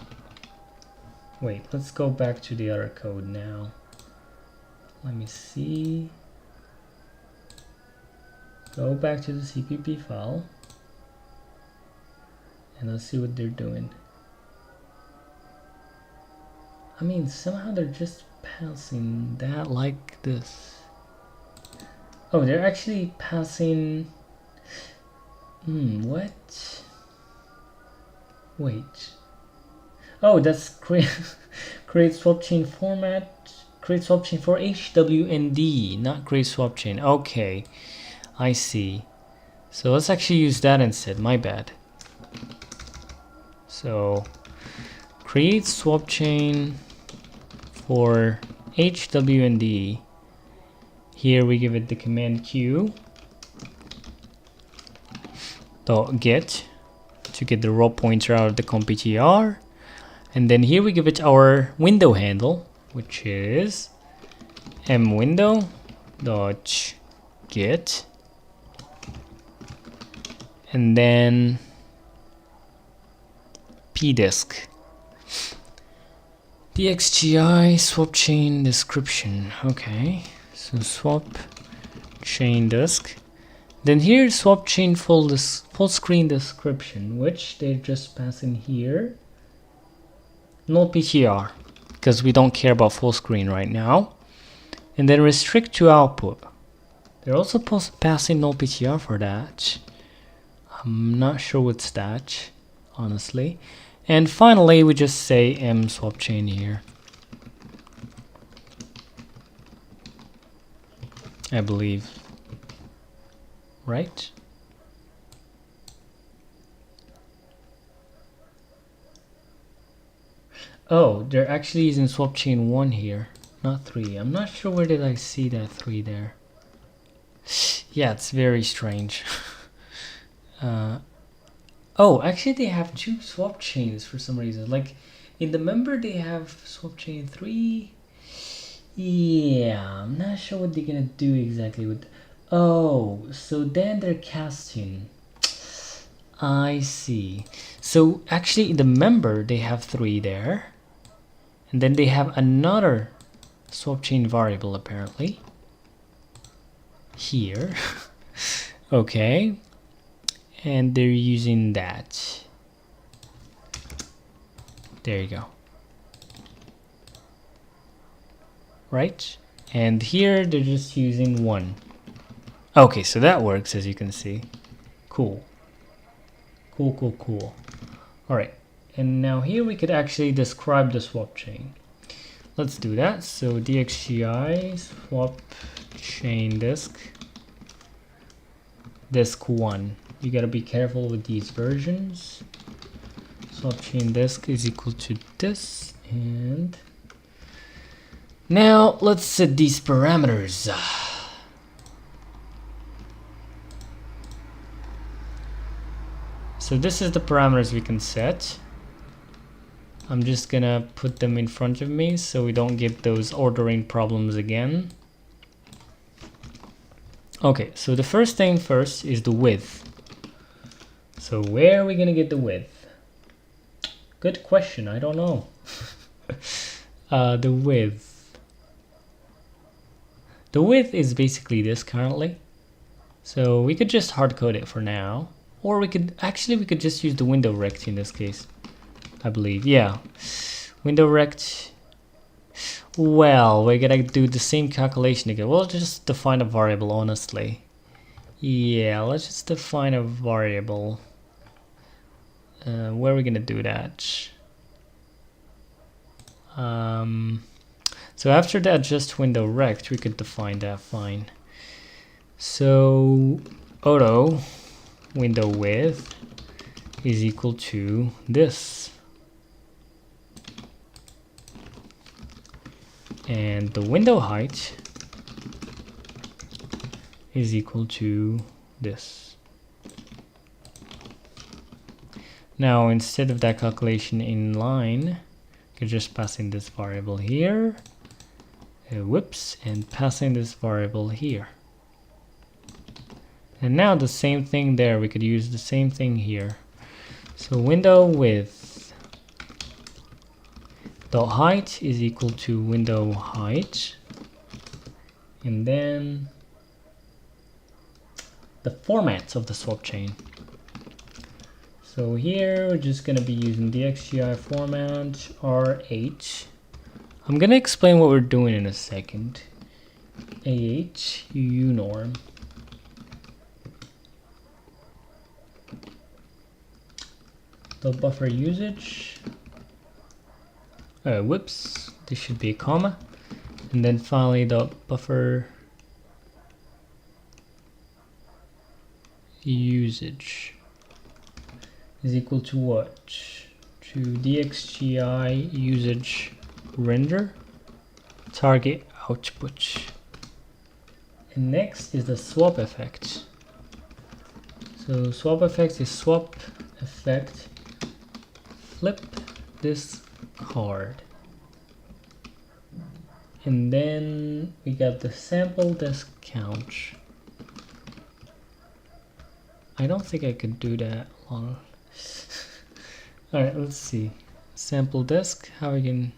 Speaker 1: Wait, let's go back to the other code now. Let me see. Go back to the CPP file. And let's see what they're doing. I mean, somehow they're just passing that like this. Oh, they're actually passing... what? Wait. Oh, that's CreateSwapChain format. CreateSwapChain for HWND, not CreateSwapChain. Okay, I see. So let's actually use that instead. My bad. So CreateSwapChain for HWND. Here we give it the command Q .get to get the raw pointer out of the comptr, and then here we give it our window handle, which is mwindow.get, and then pdisk dxgi swapchain description. Okay, so swap chain disk. Then here's swapchain full screen description, which they just pass in here. No PTR, because we don't care about full screen right now. And then restrict to output. They're also supposed to pass in no PTR for that. I'm not sure what's that, honestly. And finally, we just say swapchain here, I believe. Right? Oh, they're actually using swapchain 1 here, not 3. I'm not sure where did I see that 3 there. Yeah, it's very strange. Oh, actually they have 2 swapchains for some reason. Like in the member they have swapchain 3. Yeah, I'm not sure what they're gonna do exactly with. Oh, so then they're casting. I see. So actually in the member they have 3 there. And then they have another swapchain variable apparently. Here. Okay. And they're using that. There you go. Right? And here they're just using 1. Okay, so that works, as you can see. Cool. Cool, cool, cool. Alright, and now here we could actually describe the swap chain. Let's do that. So dxgi swap chain disk 1. You gotta be careful with these versions. Swap chain disk is equal to this, and now let's set these parameters. So this is the parameters we can set. I'm just gonna put them in front of me so we don't get those ordering problems again. Okay, so the first thing first is the width. So where are we gonna get the width? Good question, I don't know. The width. The width is basically this currently. So we could just hard code it for now. Or we could just use the window rect in this case, I believe. Yeah, window rect. Well, we're gonna do the same calculation again. We'll just define a variable, honestly. Yeah, let's just define a variable. Where are we gonna do that? So after the AdjustWindowRect, we could define that fine. So auto window width is equal to this, and the window height is equal to this. Now instead of that calculation in line, you could just pass in this variable here, whoops, and pass in this variable here. And now the same thing there, we could use the same thing here. So window width dot height is equal to window height, and then the format of the swap chain. So here we're just gonna be using dxgi format R8. I'm gonna explain what we're doing in a second. AH unorm. The buffer usage. Whoops, this should be a comma. And then finally the buffer usage is equal to what? To dxgi usage render target output. And next is the swap effect. So swap effect is swap effect flip this card. And then we got the sample disk count. I don't think I could do that long. Alright, let's see. Sample disk, how we can...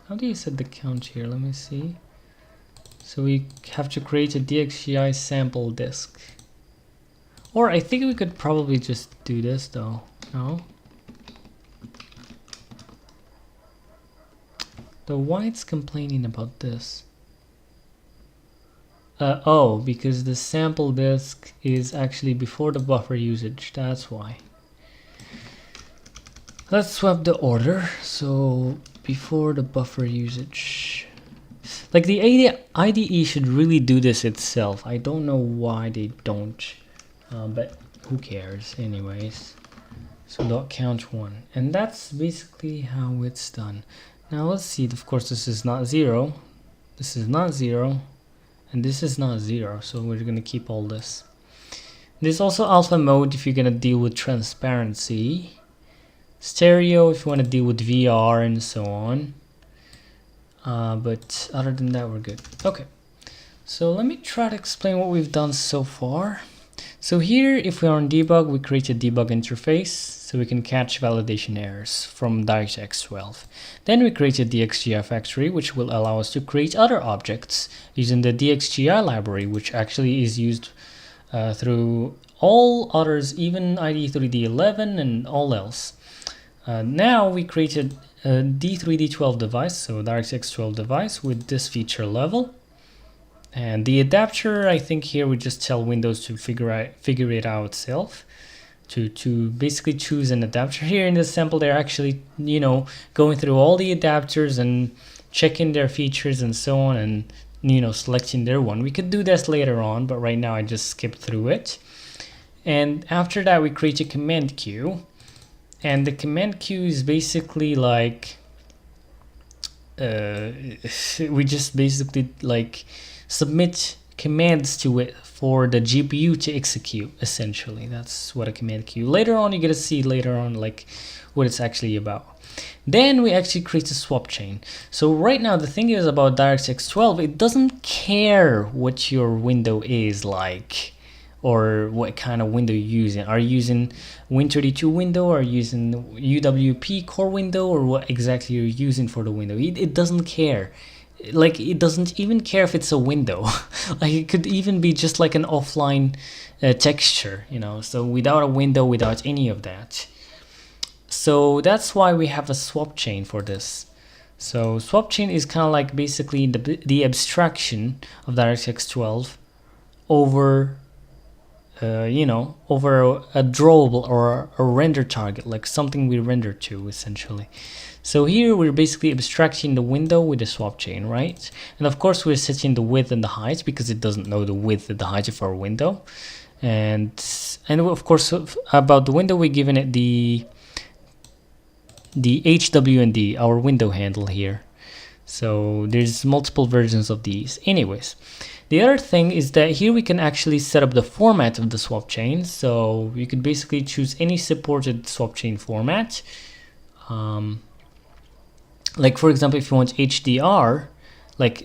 Speaker 1: How do you set the count here? Let me see. So we have to create a dxgi sample disk. Or I think we could probably just do this though. No? So why it's complaining about this? Oh, because the sample disk is actually before the buffer usage. That's why. Let's swap the order. So before the buffer usage. Like the IDE should really do this itself. I don't know why they don't. But who cares anyways. So dot count 1. And that's basically how it's done. Now let's see. Of course this is not 0. This is not 0. And this is not 0, so we're gonna keep all this. There's also alpha mode if you're gonna deal with transparency. Stereo if you want to deal with VR and so on. But other than that, we're good. Okay, so let me try to explain what we've done so far. So here, if we are on debug, we create a debug interface so we can catch validation errors from DirectX 12. Then we create a dxgi factory, which will allow us to create other objects using the dxgi library, which actually is used through all others, even IDE 3D11 and all else. Now we created a D3D12 device, so DirectX 12 device with this feature level. And the adapter, I think here we just tell Windows to figure it out itself. To basically choose an adapter. Here in this sample, they're actually, you know, going through all the adapters and checking their features and so on, and, you know, selecting their one. We could do this later on, but right now I just skipped through it. And after that, we create a command queue. And the command queue is basically like, we just basically like submit commands to it for the GPU to execute. Essentially, that's what a command queue. Later on, you're gonna see later on like what it's actually about. Then we actually create a swap chain. So right now the thing is about DirectX 12, it doesn't care what your window is like or what kind of window you're using. Are you using Win32 window, or using UWP core window, or what exactly you're using for the window? It doesn't care. Like, it doesn't even care if it's a window. Like, it could even be just like an offline texture, you know, so without a window, without any of that. So that's why we have a swap chain for this. So swap chain is kind of like basically the abstraction of DirectX 12 over you know, over a drawable or a render target, like something we render to essentially. So here we're basically abstracting the window with the swap chain, right? And of course we're setting the width and the height because it doesn't know the width and the height of our window. And of course about the window, we're giving it the HWND, our window handle here. So there's multiple versions of these. Anyways, The other thing is that here we can actually set up the format of the swap chain. So you could basically choose any supported swap chain format. Like for example, if you want HDR, like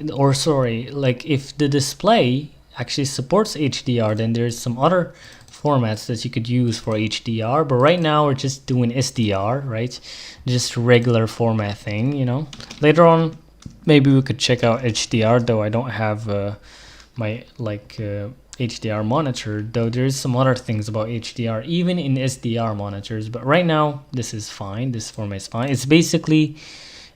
Speaker 1: if the display actually supports HDR, then there's some other formats that you could use for HDR, but right now we're just doing SDR, right? Just regular format thing, you know. Later on maybe we could check out HDR, though I don't have my HDR monitor, though there's some other things about HDR even in SDR monitors, but right now this is fine. This format is fine. It's basically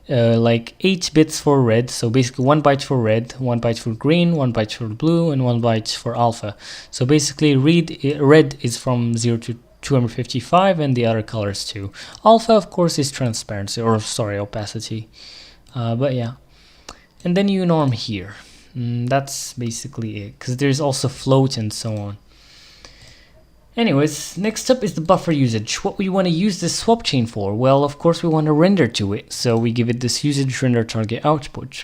Speaker 1: like 8 bits for red, so basically 1 byte for red, 1 byte for green, 1 byte for blue, and 1 byte for alpha. So basically red is from 0 to 255 and the other colors too. Alpha of course is transparency, or sorry, opacity, but yeah. And then you norm here. That's basically it, because there's also float and so on. Anyways, next up is the buffer usage. What we want to use this swap chain for? Well, of course we want to render to it, so we give it this usage render target output.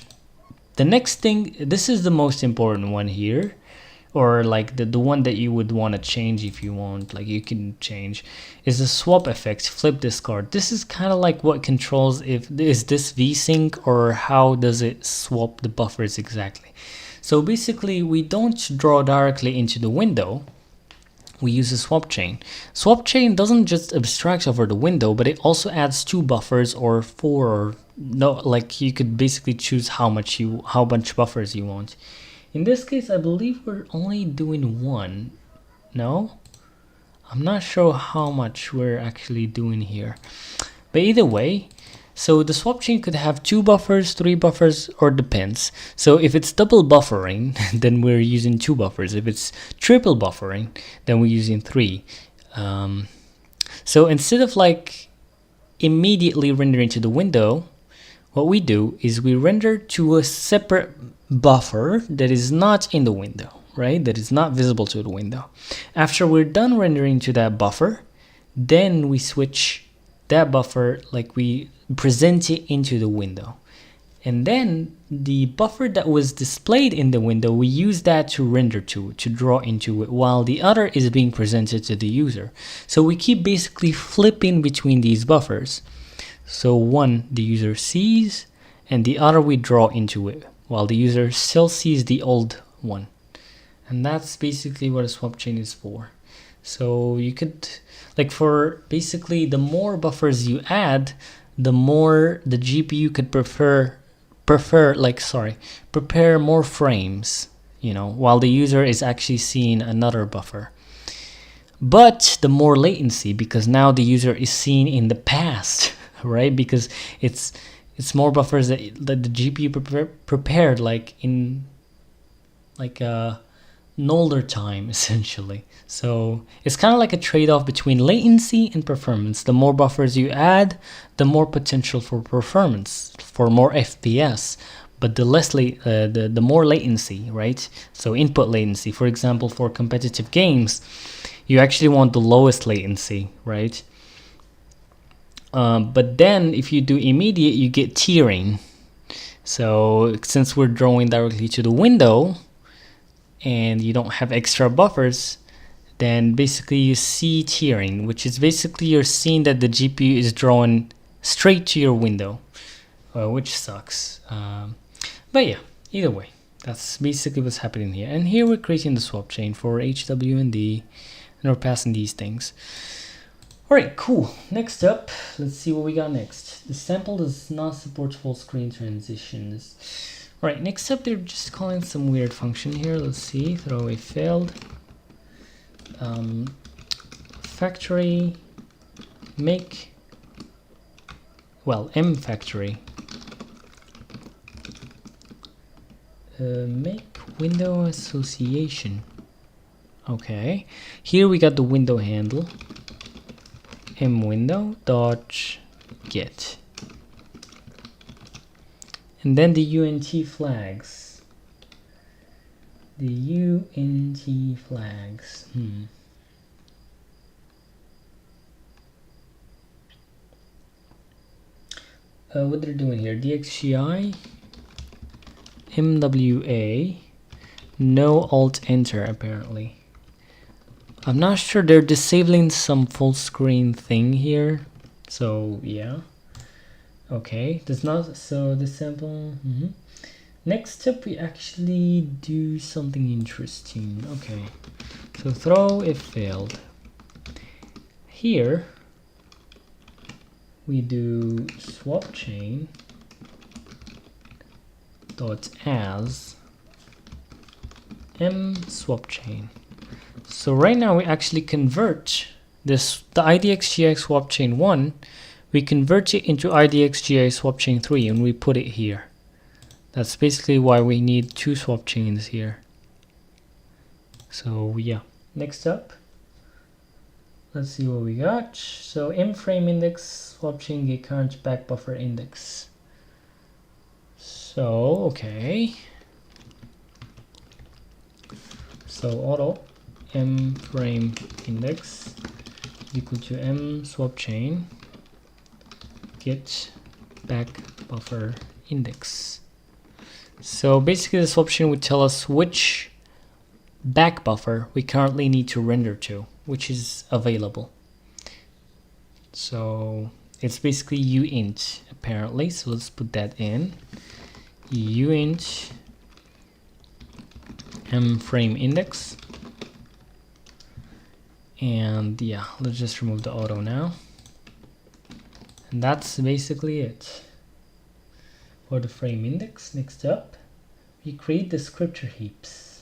Speaker 1: The next thing, this is the most important one here, or like the one that you would want to change if you want, like you can change, is the swap effect, flip discard. This is kind of like what controls if is this vsync or how does it swap the buffers exactly. So basically we don't draw directly into the window. We use a swap chain. Swap chain doesn't just abstract over the window, but it also adds 2 buffers or 4, or no, like you could basically choose how much buffers you want. In this case, I believe we're only doing 1. No, I'm not sure how much we're actually doing here, but either way. So the swap chain could have 2 buffers, 3 buffers, or depends. So if it's double buffering, then we're using 2 buffers. If it's triple buffering, then we're using 3. So instead of like immediately rendering to the window, what we do is we render to a separate buffer that is not in the window, right? That is not visible to the window. After we're done rendering to that buffer, then we switch that buffer, like we present it into the window, and then the buffer that was displayed in the window, we use that to render to draw into it, while the other is being presented to the user. So we keep basically flipping between these buffers. So one the user sees, and the other we draw into it, while the user still sees the old one. And that's basically what a swap chain is for. So you could, like, for basically the more buffers you add, the more the GPU could prepare more frames, you know, while the user is actually seeing another buffer. But the more latency, because now the user is seeing in the past, right? Because it's more buffers that the GPU prepared like in like an older time, essentially. So it's kind of like a trade-off between latency and performance. The more buffers you add, the more potential for performance, for more FPS, but the more latency, right? So input latency, for example, for competitive games, you actually want the lowest latency, right? But then if you do immediate, you get tearing. So since we're drawing directly to the window and you don't have extra buffers, then basically you see tearing, which is basically you're seeing that the GPU is drawing straight to your window, which sucks. But yeah, either way, that's basically what's happening here. And here we're creating the swap chain for HWND, and we're passing these things. All right, cool. Next up, let's see what we got next. The sample does not support full screen transitions. All right, next up, they're just calling some weird function here. Let's see, throwaway failed. Factory make, well, M factory make window association. Okay, here we got the window handle, mWindow dot get, and then the UNT flags. The UNT flags. What they're doing here, dxgi MWA No Alt Enter apparently. I'm not sure, they're disabling some full screen thing here. So yeah. Okay, does not, so the sample. Next step, we actually do something interesting. Okay, so throw if failed. Here we do swap chain dot as m swap chain. So right now we actually convert this, the IDXGI swap chain 1, we convert it into IDXGI swap chain 3 and we put it here. That's basically why we need two swap chains here. So yeah, next up, let's see what we got. So m frame index swap chain get current back buffer index. So okay, so auto m frame index is equal to m swap chain get back buffer index. So basically the swap chain would tell us which back buffer we currently need to render to, which is available. So it's basically uint apparently, so let's put that in. Uint m frame index, and yeah, let's just remove the auto now, and that's basically it for the frame index. Next up, we create descriptor heaps.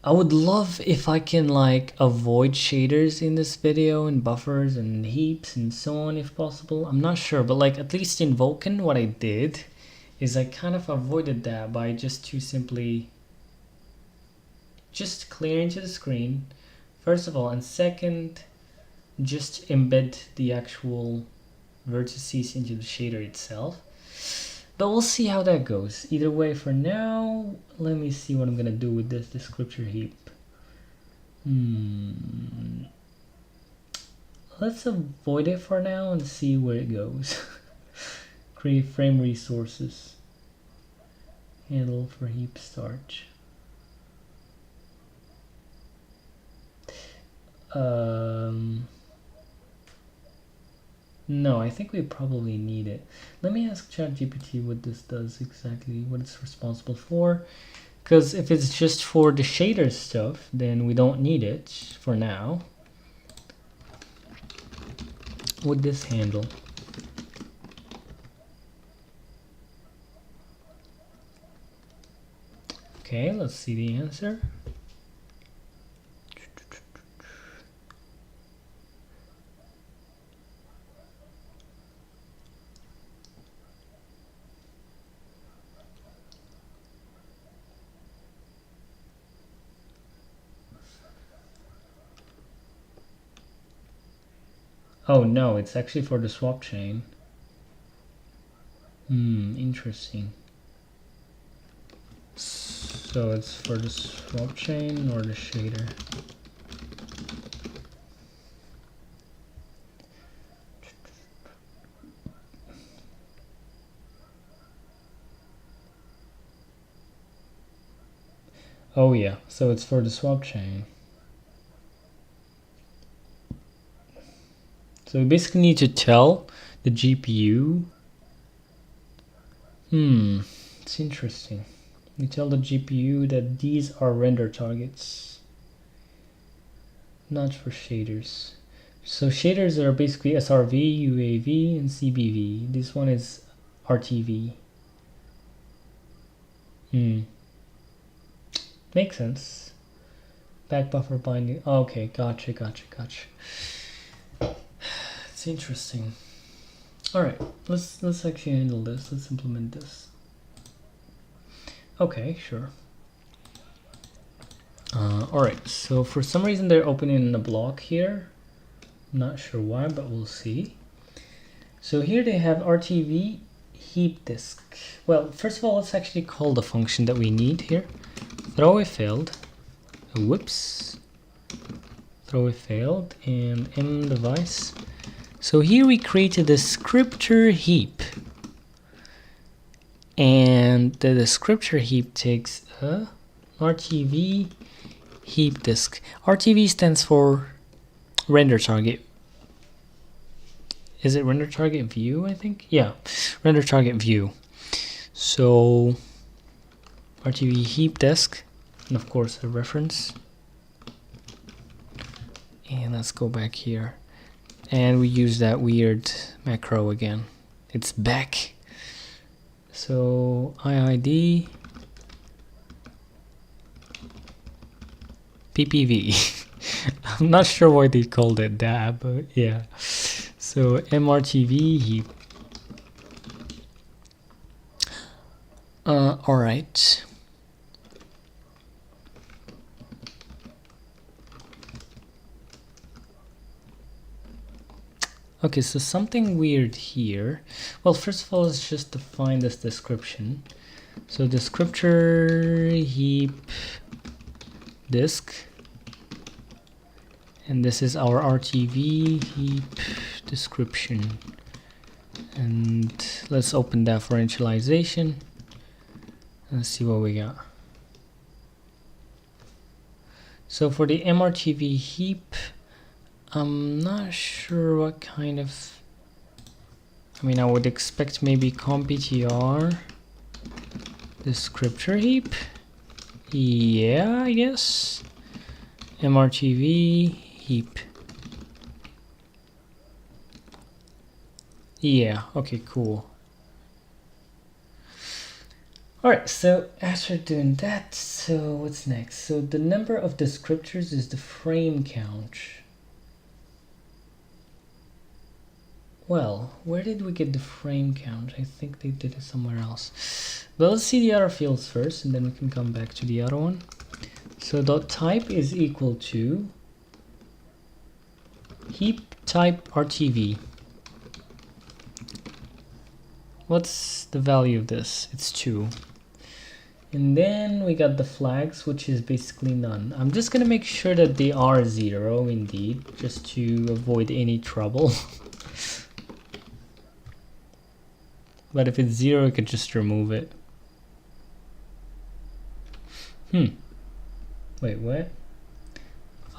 Speaker 1: I would love if I can like avoid shaders in this video and buffers and heaps and so on if possible. I'm not sure, but like at least in Vulkan what I did is I kind of avoided that by just simply clearing to the screen first of all, and second just embed the actual vertices into the shader itself. But we'll see how that goes. Either way, for now, let me see what I'm gonna do with this descriptor heap. Let's avoid it for now and see where it goes. Create frame resources. Handle for heap start. No, I think we probably need it. Let me ask ChatGPT what this does exactly, what it's responsible for. Because if it's just for the shader stuff, then we don't need it for now. Would this handle? Okay, let's see the answer. Oh no, it's actually for the swap chain. Interesting. So it's for the swap chain or the shader? Oh yeah, so it's for the swap chain. So we basically need to tell the GPU. It's interesting. We tell the GPU that these are render targets, not for shaders. So shaders are basically SRV, UAV, and CBV. This one is RTV. Makes sense. Back buffer binding. Oh, okay, gotcha. It's interesting. All right, let's actually handle this. Let's implement this. Okay, sure. All right, so for some reason they're opening a block here. I'm not sure why, but we'll see. So here they have RTV heap disk. Well, first of all, let's actually call the function that we need here. Throw if failed. Whoops. Throw if failed and m device. So here we create a descriptor heap. And the descriptor heap takes a RTV heap disk. RTV stands for render target. Is it render target view? I think, yeah, render target view. So RTV heap disk, and of course a reference. And let's go back here, and we use that weird macro again. It's back. So IID PPV. I'm not sure why they called it that, but yeah. So MRTV heap. All right. Okay, so something weird here. Well, first of all, let's just define this description. So descriptor heap disk, and this is our RTV heap description. And let's open that for initialization. Let's see what we got. So for the MRTV heap, I'm not sure what kind of, I mean, I would expect maybe comptr descriptor heap. Yeah, I guess. MRTV heap. Yeah, okay, cool. Alright, so after doing that, so what's next? So the number of descriptors is the frame count. Well, where did we get the frame count? I think they did it somewhere else. But let's see the other fields first, and then we can come back to the other one. So dot type is equal to heap type RTV. What's the value of this? It's 2. And then we got the flags, which is basically none. I'm just gonna make sure that they are 0 indeed, just to avoid any trouble. But if it's 0, you could just remove it. Wait, what?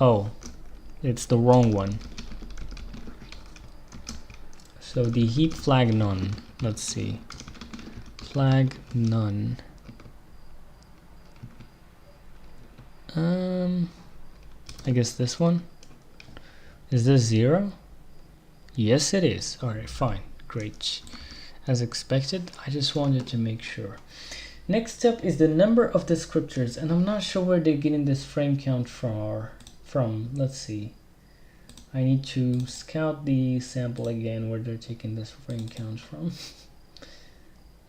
Speaker 1: Oh, it's the wrong one. So the heap flag none. Let's see. Flag none. I guess this one. Is this 0? Yes, it is. Alright, fine. Great. As expected, I just wanted to make sure. Next up is the number of descriptors, and I'm not sure where they're getting this frame count from. Let's see. I need to scout the sample again where they're taking this frame count from.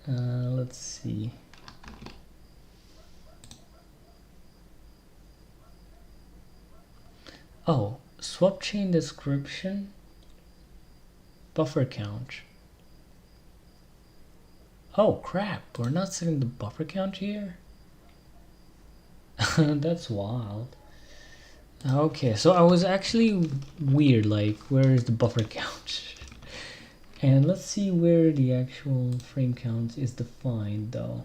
Speaker 1: Let's see. Oh, swap chain description, buffer count. Oh crap, we're not setting the buffer count here? That's wild. Okay, so I was actually weird, like, where is the buffer count? And let's see where the actual frame count is defined though.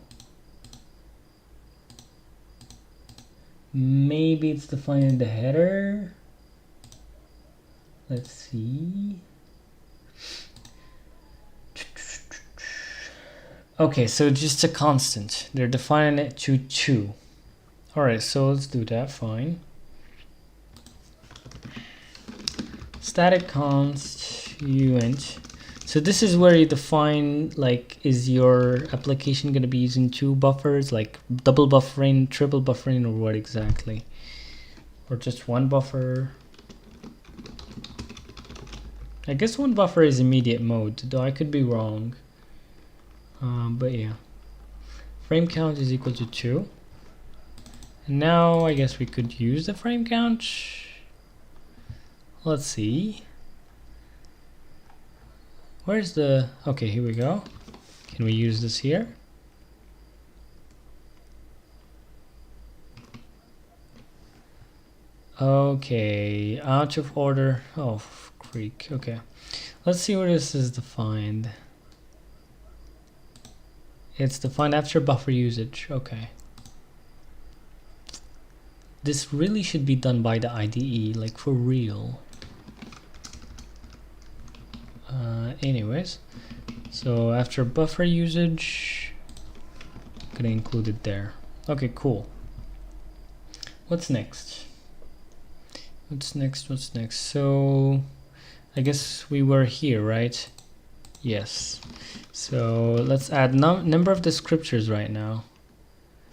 Speaker 1: Maybe it's defined in the header. Let's see. Okay, so just a constant. They're defining it to 2. Alright, so let's do that, fine. Static const uint. So this is where you define, like, is your application going to be using 2 buffers, like double buffering, triple buffering, or what exactly? Or just 1 buffer? I guess 1 buffer is immediate mode, though I could be wrong. But yeah. Frame count is equal to 2. And now I guess we could use the frame count. Let's see. Where's the... Okay, here we go. Can we use this here? Okay, out of order. Oh, creek. Okay. Let's see where this is defined.
Speaker 2: It's defined after buffer usage. Okay. This really should be done by the IDE, like for real. Anyways, so after buffer usage, I'm gonna include it there. Okay, cool. What's next? What's next? What's next? So I guess we were here, right? Yes. So let's add number of descriptors right now.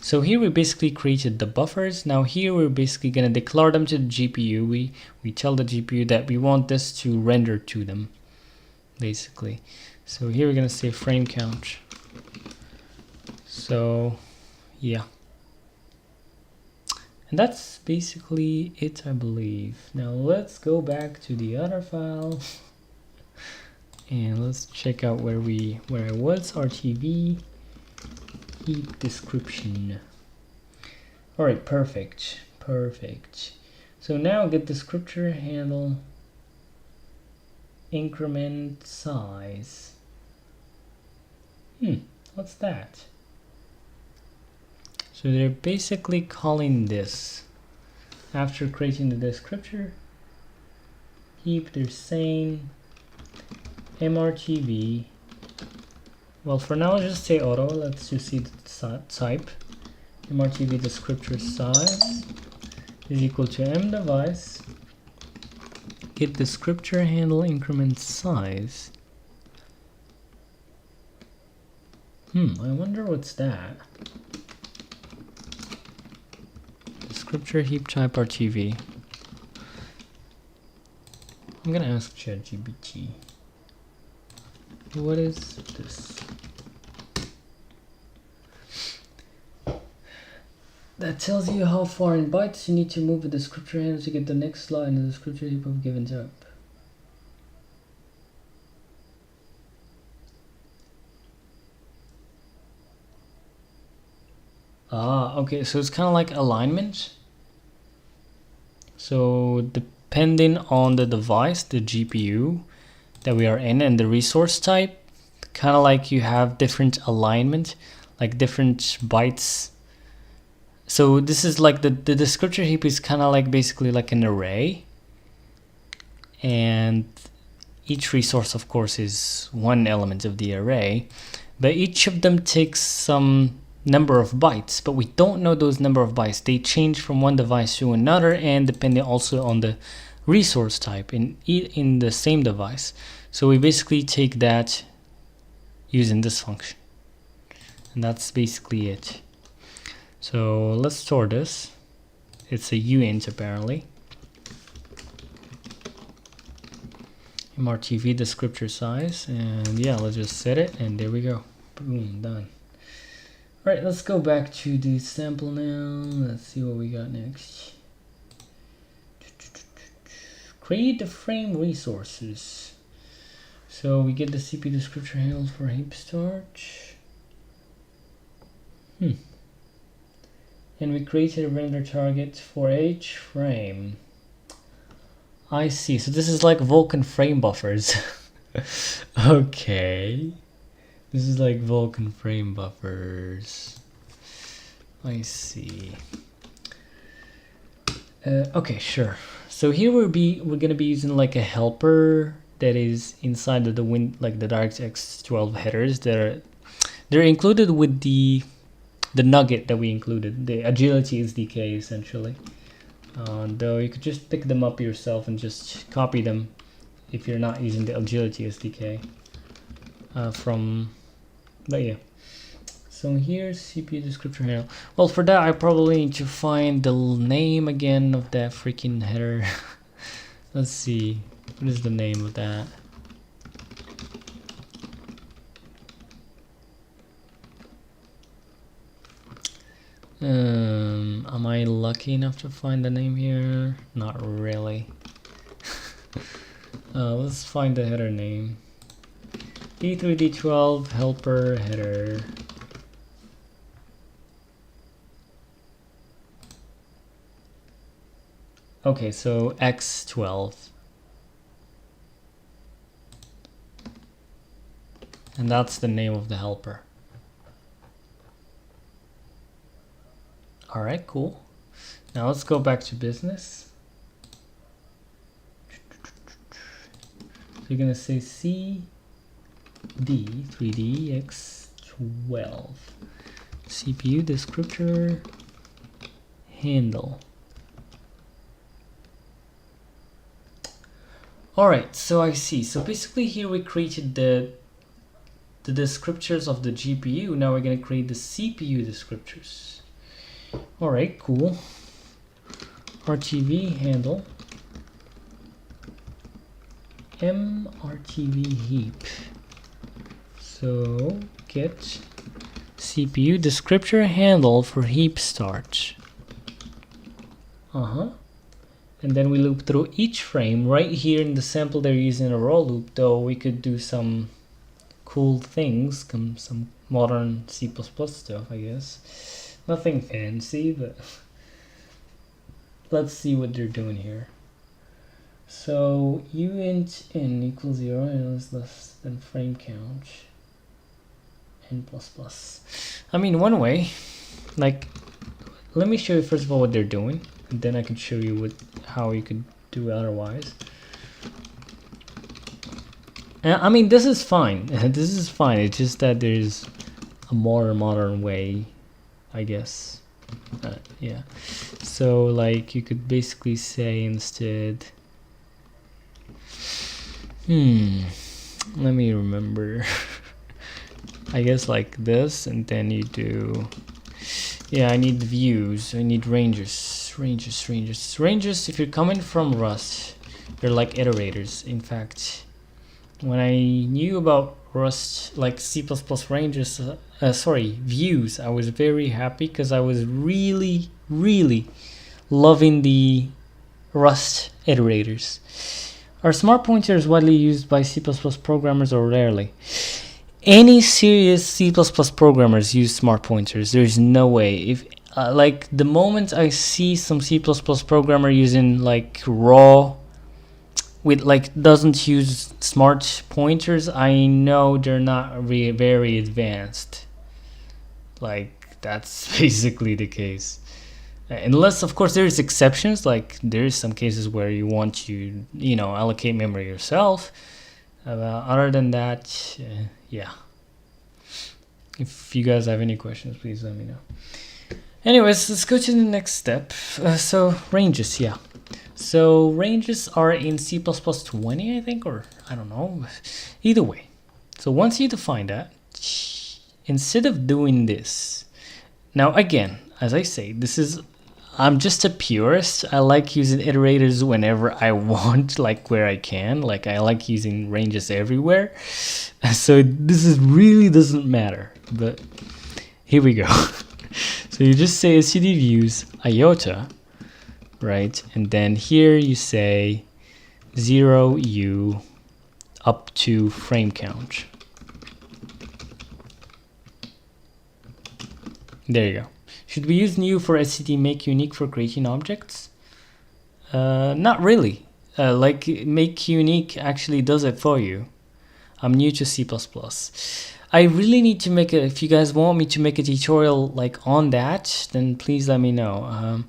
Speaker 2: So here we basically created the buffers. Now here we're basically gonna declare them to the GPU. We tell the GPU that we want this to render to them, basically. So here we're gonna say frame count. So yeah. And that's basically it, I believe. Now let's go back to the other file and let's check out where I was. RTV heap description. All right, perfect. So now get descriptor handle increment size. What's that? So they're basically calling this after creating the descriptor heap. They're saying mrtv. Well, for now, I'll just say auto. Let's just see the type. mrtv descriptor size is equal to mDevice get descriptor handle increment size. I wonder what's that. Descriptor heap type RTV. I'm gonna ask ChatGPT. What is this? That tells you how far in bytes you need to move the descriptor handle to get the next slot in the descriptor heap of given type. Okay, so it's kind of like alignment. So depending on the device, the GPU that we are in and the resource type, kind of like you have different alignment, like different bytes. So this is like the descriptor heap is kind of like basically like an array, and each resource of course is one element of the array, but each of them takes some number of bytes, but we don't know those number of bytes. They change from one device to another, and depending also on the resource type in the same device. So we basically take that using this function, and that's basically it. So let's store this. It's a uint apparently. mrtv descriptor size, and yeah, let's just set it, and there we go. Boom, done. All right, let's go back to the sample now. Let's see what we got next. Create the frame resources. So we get the CPU descriptor handle for heap start. And we created a render target for each frame. I see. So this is like Vulkan frame buffers. Okay. This is like Vulkan frame buffers. I see. Okay, sure. So here we're gonna be using like a helper that is inside of the DirectX 12 headers that they're included with the NuGet that we included, the agility SDK essentially. Though you could just pick them up yourself and just copy them if you're not using the agility SDK but yeah. So here's CPU descriptor handle. Well, for that I probably need to find the name again of that freaking header. Let's see, what is the name of that? Am I lucky enough to find the name here? Not really. Let's find the header name. D3D12 helper header. Okay, so X12. And that's the name of the helper. All right, cool. Now let's go back to business. So you're gonna say C D3DX12 CPU descriptor handle. Alright, so I see. So basically here we created the descriptors of the GPU. Now we're going to create the CPU descriptors. Alright, cool. RTV handle mRTV heap. So get CPU descriptor handle for heap start. And then we loop through each frame. Right here in the sample they're using a roll loop, though we could do some cool things, some modern C++ stuff, I guess. Nothing fancy, but let's see what they're doing here. So uint n equals 0 and is less than frame count n++. I mean, one way, like, let me show you first of all what they're doing, and then I can show you how you could do otherwise. I mean, this is fine. This is fine. It's just that there's a more modern way, I guess. Yeah. So, like, you could basically say instead. Let me remember. I guess like this, and then you do. Yeah, I need views. I need ranges. Ranges. If you're coming from Rust, they're like iterators. In fact, when I knew about Rust, like C++ ranges, views, I was very happy because I was really loving the Rust iterators. Are smart pointers widely used by C++ programmers or rarely? Any serious C++ programmers use smart pointers. There's no way. If like the moment I see some C++ programmer using like raw with like doesn't use smart pointers, I know they're not very advanced. Like that's basically the case. Unless of course there's exceptions, like there's some cases where you want to, you know, allocate memory yourself. Other than that, yeah. If you guys have any questions, please let me know. Anyways, let's go to the next step. So ranges, yeah. So ranges are in C++20, I think, or I don't know. Either way. So once you define that, instead of doing this, now again, as I say, I'm just a purist. I like using iterators whenever I want, like where I can. Like I like using ranges everywhere. So this really doesn't matter. But here we go. So you just say std views iota, right? And then here you say 0u up to frame count. There you go. Should we use new for make unique for creating objects? Not really. Like make unique actually does it for you. I'm new to C++. I really need to make if you guys want me to make a tutorial like on that, then please let me know.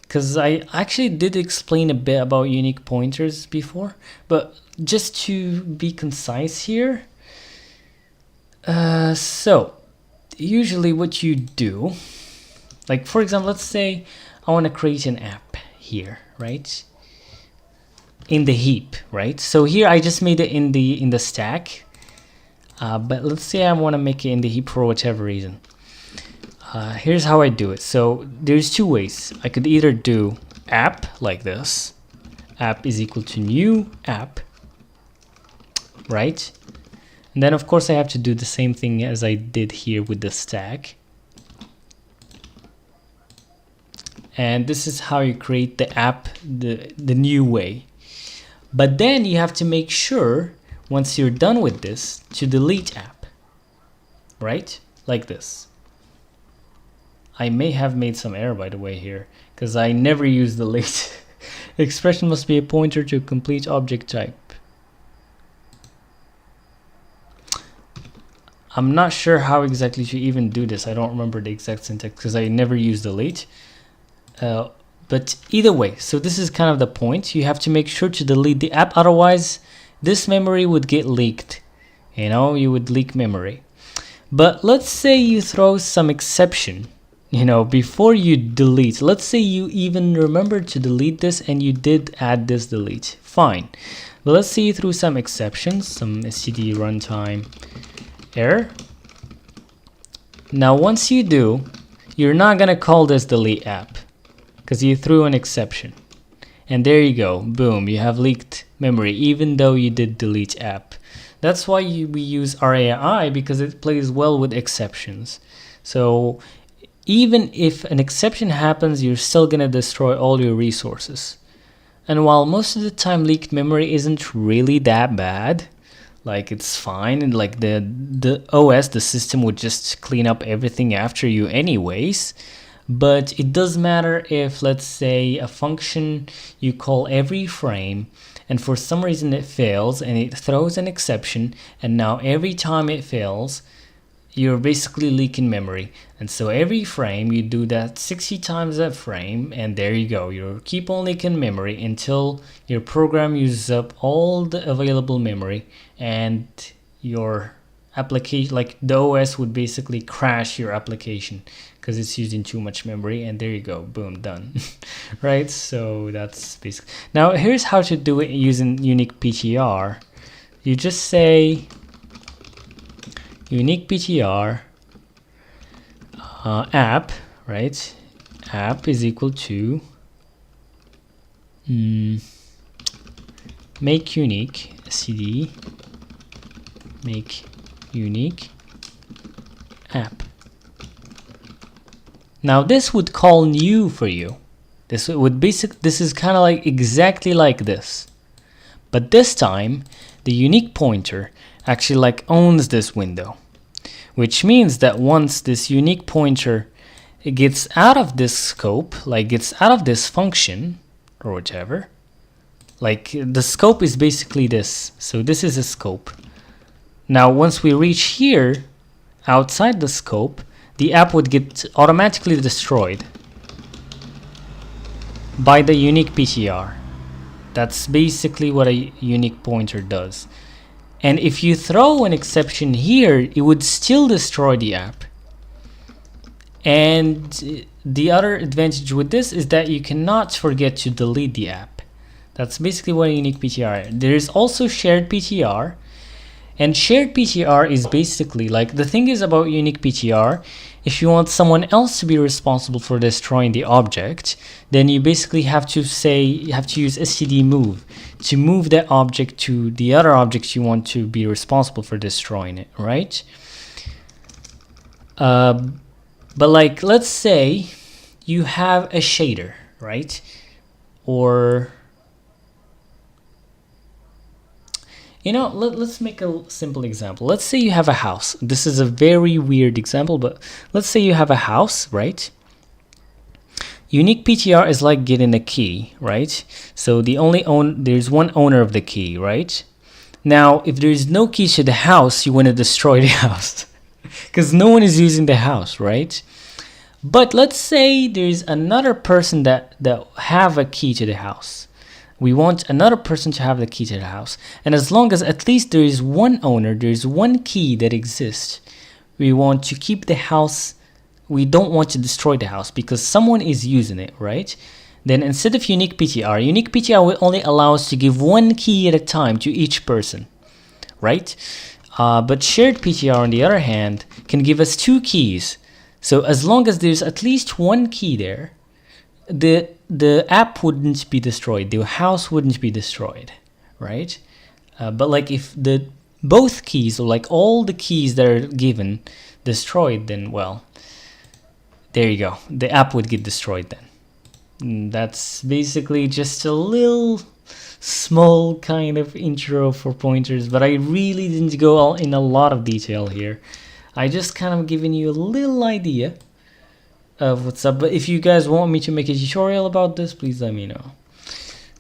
Speaker 2: Because I actually did explain a bit about unique pointers before, but just to be concise here. So usually what you do, like for example, let's say I want to create an app here, right? In the heap, right? So here I just made it in the stack, but let's say I want to make it in the heap for whatever reason. Here's how I do it. So there's two ways. I could either do app like this. App is equal to new app, right? And then of course I have to do the same thing as I did here with the stack. And this is how you create the app the new way. But then you have to make sure once you're done with this to delete app, right? Like this. I may have made some error by the way here because I never use delete. Expression must be a pointer to a complete object type. I'm not sure how exactly to even do this. I don't remember the exact syntax because I never use delete. But either way, so this is kind of the point. You have to make sure to delete the app, otherwise this memory would get leaked. You know, you would leak memory. But let's say you throw some exception, you know, before you delete. Let's say you even remember to delete this and you did add this delete. Fine. But let's say you threw some exceptions, some std runtime error. Now once you do, you're not gonna call this delete app because you threw an exception. And there you go, boom, you have leaked memory even though you did delete app. That's why we use RAI, because it plays well with exceptions. So even if an exception happens, you're still gonna destroy all your resources. And while most of the time leaked memory isn't really that bad, like it's fine, and like the OS, the system would just clean up everything after you anyways. But it does matter if, let's say, a function you call every frame and for some reason it fails and it throws an exception, and now every time it fails, you're basically leaking memory. And so every frame you do that 60 times that frame, and there you go, you keep on leaking memory until your program uses up all the available memory, and your application, like the OS, would basically crash your application because it's using too much memory. And there you go, boom, done. Right? So that's basic. Now here's how to do it using unique PTR. You just say unique PTR app, right? App is equal to make unique cd make unique app. Now this would call new for you. This is kind of like exactly like this, but this time the unique pointer actually like owns this window, which means that once this unique pointer gets out of this scope, like gets out of this function or whatever, like the scope is basically this, so this is a scope. Now once we reach here outside the scope, the app would get automatically destroyed by the unique PTR. That's basically what a unique pointer does. And if you throw an exception here, it would still destroy the app. And the other advantage with this is that you cannot forget to delete the app. That's basically what a unique PTR is. There is also shared PTR. And shared PTR is basically like, the thing is about unique PTR, if you want someone else to be responsible for destroying the object, then you basically have to say, you have to use std move to move that object to the other object you want to be responsible for destroying it, right? But like, let's say you have a shader, right? Or, you know, let's make a simple example. Let's say you have a house. This is a very weird example, but let's say you have a house, right? Unique PTR is like getting a key, right? So there's one owner of the key, right? Now, if there's no key to the house, you want to destroy the house because no one is using the house, right? But let's say there's another person that have a key to the house. We want another person to have the key to the house. And as long as at least there is one owner, there's one key that exists, we want to keep the house. We don't want to destroy the house because someone is using it, right? Then instead of unique PTR will only allow us to give one key at a time to each person, right? But shared PTR, on the other hand, can give us two keys. So as long as there's at least one key there, the app wouldn't be destroyed, the house wouldn't be destroyed, right? But like if both keys, or like all the keys that are given, destroyed, then well, there you go, the app would get destroyed then. And that's basically just a little small kind of intro for pointers, but I really didn't go in a lot of detail here. I just kind of giving you a little idea of what's up. But if you guys want me to make a tutorial about this, please let me know.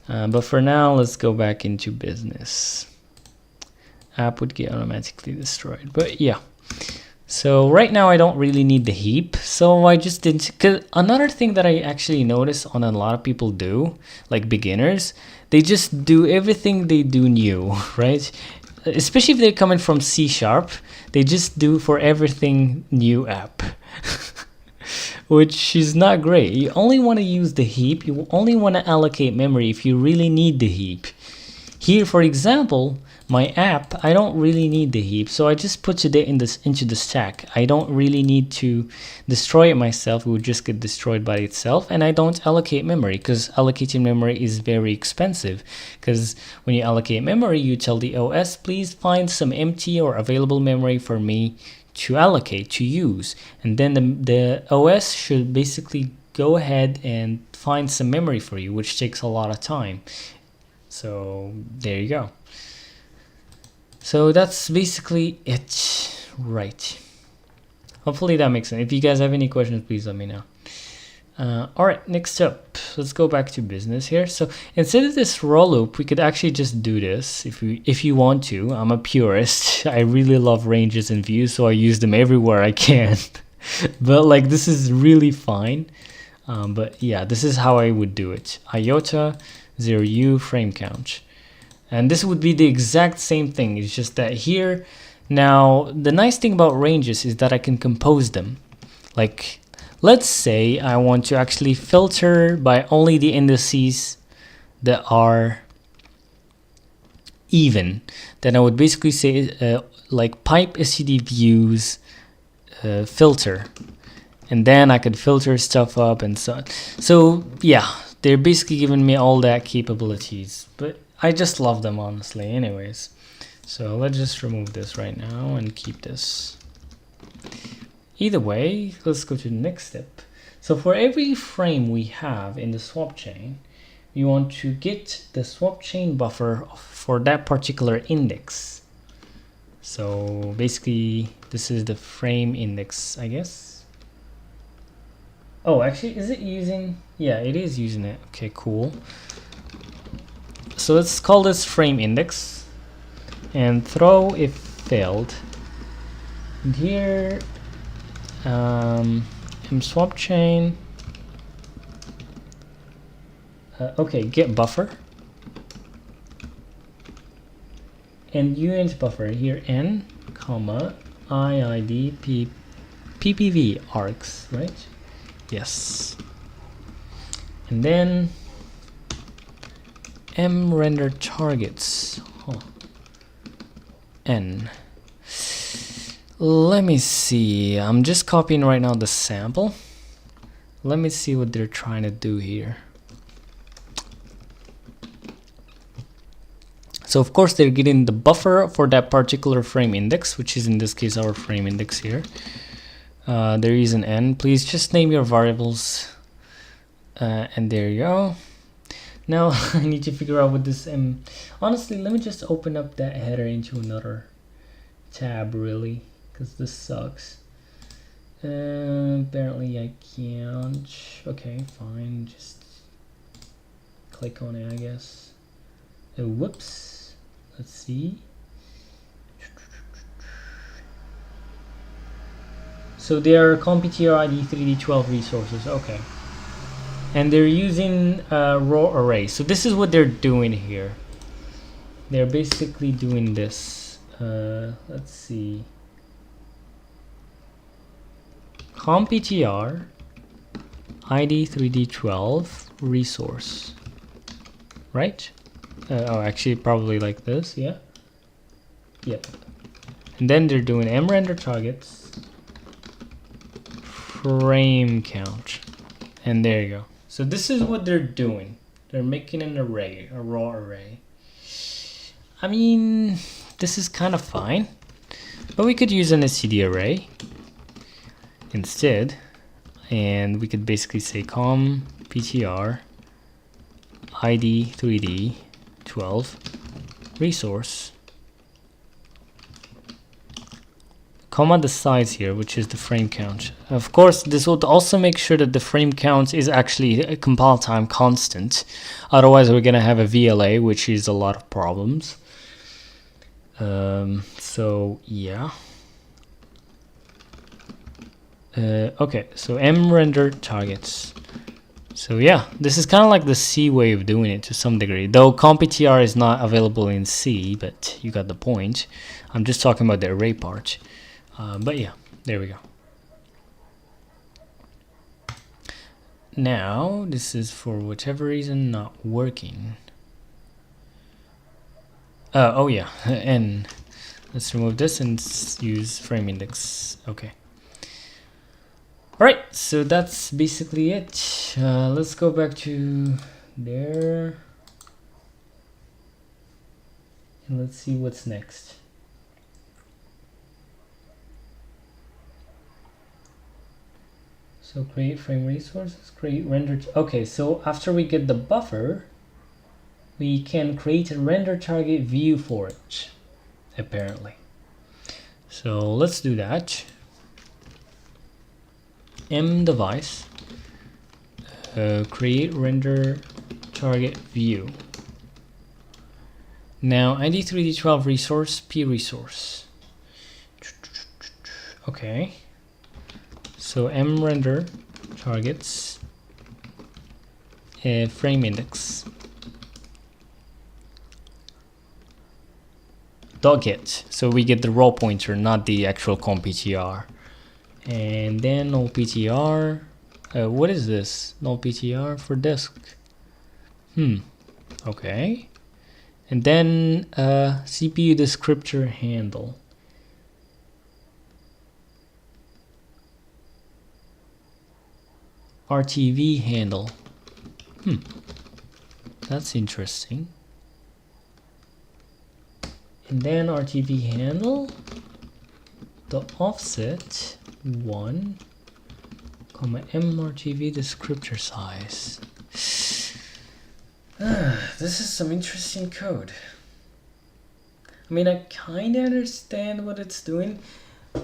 Speaker 2: But for now, let's go back into business. App would get automatically destroyed. But yeah, So right now I don't really need the heap, so I just didn't. Cause another thing that I actually notice on a lot of people do, like beginners, they just do everything they do new, right? Especially if they're coming from C#, they just do for everything new app, which is not great. You only want to use the heap. You only want to allocate memory if you really need the heap. Here, for example, my app, I don't really need the heap, so I just put it into the stack. I don't really need to destroy it myself. It would just get destroyed by itself, and I don't allocate memory because allocating memory is very expensive. Because when you allocate memory, you tell the OS, please find some empty or available memory for me to allocate, to use, and then the OS should basically go ahead and find some memory for you, which takes a lot of time. So there you go. So that's basically it, right? Hopefully that makes sense. If you guys have any questions, please let me know. All right, next up, let's go back to business here. So instead of this row loop, we could actually just do this if you want to. I'm a purist. I really love ranges and views, so I use them everywhere I can. But like this is really fine. But yeah, this is how I would do it. IOTA 0u frame count. And this would be the exact same thing. It's just that here, now the nice thing about ranges is that I can compose them. Like, let's say I want to actually filter by only the indices that are even. Then I would basically say like pipe std views filter. And then I could filter stuff up and so on. So yeah, they're basically giving me all that capabilities. But I just love them, honestly, anyways. So let's just remove this right now and keep this. Either way, let's go to the next step. So for every frame we have in the swap chain, we want to get the swap chain buffer for that particular index. So basically, this is the frame index, I guess. Oh, actually, is it using? Yeah, it is using it. Okay, cool. So let's call this frame index and throw if failed. And here, swap chain. Okay, get buffer and uint buffer here n comma iid ppv args, right? Yes. And then render targets n. Let me see, I'm just copying right now the sample. Let me see what they're trying to do here. So of course they're getting the buffer for that particular frame index, which is in this case our frame index here. There is an n. Please just name your variables, and there you go. Now I need to figure out what this honestly, let me just open up that header into another tab, really, because this sucks. Apparently I can't. Okay, fine, just click on it, I guess. Whoops, let's see. So they are CompTR ID 3D12 resources, okay. And they're using raw array. So this is what they're doing here. They're basically doing this. Let's see. CompTR ID 3D12 resource, right? Oh, actually probably like this, yeah. Yep. And then they're doing render targets frame count, and there you go. So this is what they're doing. They're making an array, a raw array. I mean, this is kind of fine, but we could use an std array instead, and we could basically say CompTR ID 3D12 resource, comma the size here, which is the frame count. Of course, this would also make sure that the frame count is actually a compile time constant. Otherwise, we're gonna have a VLA, which is a lot of problems. So yeah. Okay, so mRender targets. So yeah, this is kind of like the C way of doing it to some degree, though comptr is not available in C, but you got the point. I'm just talking about the array part. But yeah, there we go. Now, this is for whatever reason not working. Oh yeah, and let's remove this and use frame index. Okay. Alright, so that's basically it. Let's go back to there. And let's see what's next. So create frame resources, create render. Okay, so after we get the buffer, we can create a render target view for it, apparently. So let's do that. Device create render target view. Now ID 3D12 resource p resource. Okay. So mRender targets frame index dot get. So we get the raw pointer, not the actual comptr. And then null ptr. What is this? Null ptr for disk. Okay. And then CPU descriptor handle. RTV handle. That's interesting. And then RTV handle the offset 1 comma mRTV descriptor size. This is some interesting code. I mean, I kind of understand what it's doing.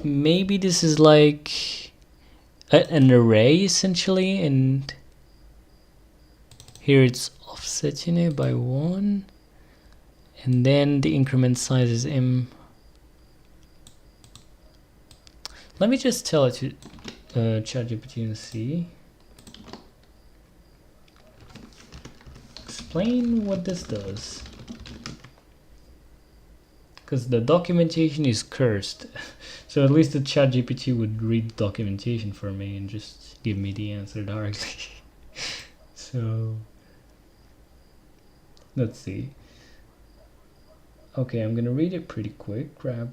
Speaker 2: Maybe this is like an array essentially, and here it's offsetting it by 1, and then the increment size is m. Let me just tell it to ChatGPT and see. Explain what this does, because the documentation is cursed. So at least the ChatGPT would read documentation for me and just give me the answer directly. So let's see. Okay, I'm gonna read it pretty quick. Grab.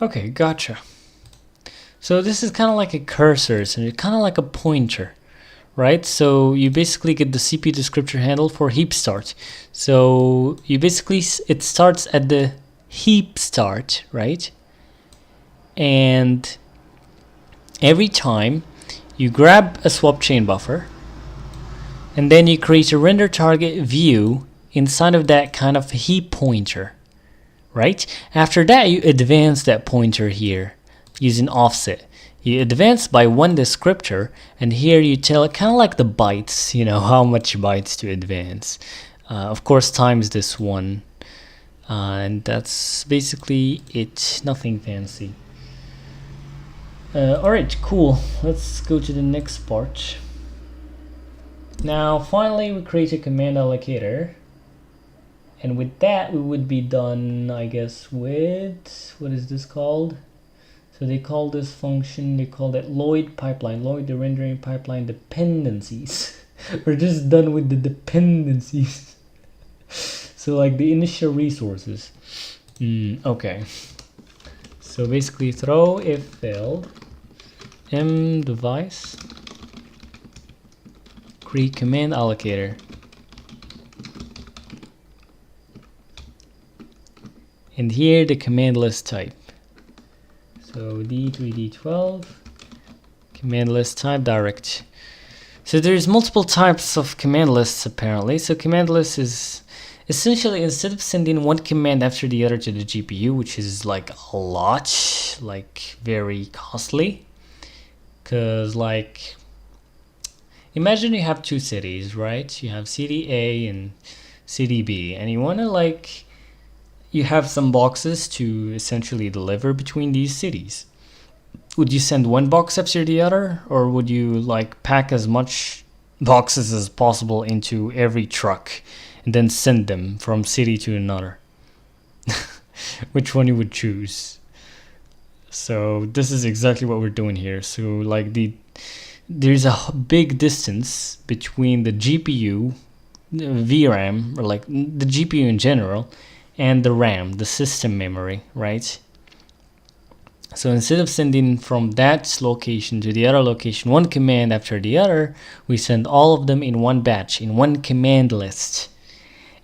Speaker 2: Okay, gotcha. So this is kind of like a cursor, so it's kind of like a pointer, right? So you basically get the CPU descriptor handle for heap start. So you basically, it starts at the heap start, right? And every time you grab a swap chain buffer, and then you create a render target view inside of that kind of heap pointer. Right? After that, you advance that pointer here using offset. You advance by 1 descriptor, and here you tell it kind of like the bytes, you know, how much bytes to advance. Of course, times this 1. And that's basically it. Nothing fancy. Alright, cool. Let's go to the next part. Now, finally, we create a command allocator. And with that, we would be done, I guess, with, what is this called? So they call this function, they call it Lloyd pipeline, Lloyd the rendering pipeline dependencies. We're just done with the dependencies. So like the initial resources. Okay. So basically throw if failed, device create command allocator. And here the command list type. So D3D12 command list type direct. So there's multiple types of command lists apparently. So command list is essentially, instead of sending one command after the other to the GPU, which is like a lot, like very costly, because like imagine you have two cities, right? You have CDA and CDB, and you want to like, you have some boxes to essentially deliver between these cities. Would you send one box after the other, or would you like pack as much boxes as possible into every truck and then send them from city to another? Which one you would choose? So this is exactly what we're doing here. So like there's a big distance between the GPU, VRAM, or like the GPU in general, and the RAM, the system memory, right? So instead of sending from that location to the other location one command after the other, we send all of them in one batch, in one command list.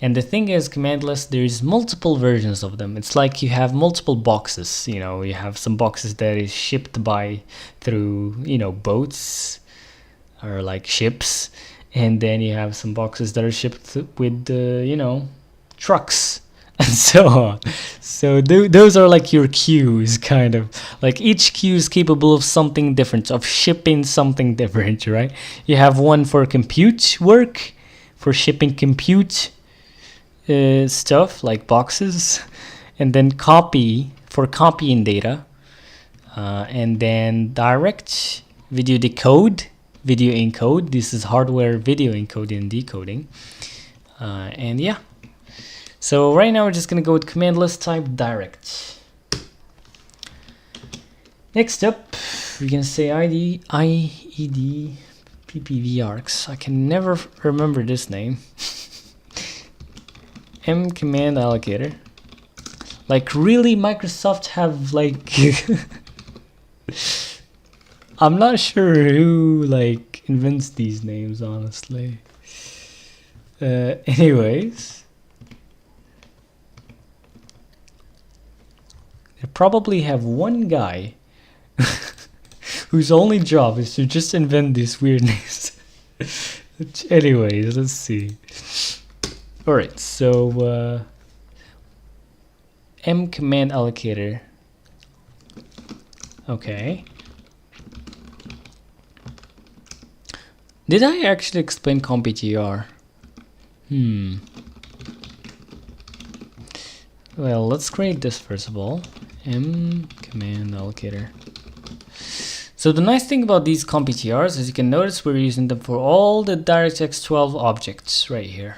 Speaker 2: And the thing is, command list, there's multiple versions of them. It's like you have multiple boxes. You know, you have some boxes that is shipped by through, you know, boats or like ships, and then you have some boxes that are shipped with you know, trucks and so on. So those are like your queues, kind of like each queue is capable of something different, of shipping something different, right? You have one for compute work, for shipping compute stuff like boxes, and then copy for copying data, and then direct video decode, video encode. This is hardware video encoding and decoding, and yeah. So right now we're just gonna go with command list type direct. Next up, we're gonna say IED PPVArgs. I can never remember this name. M command allocator. Like really, Microsoft have like I'm not sure who like invents these names, honestly. Anyways, they probably have one guy whose only job is to just invent these weird names. Anyways, let's see. Alright, so M command allocator. Okay. Did I actually explain comptr? Well, let's create this first of all. M command allocator. So the nice thing about these comptrs is you can notice we're using them for all the DirectX 12 objects right here.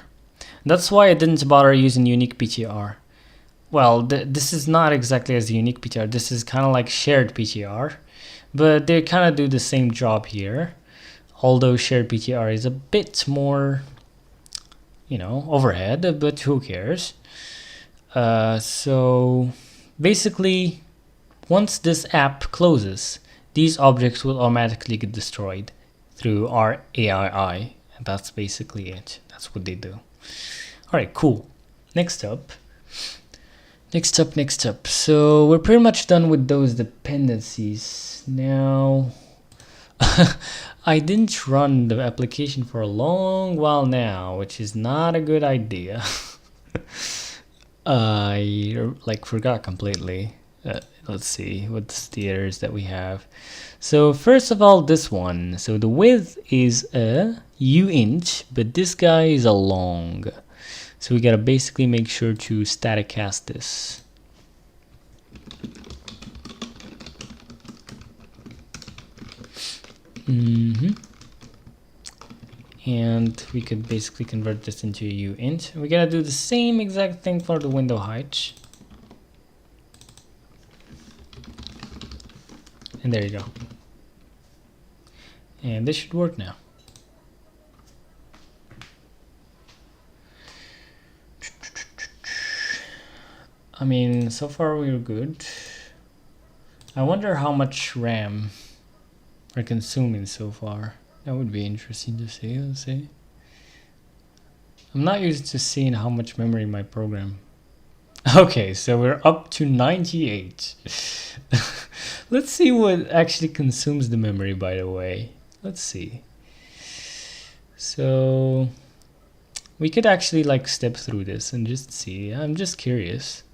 Speaker 2: That's why I didn't bother using unique PTR. Well, this is not exactly as a unique PTR. This is kind of like shared PTR, but they kind of do the same job here. Although shared PTR is a bit more, you know, overhead, but who cares? So basically, once this app closes, these objects will automatically get destroyed through our AII, and that's basically it. That's what they do. All right, cool. Next up. So we're pretty much done with those dependencies. Now, I didn't run the application for a long while now, which is not a good idea. I like forgot completely. Let's see what's the errors that we have. So first of all, this one. So the width is a uint, but this guy is a long. So we gotta basically make sure to static cast this. And we could basically convert this into a uint. We gotta do the same exact thing for the window height. And there you go. And this should work now. I mean, so far we're good. I wonder how much RAM we're consuming so far. That would be interesting to see. Let's see. I'm not used to seeing how much memory my program. Okay, so we're up to 98. Let's see what actually consumes the memory, by the way. Let's see. So we could actually like step through this and just see. I'm just curious,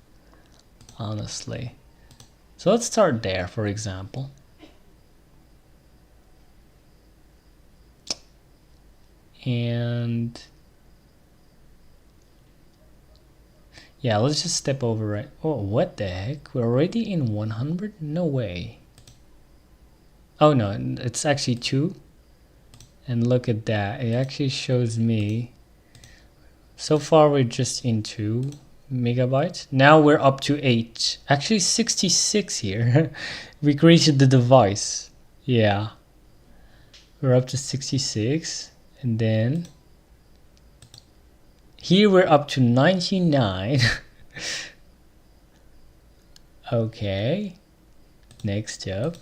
Speaker 2: honestly. So let's start there, for example. And yeah, let's just step over right. Oh, what the heck? We're already in 100? No way. Oh no, it's actually 2. And look at that. It actually shows me. So far we're just in 2 megabytes. Now we're up to 8. Actually 66 here. We created the device. Yeah. We're up to 66. And then here we're up to 99. Okay. Next up.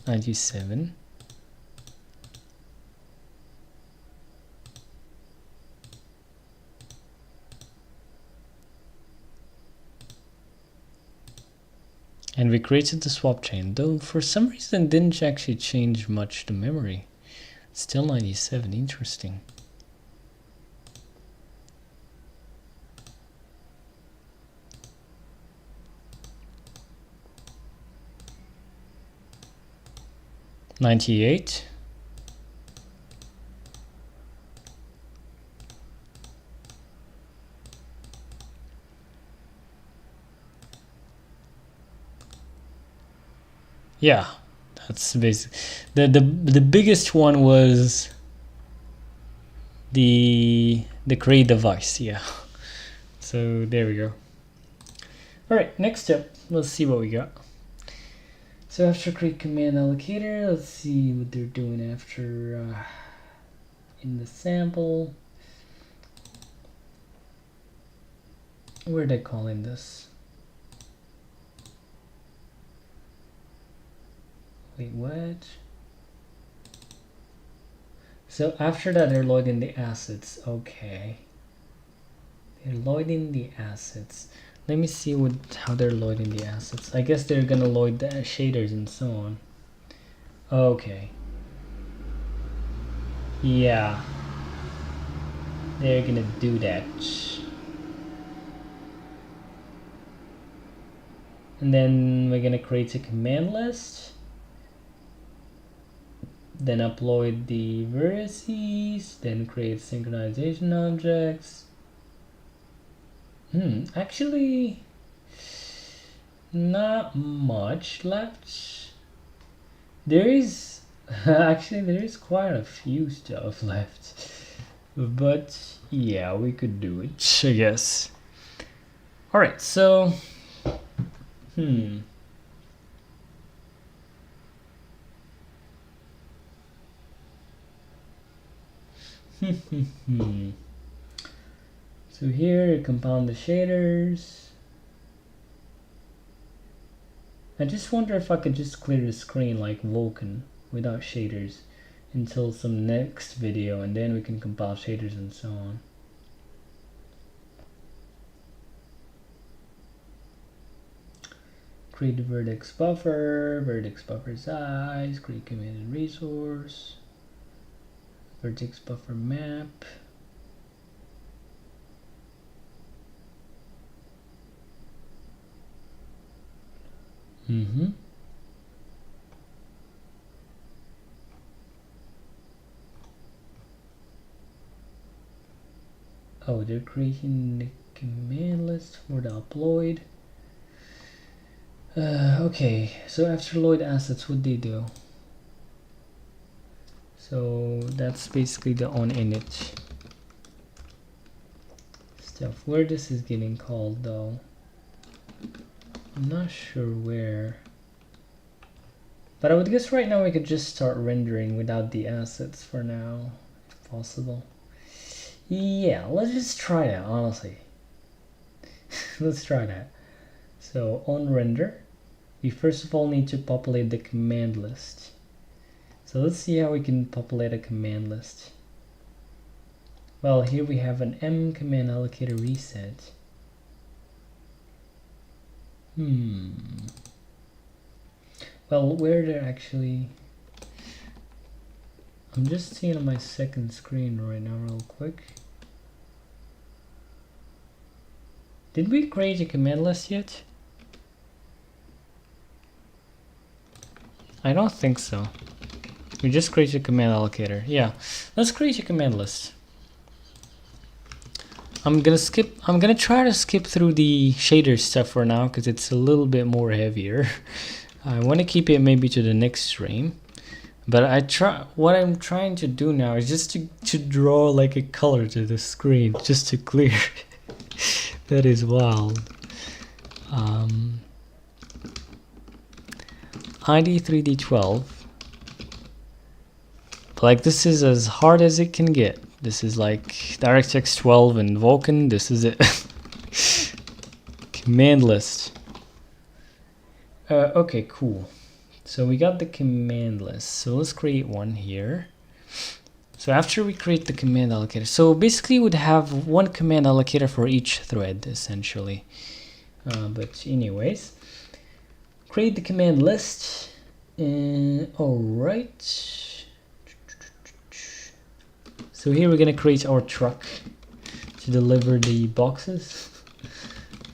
Speaker 2: 97. And we created the swap chain, though for some reason didn't actually change much the memory. Still 97, interesting. $98. Yeah, that's basic. The biggest one was the create device. Yeah. So there we go. All right, next up, let's see what we got. So after create command allocator, let's see what they're doing after in the sample. Where are they calling this? Wait, what? So after that, they're loading the assets. Okay. They're loading the assets. Let me see how they're loading the assets. I guess they're gonna load the shaders and so on. Okay. Yeah. They're gonna do that. And then we're gonna create a command list. Then upload the vertices. Then create synchronization objects. Actually, not much left. There is actually there is quite a few stuff left, but yeah, we could do it, I guess. All right, so So here you compound the shaders. I just wonder if I could just clear the screen like Vulkan without shaders until some next video, and then we can compile shaders and so on. Create the vertex buffer size, create command resource, vertex buffer map. Oh, they're creating the command list for the upload. Okay, so after load assets, what they do? So that's basically the onInit stuff. Where this is getting called though, I'm not sure where. But I would guess right now we could just start rendering without the assets for now, if possible. Yeah, let's just try that, honestly. Let's try that. So on render, we first of all need to populate the command list. So let's see how we can populate a command list. Well, here we have an m command allocator reset. Well, where they're actually... I'm just seeing on my second screen right now real quick. Did we create a command list yet? I don't think so. We just created a command allocator. Yeah, let's create a command list. I'm gonna try to skip through the shader stuff for now because it's a little bit more heavier. I want to keep it maybe to the next stream. But what I'm trying to do now is just to draw like a color to the screen just to clear. That is wild. ID 3D12. Like this is as hard as it can get. This is like DirectX 12 and Vulkan. This is it. Command list. Okay, cool. So we got the command list. So let's create one here. So after we create the command allocator, so basically we'd have one command allocator for each thread essentially. But anyways, create the command list. All right. So here we're gonna create our truck to deliver the boxes.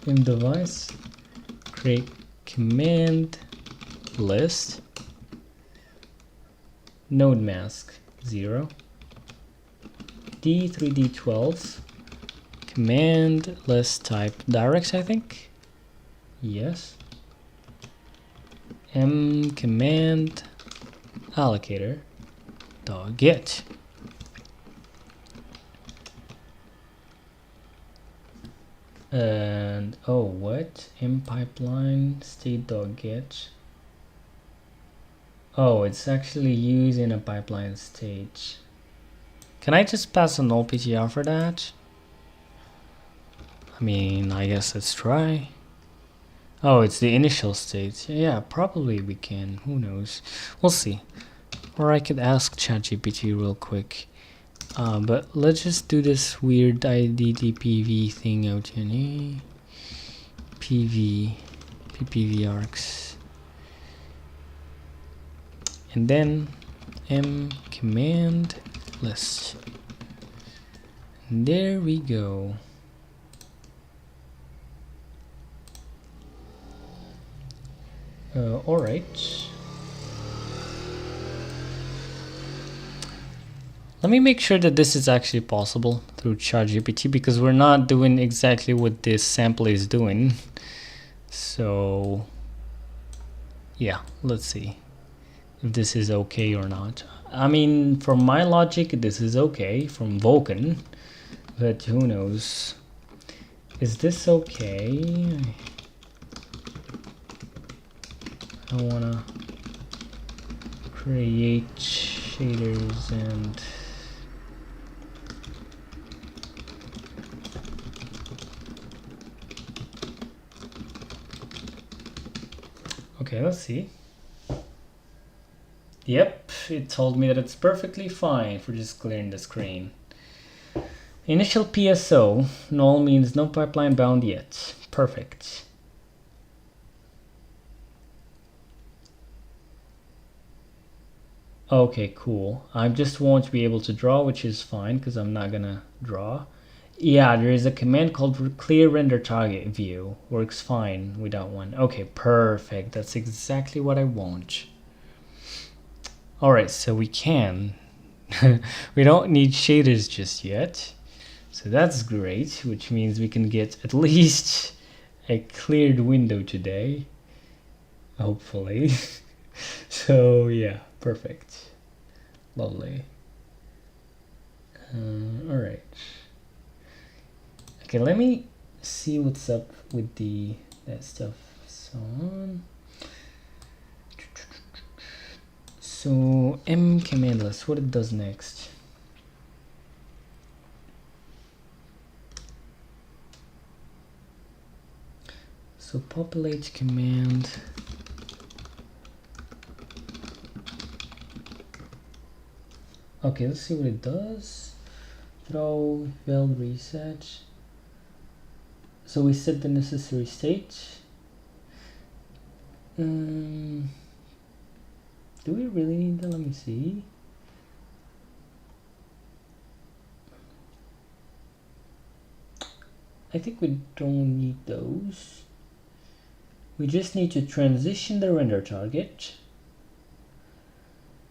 Speaker 2: In device, create command list, node mask 0, D3D12, command list type directs, I think. Yes. M command allocator dot get. And oh, what? M pipeline state dot get. Oh, it's actually using a pipeline stage. Can I just pass a null PTR for that? I mean, I guess let's try. Oh, it's the initial state. Yeah, probably we can. Who knows? We'll see. Or I could ask ChatGPT real quick. But let's just do this weird IDDPV thing out in PPV arcs. And then M command list. And there we go. All right. Let me make sure that this is actually possible through ChatGPT because we're not doing exactly what this sample is doing. So yeah, let's see if this is okay or not. I mean, from my logic, this is okay from Vulkan, but who knows? Is this okay? I wanna create shaders and okay, let's see. Yep, it told me that it's perfectly fine for just clearing the screen. Initial PSO, null means no pipeline bound yet. Perfect. Okay, cool. I just won't be able to draw, which is fine because I'm not gonna draw. Yeah, there is a command called ClearRenderTargetView. Works fine without one. Okay, perfect. That's exactly what I want. Alright, so we can. We don't need shaders just yet. So that's great, which means we can get at least a cleared window today. Hopefully. So yeah, perfect. Lovely. Alright. Okay, let me see what's up with that stuff. So M command list, what it does next. So populate command Okay, let's see what it does. Throw, failed reset. So we set the necessary state. Do we really need that? Let me see. I think we don't need those. We just need to transition the render target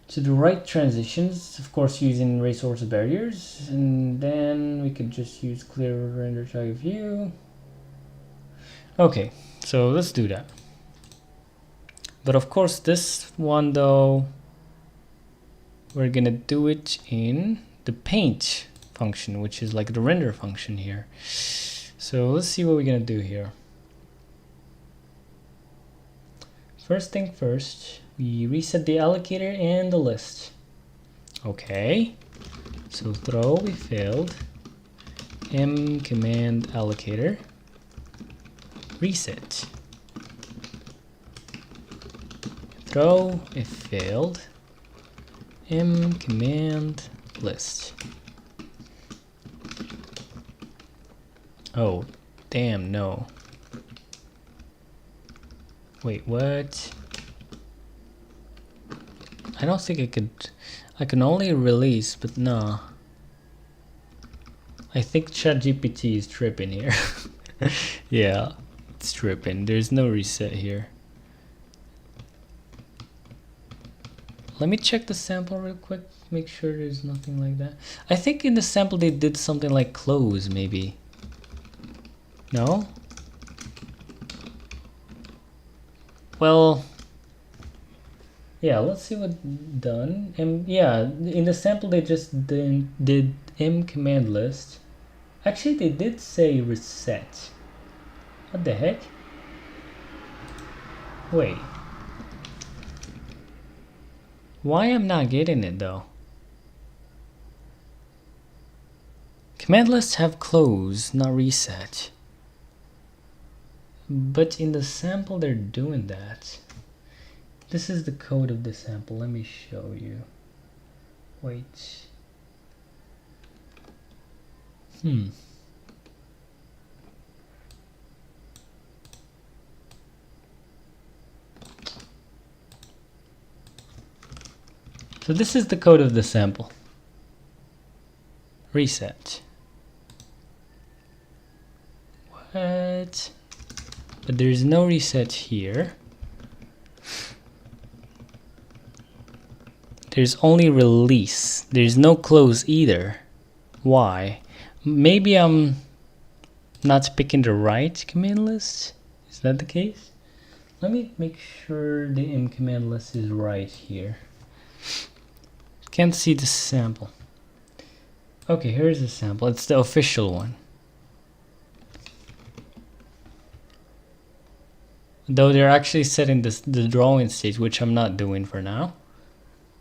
Speaker 2: to the right transitions, of course using resource barriers, and then we could just use ClearRenderTargetView. Okay, so let's do that. But of course this one though, we're gonna do it in the paint function, which is like the render function here. So let's see what we're gonna do here. First thing first, we reset the allocator and the list. Okay, so throw, we failed, m command allocator, reset. Throw, it failed, m command list. Oh, damn, no. Wait, what? I don't think I can only release, but no. I think ChatGPT is tripping here. Yeah, it's tripping. There's no reset here. Let me check the sample real quick, make sure there's nothing like that. I think in the sample they did something like close, maybe. No? Well, yeah, let's see what done. Yeah, in the sample they just did m command list. Actually, they did say reset. What the heck? Wait. Why I'm not getting it though? Command lists have close, not reset. But in the sample they're doing that. This is the code of the sample. Let me show you. Wait. So this is the code of the sample. Reset. What? But there's no reset here. There's only release. There's no close either. Why? Maybe I'm not picking the right command list. Is that the case? Let me make sure the m command list is right here. Can't see the sample. Okay, here's the sample. It's the official one. Though they're actually setting the drawing stage, which I'm not doing for now,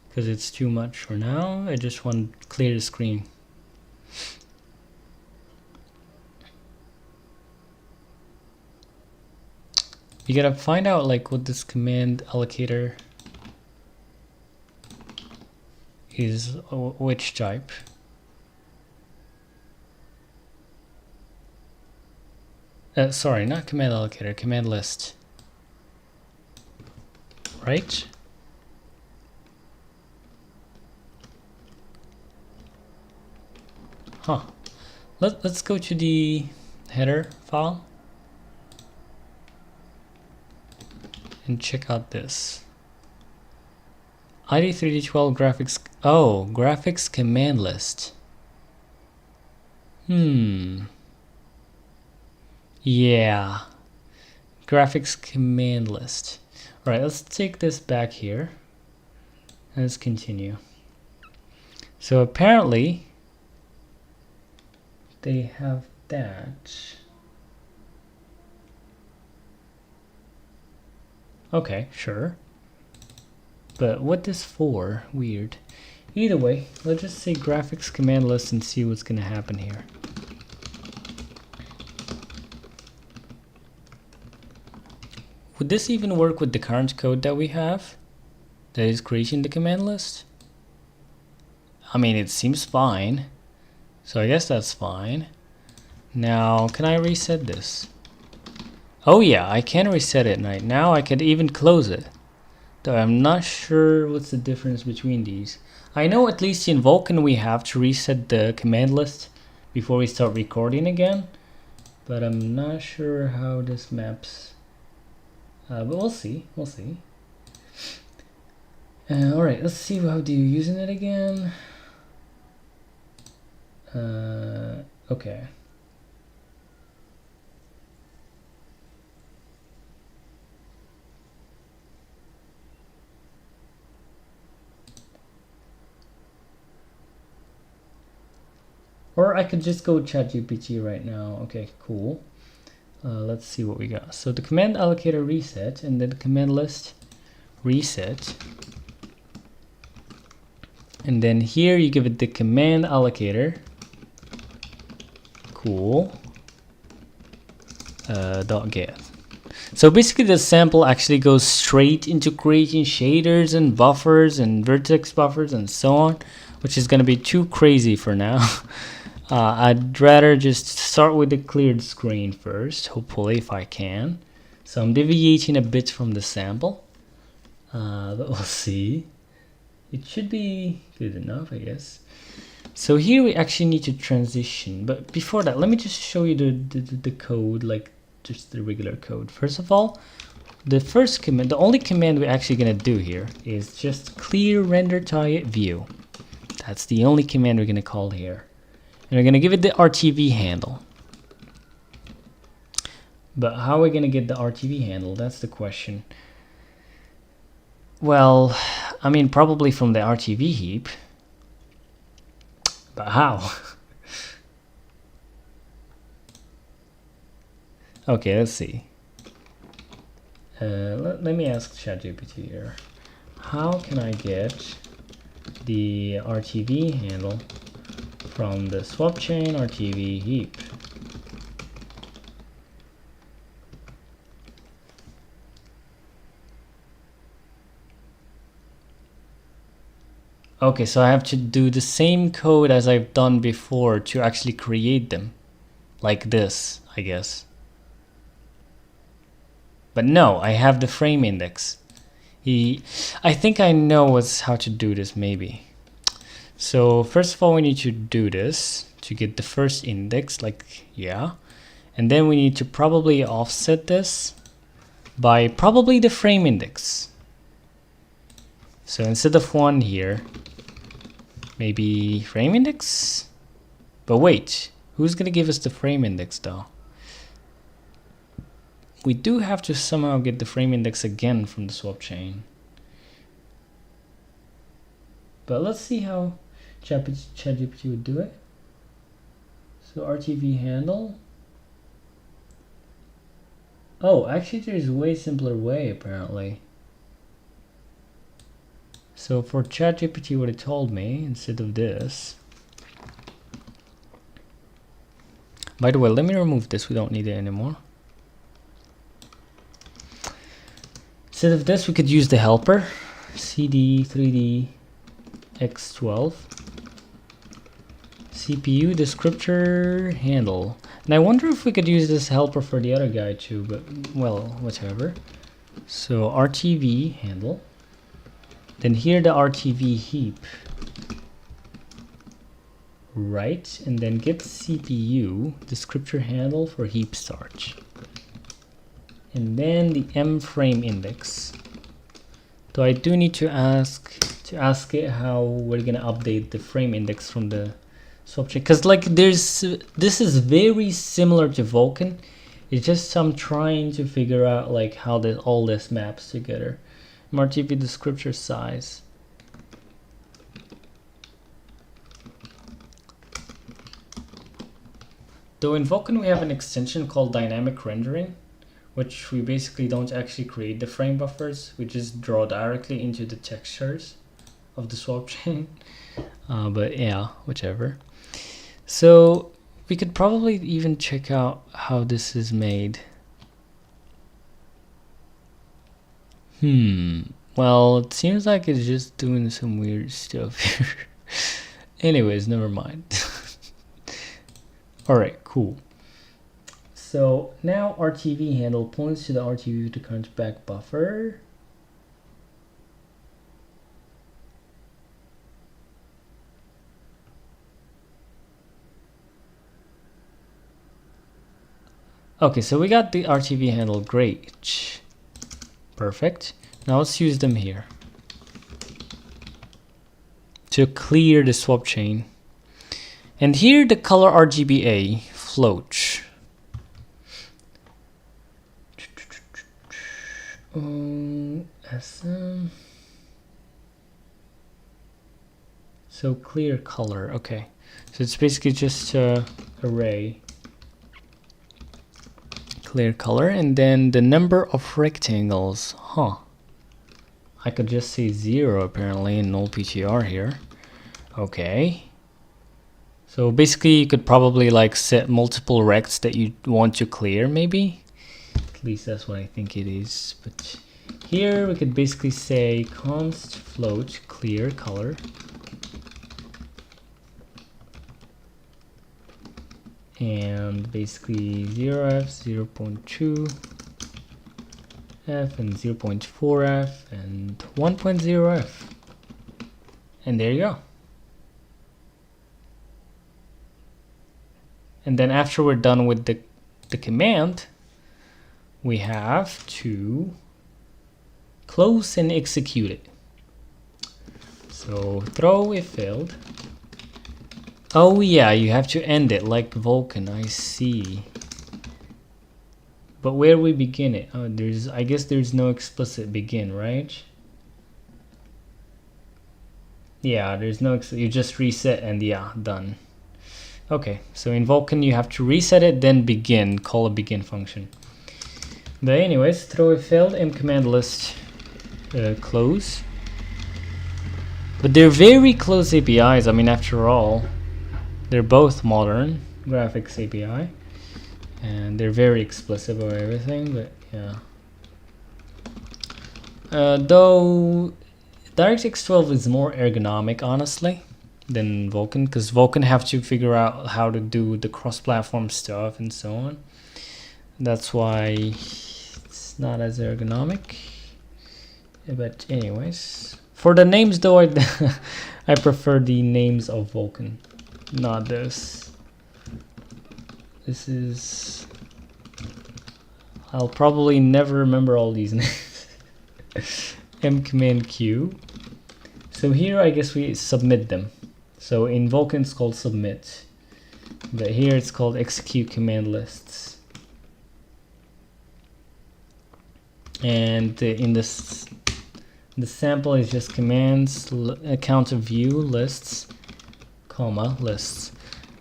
Speaker 2: because it's too much for now. I just want to clear the screen. You gotta find out like what this command allocator is, which type. Sorry, not command allocator, command list. Right? Huh. Let's go to the header file and check out this. ID3D12 graphics. Oh, graphics command list. Yeah. Graphics command list. Alright, let's take this back here. Let's continue. So apparently they have that. Okay, sure. But what this for? Weird. Either way, let's just say graphics command list and see what's gonna happen here. Would this even work with the current code that we have that is creating the command list? I mean, it seems fine. So I guess that's fine. Now, can I reset this? Oh yeah, I can reset it right now. I can even close it. Though I'm not sure what's the difference between these. I know at least in Vulkan we have to reset the command list before we start recording again. But I'm not sure how this maps. But we'll see. We'll see. Alright, let's see how do you using it again. Okay. Or I could just go ChatGPT right now. Okay, cool. Let's see what we got. So the command allocator reset, and then the command list reset. And then here you give it the command allocator. Cool. .get. So basically the sample actually goes straight into creating shaders and buffers and vertex buffers and so on, which is going to be too crazy for now. I'd rather just start with the cleared screen first, hopefully, if I can. So I'm deviating a bit from the sample, but we'll see. It should be good enough, I guess. So here we actually need to transition, but before that, let me just show you the code, like just the regular code. First of all, the first command, the only command we're actually gonna do here is just ClearRenderTargetView. That's the only command we're gonna call here. And we're gonna give it the RTV handle. But how are we gonna get the RTV handle? That's the question. Well, I mean, probably from the RTV heap. But how? Okay, let's see. Let me ask ChatGPT here. How can I get the RTV handle from the swap chain RTV heap? Okay, so I have to do the same code as I've done before to actually create them. Like this, I guess. But no, I have the frame index. I think I know how to do this, maybe. So first of all, we need to do this to get the first index, like, yeah. And then we need to probably offset this by probably the frame index. So instead of 1 here, maybe frame index? But wait, who's gonna give us the frame index though? We do have to somehow get the frame index again from the swap chain. But let's see how ChatGPT would do it. So RTV handle. Oh, actually there's a way simpler way apparently. So for ChatGPT, what it told me, instead of this. By the way, let me remove this, we don't need it anymore. Instead of this, we could use the helper, CD 3D X12, CPU descriptor handle. And I wonder if we could use this helper for the other guy too, but well, whatever. So RTV handle. Then here the RTV heap. Right, and then get CPU descriptor handle for heap start. And then the M frame index. So I do need to ask it how we're gonna update the frame index from the swap chain, because like this is very similar to Vulkan. It's just I'm trying to figure out like how all this maps together. RTV descriptor size. Though in Vulkan we have an extension called dynamic rendering, which we basically don't actually create the frame buffers, we just draw directly into the textures of the swap chain. But yeah, whichever. So we could probably even check out how this is made. Well, it seems like it's just doing some weird stuff here. Anyways, never mind. Alright, cool. So now RTV handle points to the RTV to current back buffer. Okay, so we got the RTV handle, great. Perfect. Now let's use them here to clear the swap chain. And here the color RGBA float. SM. So clear color, okay. So it's basically just array. Clear color, and then the number of rectangles. Huh. I could just say 0 apparently in null PTR here. Okay. So basically you could probably like set multiple rects that you want to clear maybe. At least that's what I think it is. But here we could basically say const float clear color. And basically 0f, 0.2 f, and 0.4f, and 1.0f. And there you go. And then after we're done with the command, we have to close and execute it. So throw if failed. Oh yeah, you have to end it like Vulkan, I see. But where we begin it? Oh, I guess there's no explicit begin, right? Yeah, there's no, you just reset and yeah, done. Okay, so in Vulkan you have to reset it, then begin, call a begin function. But anyways, throw if failed, m command list close. But they're very close APIs, I mean after all. They're both modern graphics API, and they're very explicit about everything, but yeah. Though DirectX 12 is more ergonomic, honestly, than Vulkan, because Vulkan have to figure out how to do the cross-platform stuff and so on. That's why it's not as ergonomic. But anyways, for the names though, I prefer the names of Vulkan. Not this. This is... I'll probably never remember all these names. M command Q. So here I guess we submit them. So in Vulkan it's called submit. But here it's called execute command lists. And in this, the sample is just commands, count of view lists, comma, lists.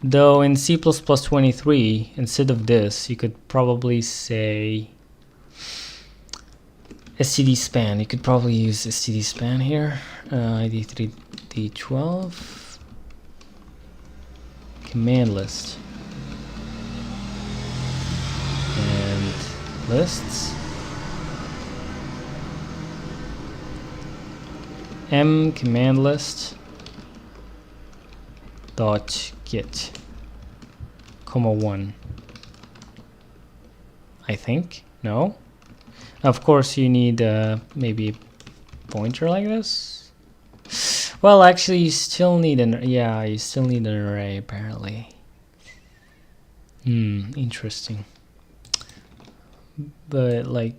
Speaker 2: Though in C++ 23, instead of this, you could probably say std span. You could probably use std span here. ID3 D12 command list and lists. M command list dot get comma 1. I think. No, of course you need maybe a pointer like this. Well, actually you still need an, yeah, you still need an array apparently. Interesting. But like,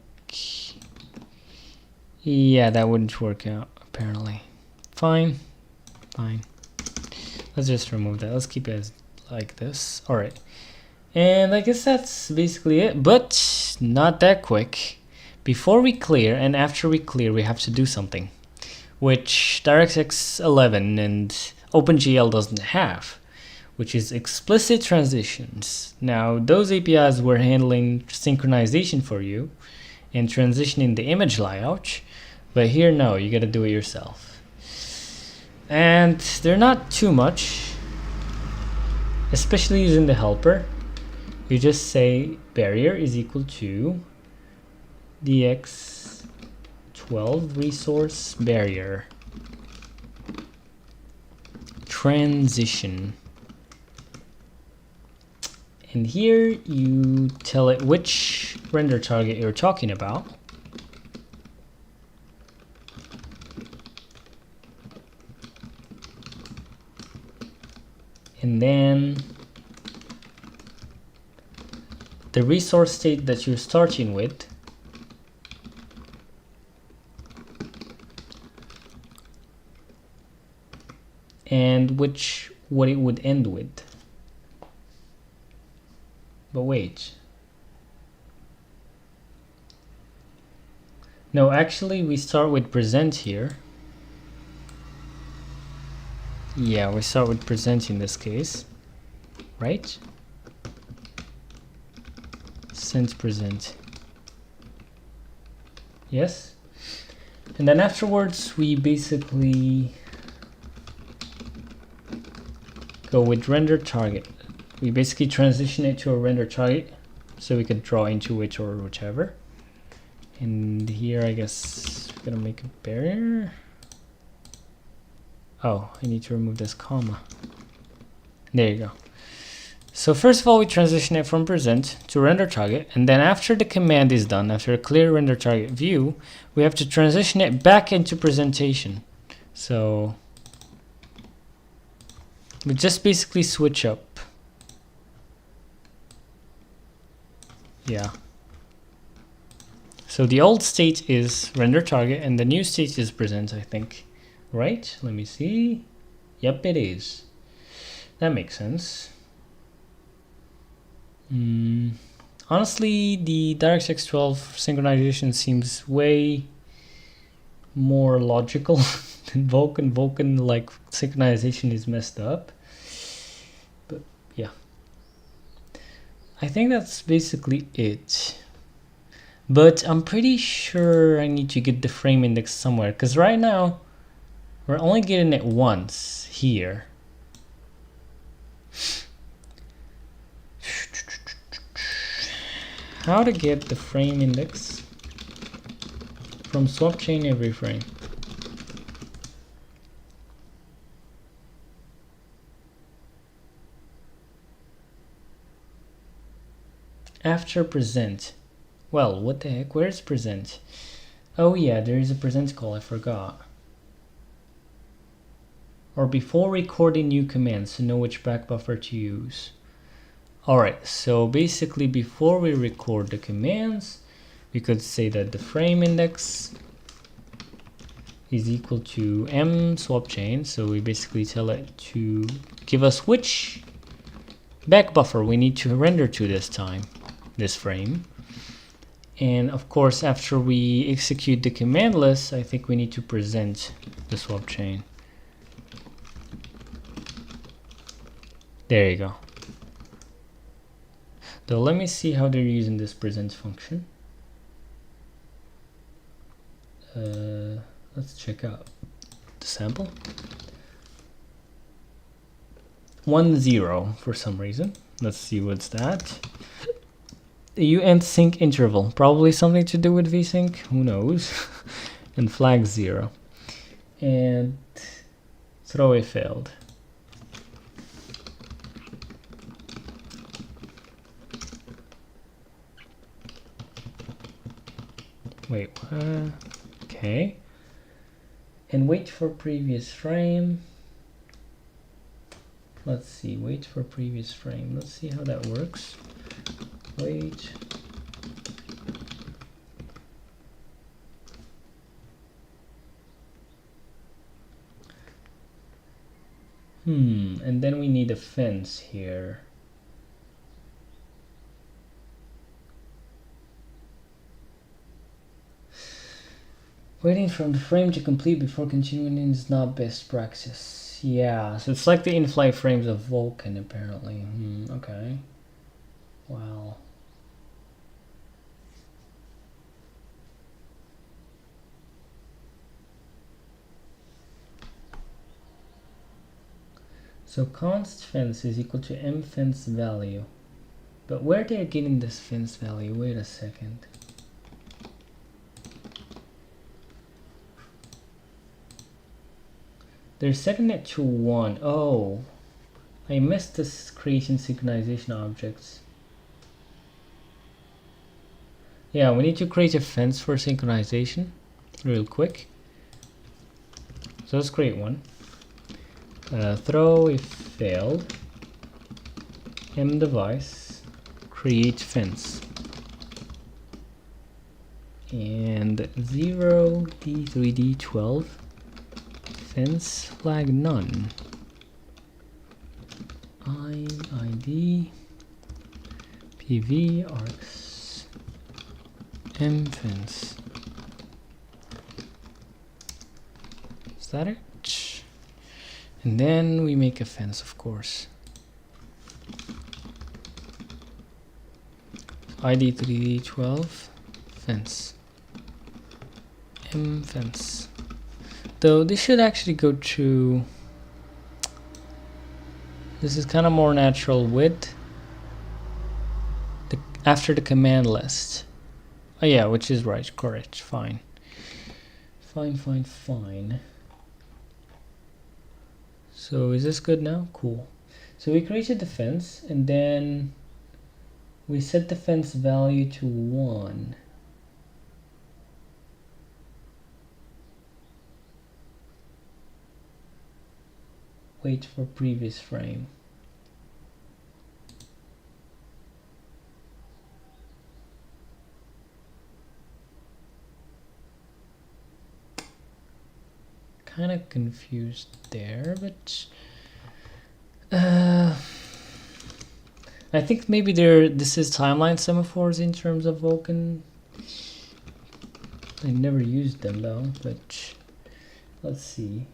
Speaker 2: yeah, that wouldn't work out apparently. Fine. Let's just remove that. Let's keep it as like this. All right. And I guess that's basically it, but not that quick. Before we clear and after we clear, we have to do something, which DirectX 11 and OpenGL doesn't have, which is explicit transitions. Now, those APIs were handling synchronization for you and transitioning the image layout, but here, no, you gotta do it yourself. And they're not too much, especially using the helper. You just say barrier is equal to dx12 resource barrier transition. And here you tell it which render target you're talking about. And then the resource state that you're starting with, and what it would end with. But wait. No, actually we start with present here. Yeah, we start with present in this case, right? Send present. Yes? And then afterwards we basically go with render target. We basically transition it to a render target so we could draw into it or whichever. And here I guess we're gonna make a barrier. Oh, I need to remove this comma. There you go. So first of all, we transition it from present to render target, and then after the command is done, after clear render target view, we have to transition it back into presentation. So we just basically switch up. Yeah. So the old state is render target and the new state is present, I think. Right? Let me see. Yep, it is. That makes sense. Honestly, the DirectX 12 synchronization seems way more logical than Vulkan. Vulkan, like, synchronization is messed up. But yeah. I think that's basically it. But I'm pretty sure I need to get the frame index somewhere, because right now we're only getting it once here. How to get the frame index from swap chain every frame. After present. Well, what the heck? Where's present? Oh yeah, there is a present call, I forgot. Or before recording new commands to know which back buffer to use. Alright, so basically before we record the commands, we could say that the frame index is equal to m swap chain. So we basically tell it to give us which back buffer we need to render to this time, this frame. And of course, after we execute the command list, I think we need to present the swap chain. There you go. Though let me see how they're using this present function. Let's check out the sample. 1-0 for some reason. Let's see what's that. The uint sync interval, probably something to do with vsync, who knows. And flag 0. And throwaway failed. Wait, what? Okay. And wait for previous frame. Let's see, wait for previous frame. Let's see how that works. Wait. And then we need a fence here. Waiting for the frame to complete before continuing is not best practice. Yeah, so it's like the in-flight frames of Vulkan apparently. Okay. Wow. So const fence is equal to m fence value. But where they're getting this fence value? Wait a second. They're setting it to 1. Oh, I missed this creation synchronization objects. Yeah, we need to create a fence for synchronization real quick. So let's create one. Throw if failed, mdevice, create fence. And 0d3d12 fence flag none. id pv arcs m fence. Is that it? And then we make a fence, of course. id 3d12 fence m fence. Though this should actually go to, this is kind of more natural with the, after the command list. Oh yeah, which is right, correct, fine. Fine. So is this good now? Cool. So we created the fence and then we set the fence value to 1. Wait for previous frame. Kind of confused there, but I think maybe this is timeline semaphores in terms of Vulkan. I never used them though, but let's see.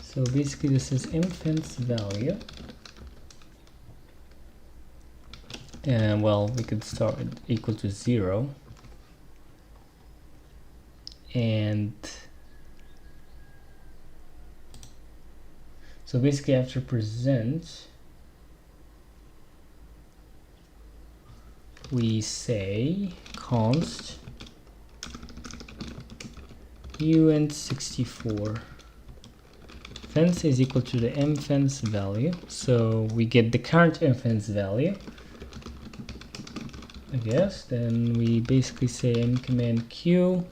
Speaker 2: So basically this is mFence value. And well, we could start equal to 0. And so basically after present, we say const uint64 fence is equal to the mFence value. So we get the current mFence value, I guess. Then we basically say mcommand q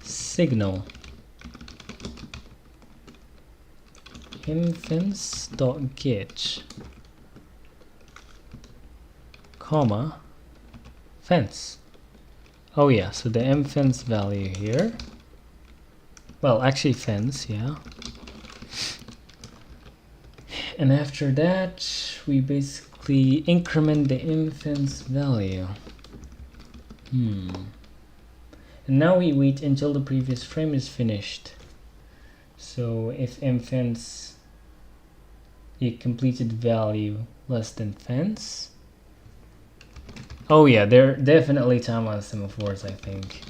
Speaker 2: signal mFence.get comma fence. Oh yeah, so the mFence value here, well actually fence, yeah. And after that we basically increment the mFence value. And now we wait until the previous frame is finished. So if mFence a completed value less than fence. Oh yeah, they're definitely timeline semaphores, I think.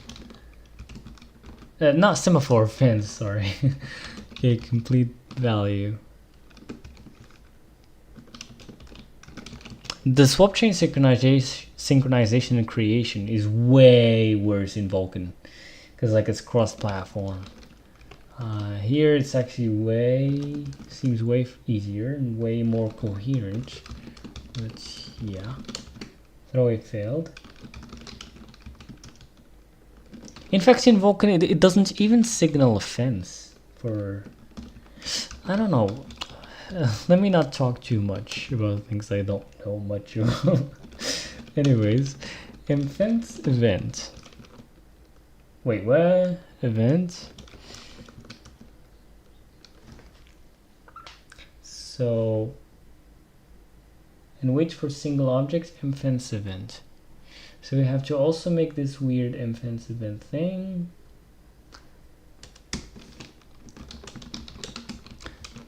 Speaker 2: Not semaphore, fence, sorry. Okay, complete value. The swap chain synchronization and creation is way worse in Vulkan because like it's cross-platform. Here it's actually seems way easier and way more coherent. But yeah, throw it failed. In fact, in Vulkan it doesn't even signal a fence for, I don't know. Let me not talk too much about things I don't know much about. Anyways, mFence event. Wait, what? Event? So, and wait for single object mFence event. So we have to also make this weird mFence event thing.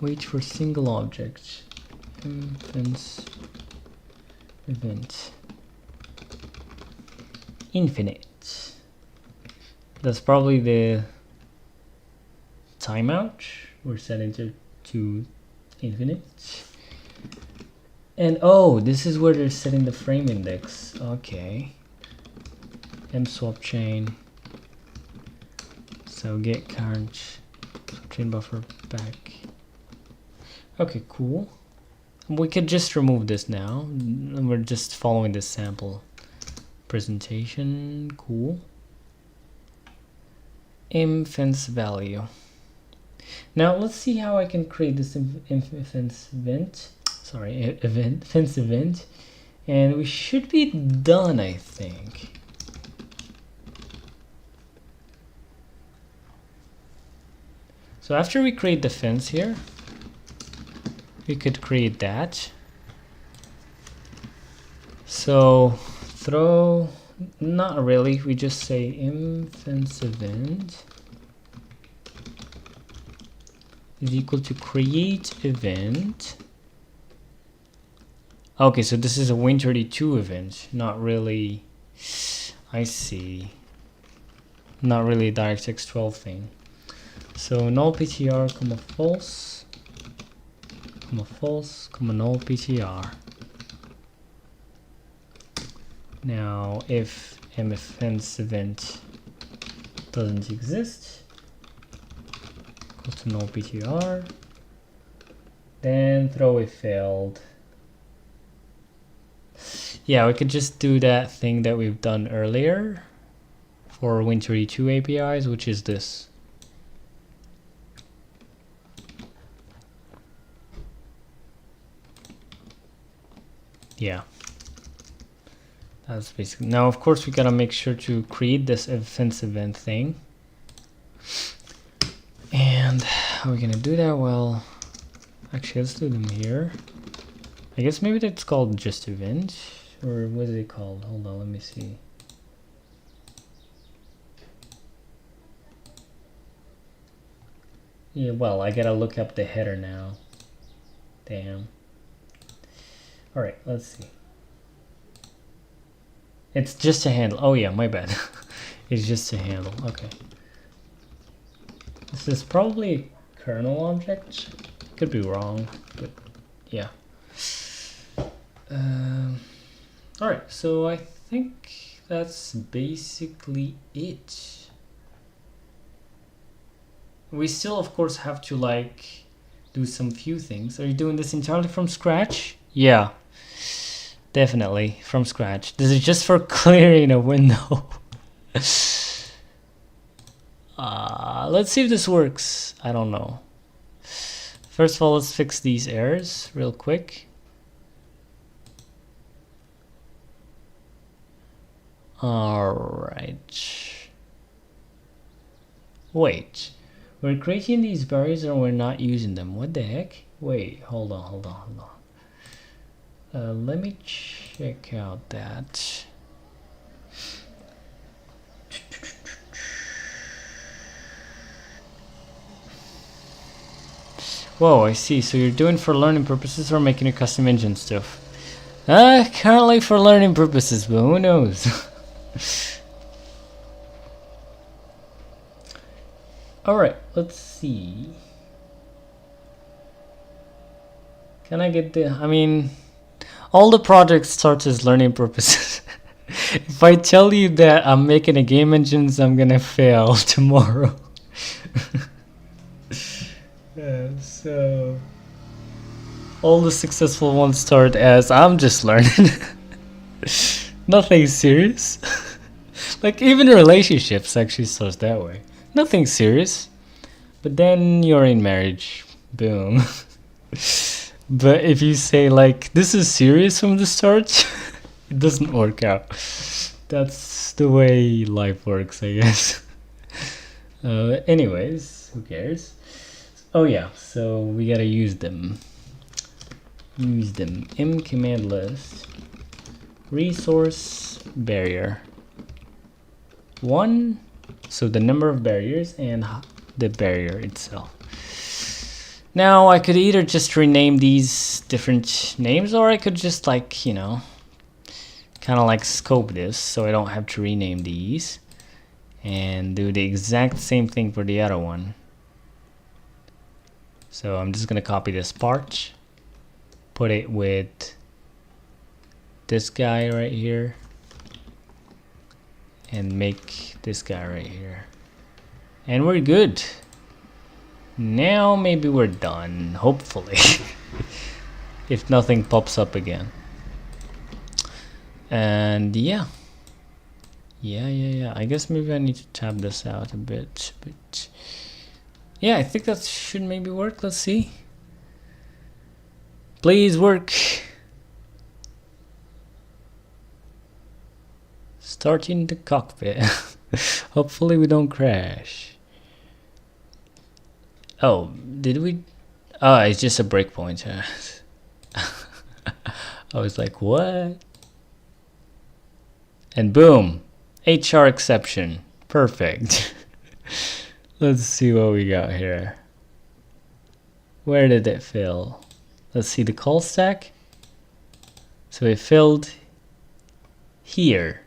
Speaker 2: Wait for single object mFence event infinite. That's probably the timeout. We're setting to infinite. And oh, this is where they're setting the frame index. Okay. mSwapChain. So get current chain buffer back. Okay, cool. We could just remove this now. We're just following this sample presentation. Cool. Fence value. Now let's see how I can create this fence event. Sorry, fence event, and we should be done, I think. So after we create the fence here, we could create that. So throw, not really, we just say fence event is equal to create event. Okay, so this is a Win32 event, not really, I see, not really a DirectX 12 thing. So null ptr, comma false, null ptr. Now if mfence event doesn't exist, equal to null ptr, then throw a failed. Yeah, we could just do that thing that we've done earlier for Win32 APIs, which is this. Yeah, that's basically. Now of course we gotta make sure to create this fence event thing. And how are we gonna do that? Well, actually let's do them here. I guess maybe that's called just event, or what is it called? Hold on, let me see. Yeah, well, I gotta look up the header now. Damn. All right, let's see. It's just a handle. Oh yeah, my bad. It's just a handle. Okay. This is probably a kernel object. Could be wrong, but yeah. All right, so I think that's basically it. We still, of course, have to like do some few things. Are you doing this entirely from scratch? Yeah. Definitely from scratch. This is just for clearing a window. Let's see if this works. I don't know. First of all, let's fix these errors real quick. All right. Wait, we're creating these barriers and we're not using them. What the heck? Wait, hold on. Let me check out that. Whoa, I see. So you're doing for learning purposes or making a custom engine stuff? Currently for learning purposes, but who knows? Alright, let's see. Can I get the... I mean... all the projects start as learning purposes. If I tell you that I'm making a game engines, I'm gonna fail tomorrow. So all the successful ones start as I'm just learning. Nothing serious. Like even relationships actually starts that way. Nothing serious. But then you're in marriage. Boom. But if you say like this is serious from the start, it doesn't work out. That's the way life works, I guess. Anyways, who cares? Oh yeah, so we gotta use them. M command list resource barrier 1, so the number of barriers and the barrier itself. Now I could either just rename these different names, or I could just like, you know, kind of like scope this so I don't have to rename these and do the exact same thing for the other one. So I'm just gonna copy this part, put it with this guy right here, and make this guy right here, and we're good. Now maybe we're done, hopefully. If nothing pops up again. And yeah. I guess maybe I need to tab this out a bit. But yeah, I think that should maybe work. Let's see. Please work. Starting the cockpit. Hopefully we don't crash. Oh, did we? Oh, it's just a breakpoint. I was like, what? And boom, HR exception. Perfect. Let's see what we got here. Where did it fill? Let's see the call stack. So it filled here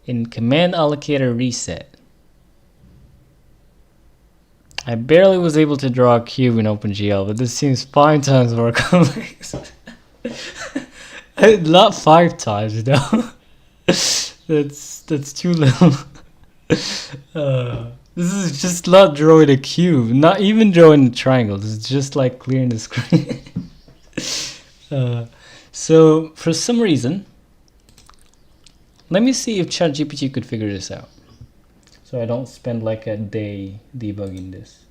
Speaker 2: in command allocator reset. I barely was able to draw a cube in OpenGL, but this seems 5 times more complex. Not 5 times, though. That's too little. This is just not drawing a cube, not even drawing a triangle. This is just like clearing the screen. So for some reason, let me see if ChatGPT could figure this out. So I don't spend like a day debugging this.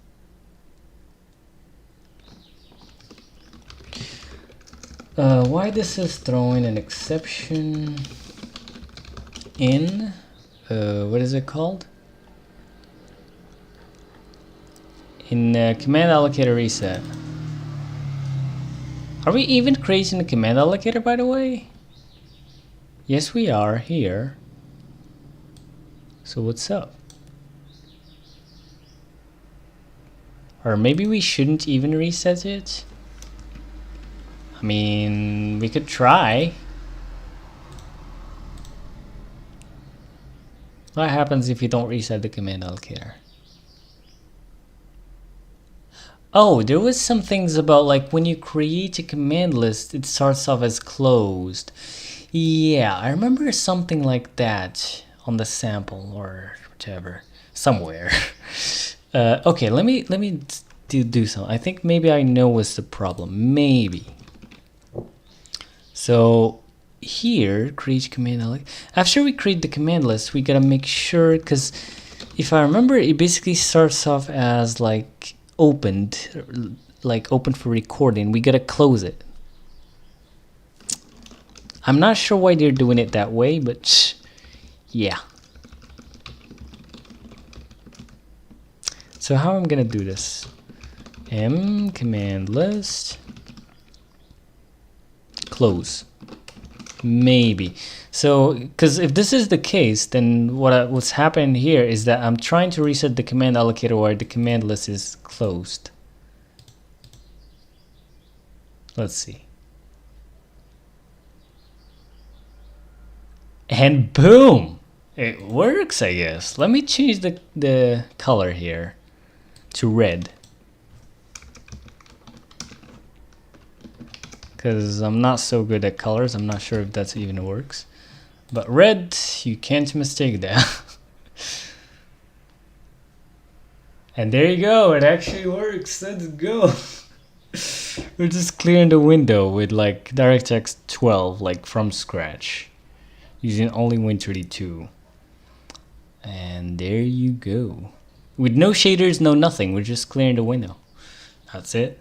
Speaker 2: Why this is throwing an exception in, what is it called? In command allocator reset. Are we even creating a command allocator, by the way? Yes, we are here. So what's up? Or maybe we shouldn't even reset it? I mean, we could try. What happens if you don't reset the command allocator? Oh, there was some things about like when you create a command list, it starts off as closed. Yeah, I remember something like that on the sample or whatever, somewhere. Okay, let me do something. I think maybe I know what's the problem. Maybe. So here, create command list. After we create the command list, we gotta make sure, because if I remember, it basically starts off as like opened, like open for recording. We gotta close it. I'm not sure why they're doing it that way, but yeah. So how I'm gonna do this? M command list close. Maybe. So, because if this is the case, then what's happening here is that I'm trying to reset the command allocator while the command list is closed. Let's see. And boom! It works, I guess. Let me change the color here to red. Because I'm not so good at colors. I'm not sure if that even works. But red, you can't mistake that. And there you go. It actually works. Let's go. We're just clearing the window with like DirectX 12, like from scratch, using only Win32. And there you go. With no shaders, no nothing. We're just clearing the window. That's it.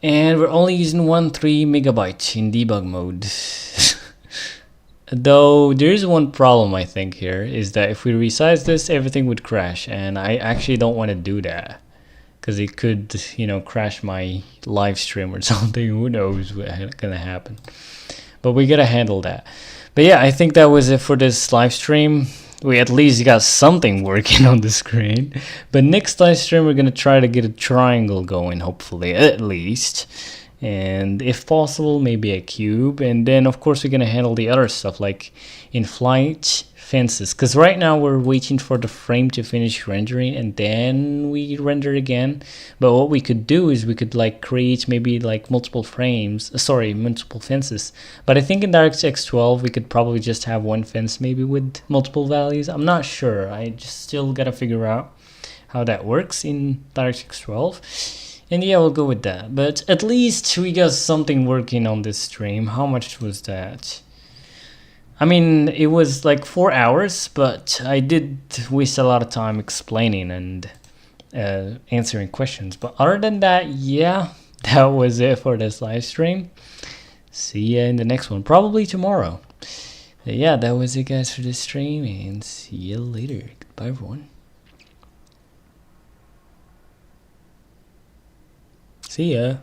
Speaker 2: And we're only using 13 megabytes in debug mode. Though there's one problem I think here is that if we resize this, everything would crash, and I actually don't want to do that because it could, you know, crash my live stream or something. Who knows what's gonna happen? But we gotta handle that. But yeah, I think that was it for this live stream. We at least got something working on the screen. But next live stream, we're gonna try to get a triangle going, hopefully, at least. And if possible, maybe a cube. And then, of course, we're gonna handle the other stuff, like in-flight fences. Because right now, we're waiting for the frame to finish rendering, and then we render again. But what we could do is we could like create maybe like multiple frames, multiple fences. But I think in DirectX 12, we could probably just have one fence maybe with multiple values. I'm not sure. I just still gotta figure out. how that works in DirectX 12. And yeah, we'll go with that. But at least we got something working on this stream. How much was that? I mean, it was like 4 hours, but I did waste a lot of time explaining and answering questions. But other than that, yeah, that was it for this live stream. See ya in the next one, probably tomorrow. Yeah, that was it, guys, for this stream, and see you later. Goodbye, everyone. See ya.